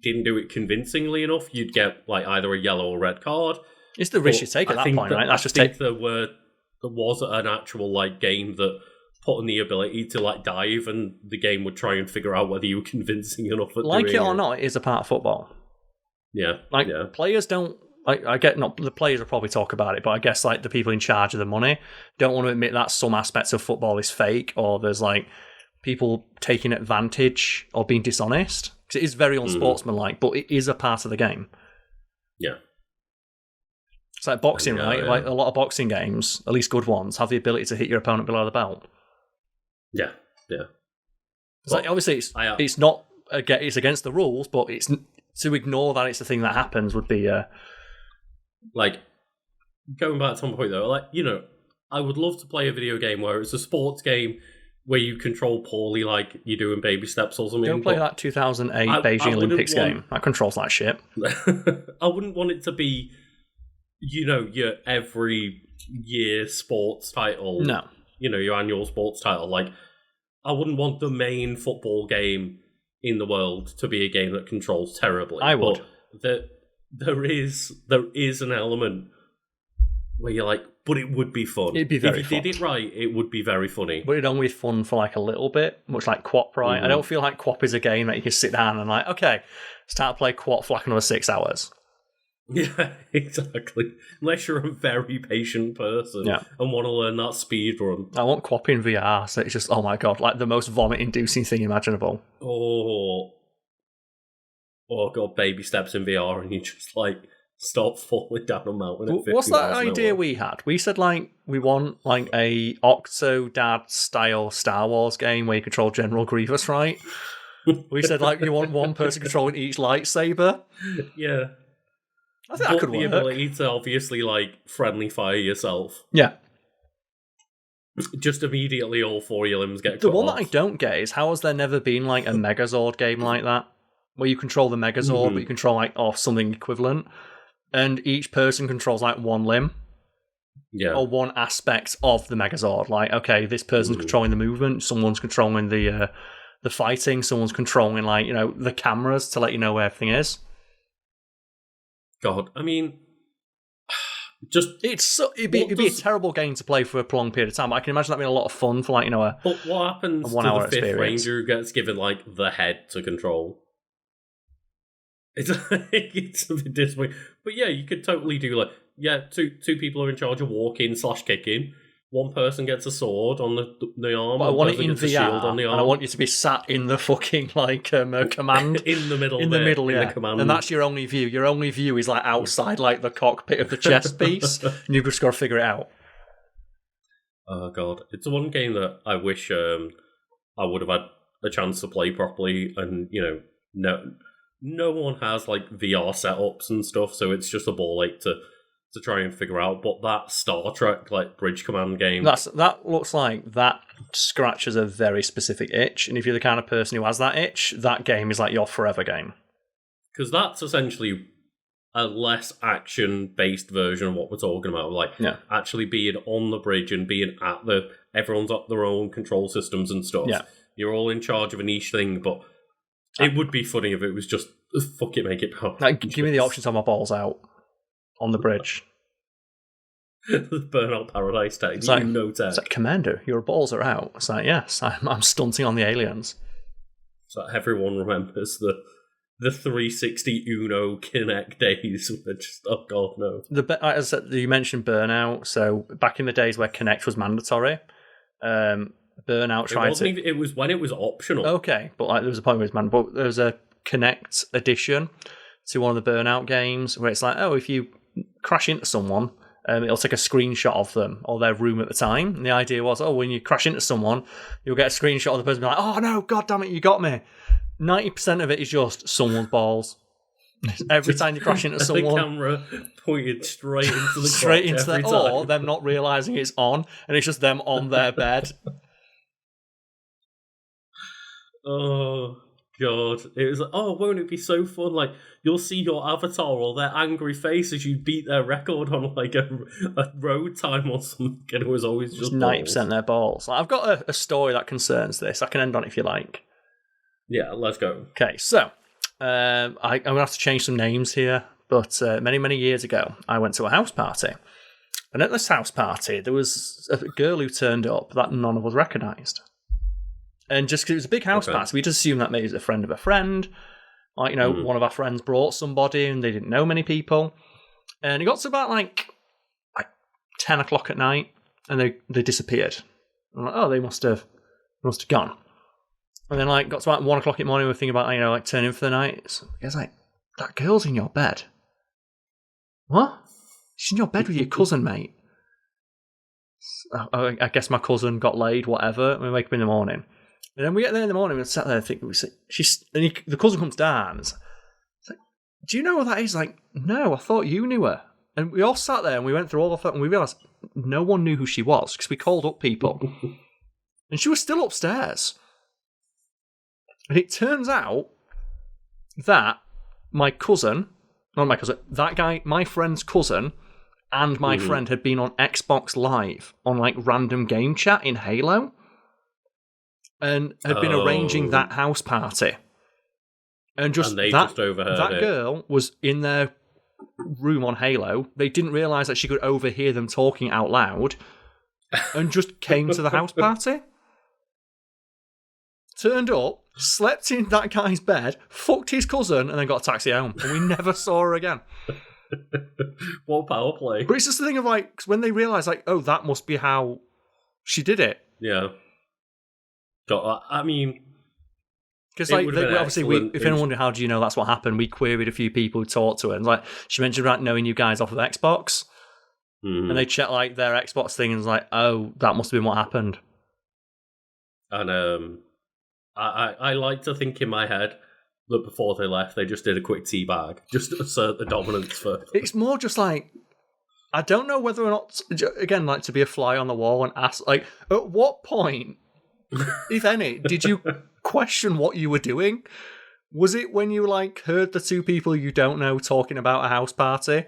didn't do it convincingly enough, you'd get like either a yellow or red card. It's the risk you take at that point, right? That's there was an actual like game that put in the ability to like dive, and the game would try and figure out whether you were convincing enough. Like it or not, it is a part of football. Yeah, players don't. I get not the players will probably talk about it, but I guess like the people in charge of the money don't want to admit that some aspects of football is fake, or there's like people taking advantage or being dishonest, because it is very unsportsmanlike, but it is a part of the game. Yeah. It's like boxing, right? Yeah. Like a lot of boxing games, at least good ones, have the ability to hit your opponent below the belt. Yeah. It's like, obviously, it's not it's against the rules, but it's to ignore that it's a thing that happens would be like going back to one point though. Like, you know, I would love to play a video game where it's a sports game where you control poorly, like you do in Baby Steps or something. Don't play that 2008 Beijing Olympics game. That controls like shit. I wouldn't want it to be, you know, your every year sports title. No. You know, your annual sports title. Like, I wouldn't want the main football game in the world to be a game that controls terribly. I would. But there is an element where you're like, but it would be fun. It'd be very fun. If you did it right, it would be very funny. But it'd only be fun for like a little bit, much like Quap, right? Mm-hmm. I don't feel like Quap is a game that you can sit down and like, okay, start to play Quap for like another 6 hours. Yeah, exactly. Unless you're a very patient person and want to learn that speed run. I want Quap in VR, so it's just, oh my god, like the most vomit-inducing thing imaginable. Oh god, Baby Steps in VR and you just like stop falling down a mountain at 50 What's that idea we had? We said like we want like a Octodad style Star Wars game where you control General Grievous, right? We said like you want one person controlling each lightsaber. Yeah. I think that could work. The ability to obviously like friendly fire yourself. Yeah. Just immediately all 4 of your limbs get cut The one off. that I don't get is how has there never been like a Megazord game like that? Where you control the Megazord, but you control like something equivalent. And each person controls like one limb. Yeah. Or one aspect of the Megazord. Like, okay, this person's controlling the movement, someone's controlling the fighting, someone's controlling like, you know, the cameras to let you know where everything is. God, I mean, it'd be a terrible game to play for a prolonged period of time. But I can imagine that being a lot of fun for like, you know, But what happens to the fifth ranger who gets given like the head to control? It's a bit disappointing. But yeah, you could totally do like two people are in charge of walking / kicking. One person gets a sword on the arm. But I want it in VR, shield on the arm. and I want you to be sat in the fucking like command in the middle. The command, and that's your only view. Your only view is like outside, like the cockpit of the chess piece, and you've just got to figure it out. Oh god, it's one game that I wish I would have had a chance to play properly, and you know, no one has like VR setups and stuff, so it's just a ball ache to try and figure out. But that Star Trek like bridge command game, that looks like that scratches a very specific itch, and if you're the kind of person who has that itch, that game is like your forever game. Because that's essentially a less action-based version of what we're talking about, like actually being on the bridge and being at everyone's got their own control systems and stuff. Yeah. You're all in charge of a niche thing, but it would be funny if it was just, fuck it, make it powerful. Like, give me the option to have my balls out on the bridge. The Burnout Paradise tech. It's like, Commander, your balls are out. It's like, yes, I'm stunting on the aliens. So everyone remembers the 360 Uno Kinect days. Were just, oh god, no. As you mentioned Burnout, so back in the days where Kinect was mandatory, Burnout tried to... It was when it was optional. Okay, but like there was a point where it was but there was a Kinect edition to one of the Burnout games where it's like, oh, if you crash into someone, it'll take a screenshot of them or their room at the time. And the idea was, when you crash into someone, you'll get a screenshot of the person being like, oh no, god damn it, you got me. 90% of it is just someone's balls. Every time you crash into someone, the camera pointed straight into the straight into every their, time. or them not realising it's on, and it's just them on their bed. Oh God! It was like, oh, won't it be so fun? Like you'll see your avatar or their angry face as you beat their record on like a road time or something. And it was always just 90% their balls. Like, I've got a story that concerns this. I can end on it if you like. Yeah, let's go. Okay, so I'm gonna have to change some names here. But many years ago, I went to a house party, and at this house party, there was a girl who turned up that none of us recognised. And just because it was a big house party, we just assumed that maybe it was a friend of a friend. Like, one of our friends brought somebody and they didn't know many people. And it got to about like 10 o'clock at night and they disappeared. I'm like, oh, they must have gone. And then got to about 1 o'clock in the morning, we were thinking about, turning in for the night. So I was like, that girl's in your bed. What? She's in your bed with your cousin, mate. I guess my cousin got laid, whatever. And we wake up in the morning. And then we get there in the morning and sat there thinking, the cousin comes down and it's like, do you know what that is? Like, no, I thought you knew her. And we all sat there and we went through all of it and we realised no one knew who she was because we called up people. And she was still upstairs. And it turns out that that guy, my friend's cousin, and my friend had been on Xbox Live on random game chat in Halo. And had been arranging that house party. And they just overheard that girl was in their room on Halo. They didn't realise that she could overhear them talking out loud and just came to the house party. Turned up, slept in that guy's bed, fucked his cousin, and then got a taxi home. And we never saw her again. What power play. But it's just the thing of when they realise oh, that must be how she did it. Yeah. I mean, because obviously, if anyone wondered how do you know that's what happened, we queried a few people who talked to her, and she mentioned about knowing you guys off of Xbox, and they checked their Xbox thing, and was oh, that must have been what happened. And I like to think in my head that before they left, they just did a quick teabag, just to assert the dominance for. It's more just I don't know whether or not, again, to be a fly on the wall and ask, at what point, if any, did you question what you were doing? Was it when you heard the two people you don't know talking about a house party?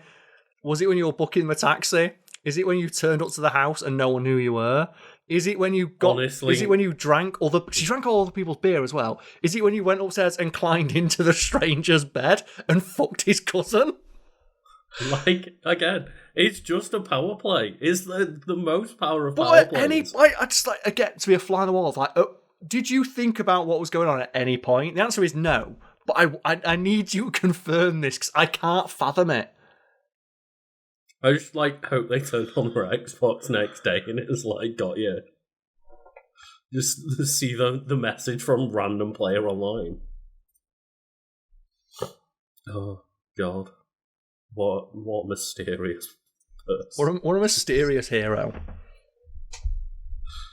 Was it when you were booking the taxi? Is it when you turned up to the house and no one knew who you were? Is it when you got? Honestly, is it when you drank she drank all the people's beer as well? Is it when you went upstairs and climbed into the stranger's bed and fucked his cousin? Again, it's just a power play. It's the most power of power plays. I just again, to be a fly on the wall of did you think about what was going on at any point? The answer is no. But I need you to confirm this because I can't fathom it. I just hope they turn on their Xbox next day and it's got you. Just see the message from random player online. Oh God. What mysterious person. What a mysterious hero.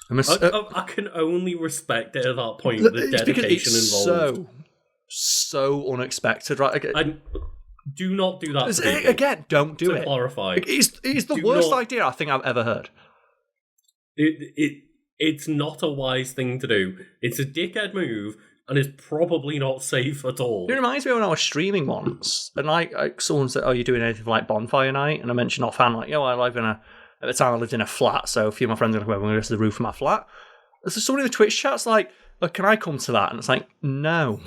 I can only respect it at that point, the dedication involved. So unexpected, right? Do not do that. Again, don't do it. Clarify. It's the worst idea I think I've ever heard. It's not a wise thing to do. It's a dickhead move. And it's probably not safe at all. It reminds me of when I was streaming once, and someone said, "Oh, you're doing anything for bonfire night?" And I mentioned offhand, at the time I lived in a flat, so a few of my friends were going to go to the roof of my flat. So somebody in the Twitch chat's can I come to that? And it's no.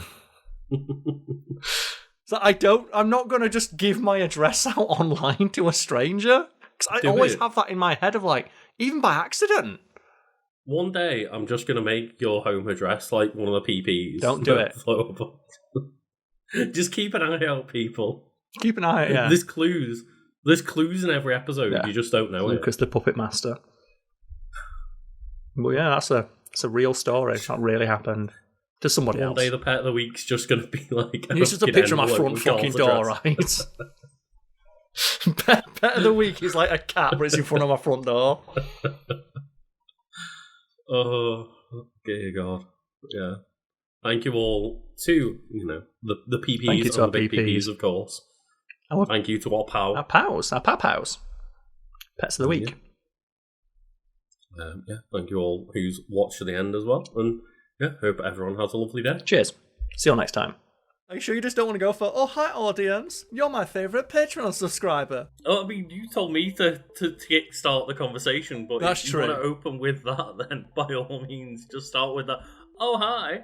So I'm not going to just give my address out online to a stranger. Because I always have that in my head of even by accident. One day, I'm just going to make your home address one of the PPs. Don't do it. Just keep an eye out, people. Keep an eye out, yeah. There's clues in every episode. Yeah. You just don't know Lucas, the Puppet Master. Well, yeah, that's a real story. That really happened to somebody else. One day, the pet of the week's just going to be it's just a picture of my front fucking door, right? Pet of the week is a cat, but it's in front of my front door. Oh, dear God. Yeah. Thank you all to, the PPs and the big PPs, of course. Thank you to our pal. Our pals. Our pals. Pets of the week. Thank you all who's watched to the end as well. And hope everyone has a lovely day. Cheers. See you all next time. Are you sure you just don't want to go for, oh, hi, audience, you're my favourite Patreon subscriber? Oh, I mean, you told me to start the conversation, but That's if you true. want to open with that, then by all means, just start with that. Oh, hi.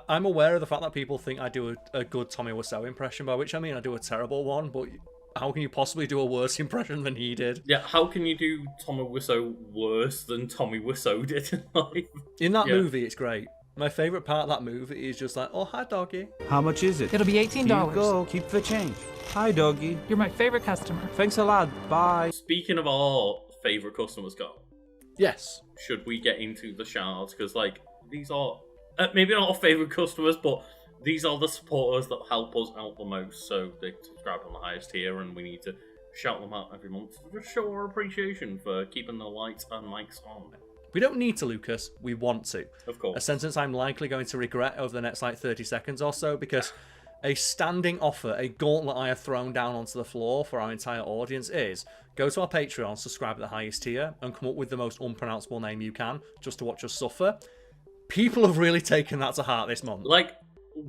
I'm aware of the fact that people think I do a good Tommy Wiseau impression, by which I mean I do a terrible one, but how can you possibly do a worse impression than he did? Yeah, how can you do Tommy Wiseau worse than Tommy Wiseau did in life? In that movie, it's great. My favourite part of that movie is just like, oh, hi, doggy. How much is it? It'll be $18. Here you go. Keep the change. Hi, doggy. You're my favourite customer. Thanks a lot. Bye. Speaking of our favourite customers, Karl. Yes. Should we get into the shout-outs? Because, these are maybe not our favourite customers, but these are the supporters that help us out the most. So they subscribe on the highest tier, and we need to shout them out every month to just show our appreciation for keeping the lights and mics on. We don't need to, Lucas. We want to. Of course. A sentence I'm likely going to regret over the next 30 seconds or so, because a standing offer, a gauntlet I have thrown down onto the floor for our entire audience is go to our Patreon, subscribe at the highest tier, and come up with the most unpronounceable name you can just to watch us suffer. People have really taken that to heart this month.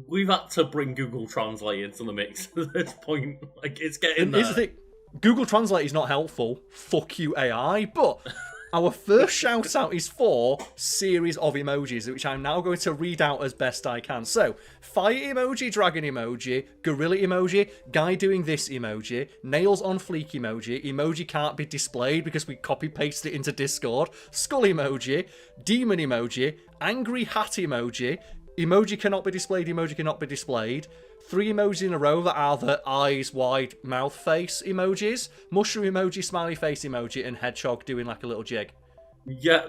We've had to bring Google Translate into the mix at this point. It's getting there. Google Translate is not helpful. Fuck you, AI. But our first shout out is for series of emojis, which I'm now going to read out as best I can. So, fire emoji, dragon emoji, gorilla emoji, guy doing this emoji, nails on fleek emoji can't be displayed because we copy pasted it into Discord, skull emoji, demon emoji, angry hat emoji cannot be displayed, 3 emojis in a row that are the eyes wide mouth face emojis, mushroom emoji, smiley face emoji, and hedgehog doing a little jig. Yeah,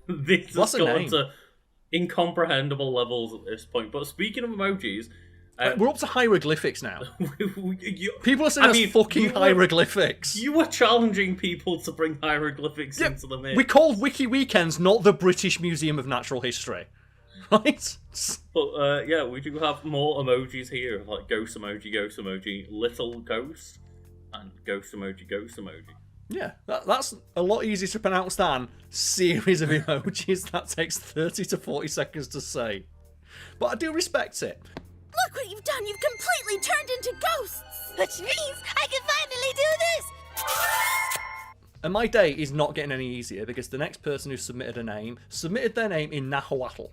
this has gone to incomprehensible levels at this point. But speaking of emojis, we're up to hieroglyphics now. People are saying that's fucking hieroglyphics. You were challenging people to bring hieroglyphics into the mix. We called Wiki Weekends not the British Museum of Natural History. Right? But we do have more emojis here, like ghost emoji, little ghost, and ghost emoji. Yeah, that's a lot easier to pronounce than series of emojis that takes 30 to 40 seconds to say. But I do respect it. Look what you've done! You've completely turned into ghosts! Which means I can finally do this! And my day is not getting any easier because the next person who submitted their name in Nahuatl.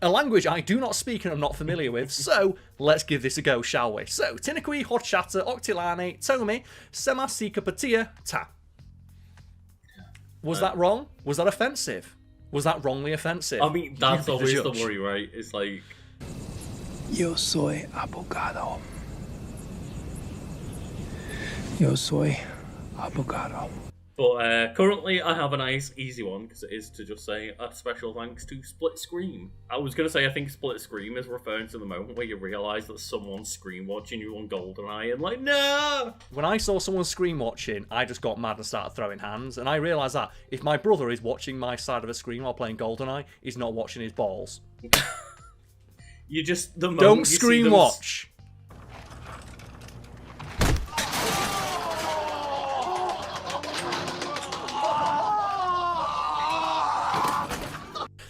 A language I do not speak and I'm not familiar with, so let's give this a go, shall we? So, Tinakui, Horchata, Octilani, Tomi, Semasikapatia, Ta. Was that wrong? Was that offensive? Was that wrongly offensive? I mean, that's always the worry, right? It's like... Yo soy abogado. Yo soy abogado. But currently I have a nice, easy one, because it is to just say a special thanks to Split Screen. I was going to say I think Split Screen is referring to the moment where you realise that someone's screen watching you on GoldenEye and no! When I saw someone screen watching, I just got mad and started throwing hands, and I realised that if my brother is watching my side of a screen while playing GoldenEye, he's not watching his balls. You just... Don't screen watch!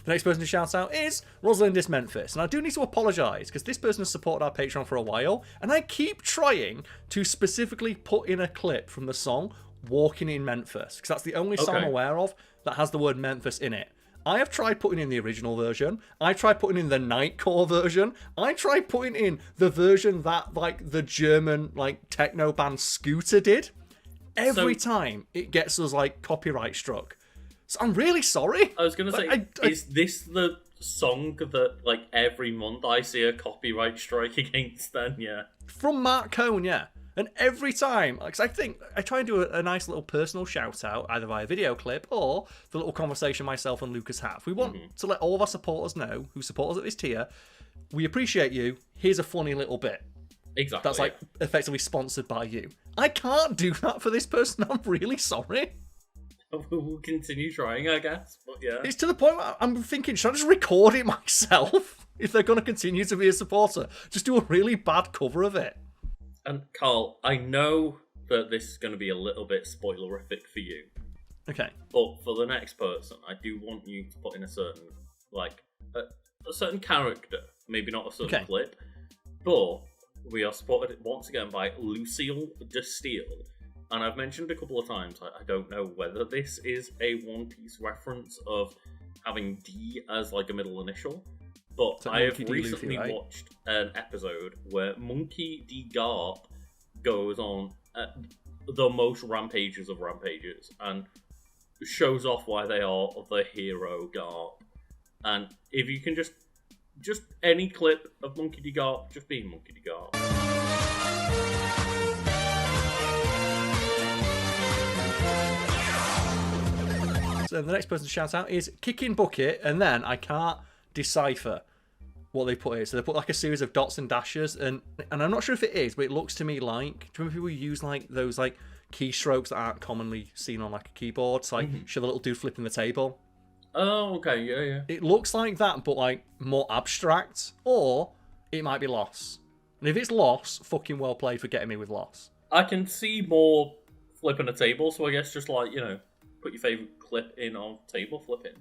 The next person to shout out is Rosalindis Memphis. And I do need to apologise, because this person has supported our Patreon for a while, and I keep trying to specifically put in a clip from the song Walking in Memphis, because that's the only song I'm aware of that has the word Memphis in it. I have tried putting in the original version. I tried putting in the Nightcore version. I tried putting in the version that, the German, techno band Scooter did. Every time it gets us, copyright struck. So I'm really sorry. I was going to say, is this the song that, every month I see a copyright strike against then? Yeah. From Mark Cohn, yeah. And every time, because I think I try and do a nice little personal shout out, either via video clip or the little conversation myself and Lucas have. We want to let all of our supporters know, who support us at this tier, we appreciate you. Here's a funny little bit. Exactly. That's effectively sponsored by you. I can't do that for this person. I'm really sorry. We'll continue trying, I guess. But yeah. It's to the point where I'm thinking, should I just record it myself? If they're going to continue to be a supporter, just do a really bad cover of it. And Karl, I know that this is going to be a little bit spoilerific for you. Okay. But for the next person, I do want you to put in a certain, a certain character. Maybe not a certain clip. But we are spotted once again by Lucille de Steele. And I've mentioned a couple of times, I don't know whether this is a One Piece reference of having D as like a middle initial, but I have recently watched an episode where Monkey D. Garp goes on the most rampages of rampages and shows off why they are the hero Garp. And if you can just any clip of Monkey D. Garp, just be Monkey D. Garp. So the next person to shout out is Kicking Bucket, and then I can't decipher what they put here. So they put like a series of dots and dashes, and I'm not sure if it is, but it looks to me like, do you remember people use like those like keystrokes that aren't commonly seen on like a keyboard? So like show the little dude flipping the table. Oh, okay, yeah. It looks like that, but like more abstract, or it might be Loss. And if it's Loss, fucking well played for getting me with Loss. I can see more flipping a table, so I guess just like, put your favourite clip in on table flipping.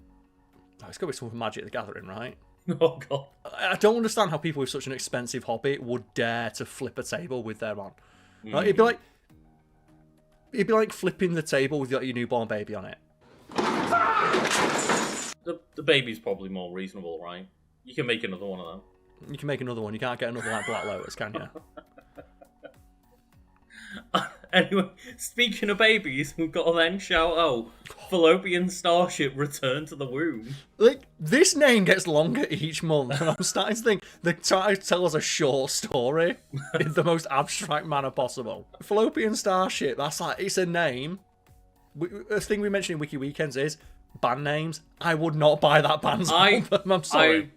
Oh, it's got to be something from Magic the Gathering, right? Oh, God. I don't understand how people with such an expensive hobby would dare to flip a table with their on. Right? It'd be like flipping the table with your newborn baby on it. The baby's probably more reasonable, right? You can make another one of them. You can make another one. You can't get another like Black Lotus, can you? Anyway, speaking of babies, we've got to then shout out Fallopian Starship Return to the Womb. Like, this name gets longer each month, and I'm starting to think they're trying to tell us a short story in the most abstract manner possible. Fallopian Starship, that's like, it's a name. A thing we mentioned in Wiki Weekends is band names. I would not buy that band's album, I'm sorry.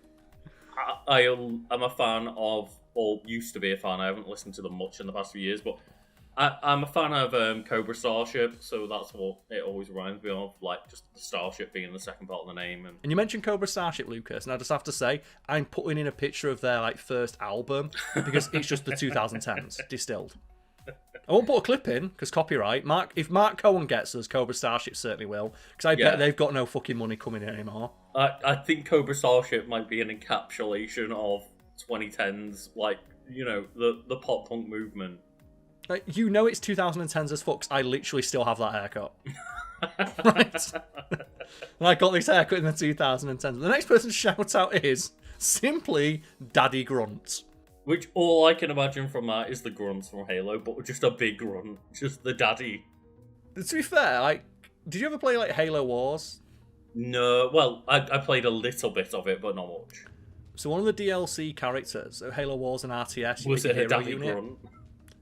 I'm a fan of, or used to be a fan, I haven't listened to them much in the past few years, but I'm a fan of Cobra Starship, so that's what it always reminds me of, like just the Starship being the second part of the name. And you mentioned Cobra Starship, Lucas, and I just have to say, I'm putting in a picture of their like first album because it's just the 2010s distilled. I won't put a clip in because copyright. If Mark Cohen gets us, Cobra Starship certainly will, because I bet they've got no fucking money coming in anymore. I think Cobra Starship might be an encapsulation of 2010s, like the pop punk movement. Like, it's 2010s as fuck. I literally still have that haircut. Right? And I got this haircut in the 2010s. The next person to shout out is simply Daddy Grunt. Which all I can imagine from that is the grunts from Halo, but just a big grunt. Just the daddy. To be fair, like, did you ever play like Halo Wars? No, well, I played a little bit of it, but not much. So one of the DLC characters of Halo Wars and RTS, was it a daddy grunt?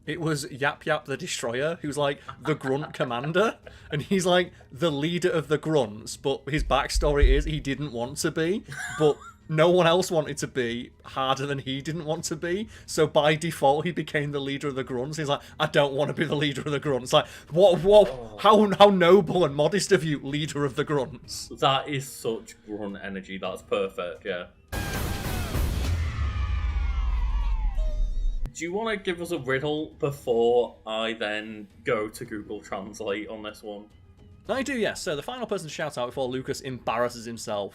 It was Yap Yap the Destroyer, who's like the grunt commander, and he's like the leader of the grunts, but his backstory is he didn't want to be, but no one else wanted to be harder than he didn't want to be, so by default he became the leader of the grunts. He's like, I don't want to be the leader of the grunts. Like, what, how noble and modest of you, leader of the grunts. That is such grunt energy, that's perfect, yeah. Do you want to give us a riddle before I then go to Google Translate on this one? I do, yes. So the final person to shout out before Lucas embarrasses himself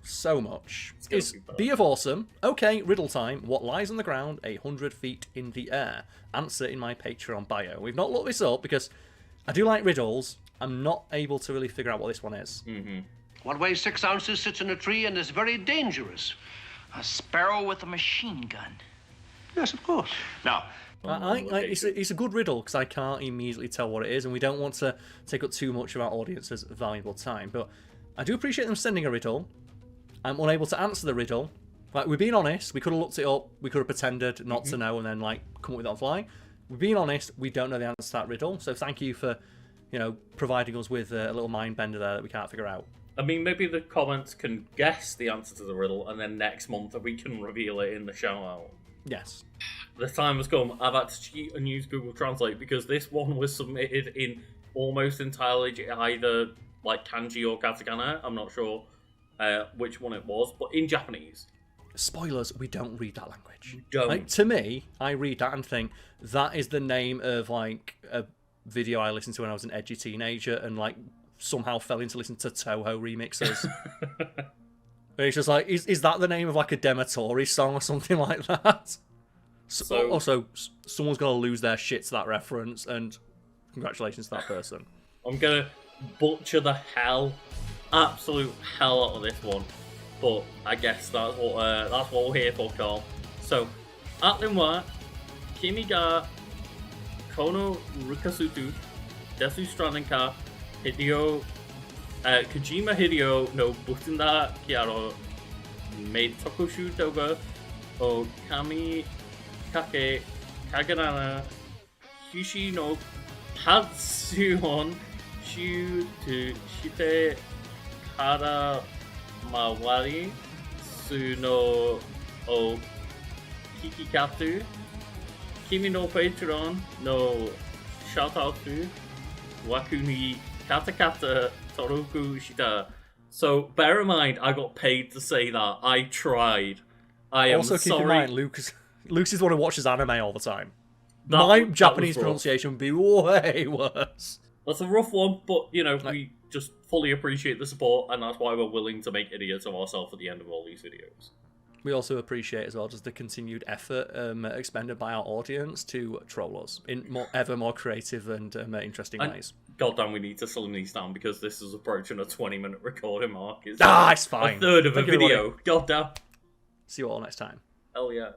so much is Be of Awesome. Okay, riddle time. What lies on the ground 100 feet in the air? Answer in my Patreon bio. We've not looked this up because I do like riddles. I'm not able to really figure out what this one is. Mm-hmm. What weighs 6 ounces, sits in a tree, and is very dangerous? A sparrow with a machine gun. Yes, of course. Now, it's a good riddle because I can't immediately tell what it is, and we don't want to take up too much of our audience's valuable time. But I do appreciate them sending a riddle. I'm unable to answer the riddle. Like, we're being honest. We could have looked it up. We could have pretended not to know and then like come up with it on the fly. We're being honest. We don't know the answer to that riddle. So thank you for, providing us with a little mind bender there that we can't figure out. I mean, maybe the comments can guess the answer to the riddle, and then next month we can reveal it in the shout out. Yes. The time has come. I've had to cheat and use Google Translate because this one was submitted in almost entirely either like kanji or katakana. I'm not sure which one it was, but in Japanese. Spoilers, we don't read that language. We don't. Like, to me, I read that and think, that is the name of, like, a video I listened to when I was an edgy teenager and, like, somehow fell into listening to Toho remixes. And it's just like, is that the name of, like, a Dematori song or something like that? So, also, someone's going to lose their shit to that reference, and congratulations to that person. I'm going to butcher the absolute hell out of this one. But I guess that's what we're here for, Karl. So, Atlin wa kimi ga kono rukasutu desu stranen ka Hideo Kojima Hideo no butunda kiaro made tokushu doga o kami kake kaganana hishi no patsuhon shu to shite kara Mawari Suno o Kikikatu Kimi no Patron no Shoutoutu Wakuni Katakata Toroku Shita. So bear in mind, I got paid to say that. I tried. I am also, keep sorry. in mind, Lucas is the one who watches anime all the time. My Japanese pronunciation would be way worse. That's a rough one, but, you know, we just fully appreciate the support, and that's why we're willing to make idiots of ourselves at the end of all these videos. We also appreciate as well just the continued effort expended by our audience to troll us in ever more creative and interesting ways. Goddamn, we need to slim these down because this is approaching a 20-minute recording mark. It's fine. A third of a video. Goddamn. See you all next time. Hell yeah.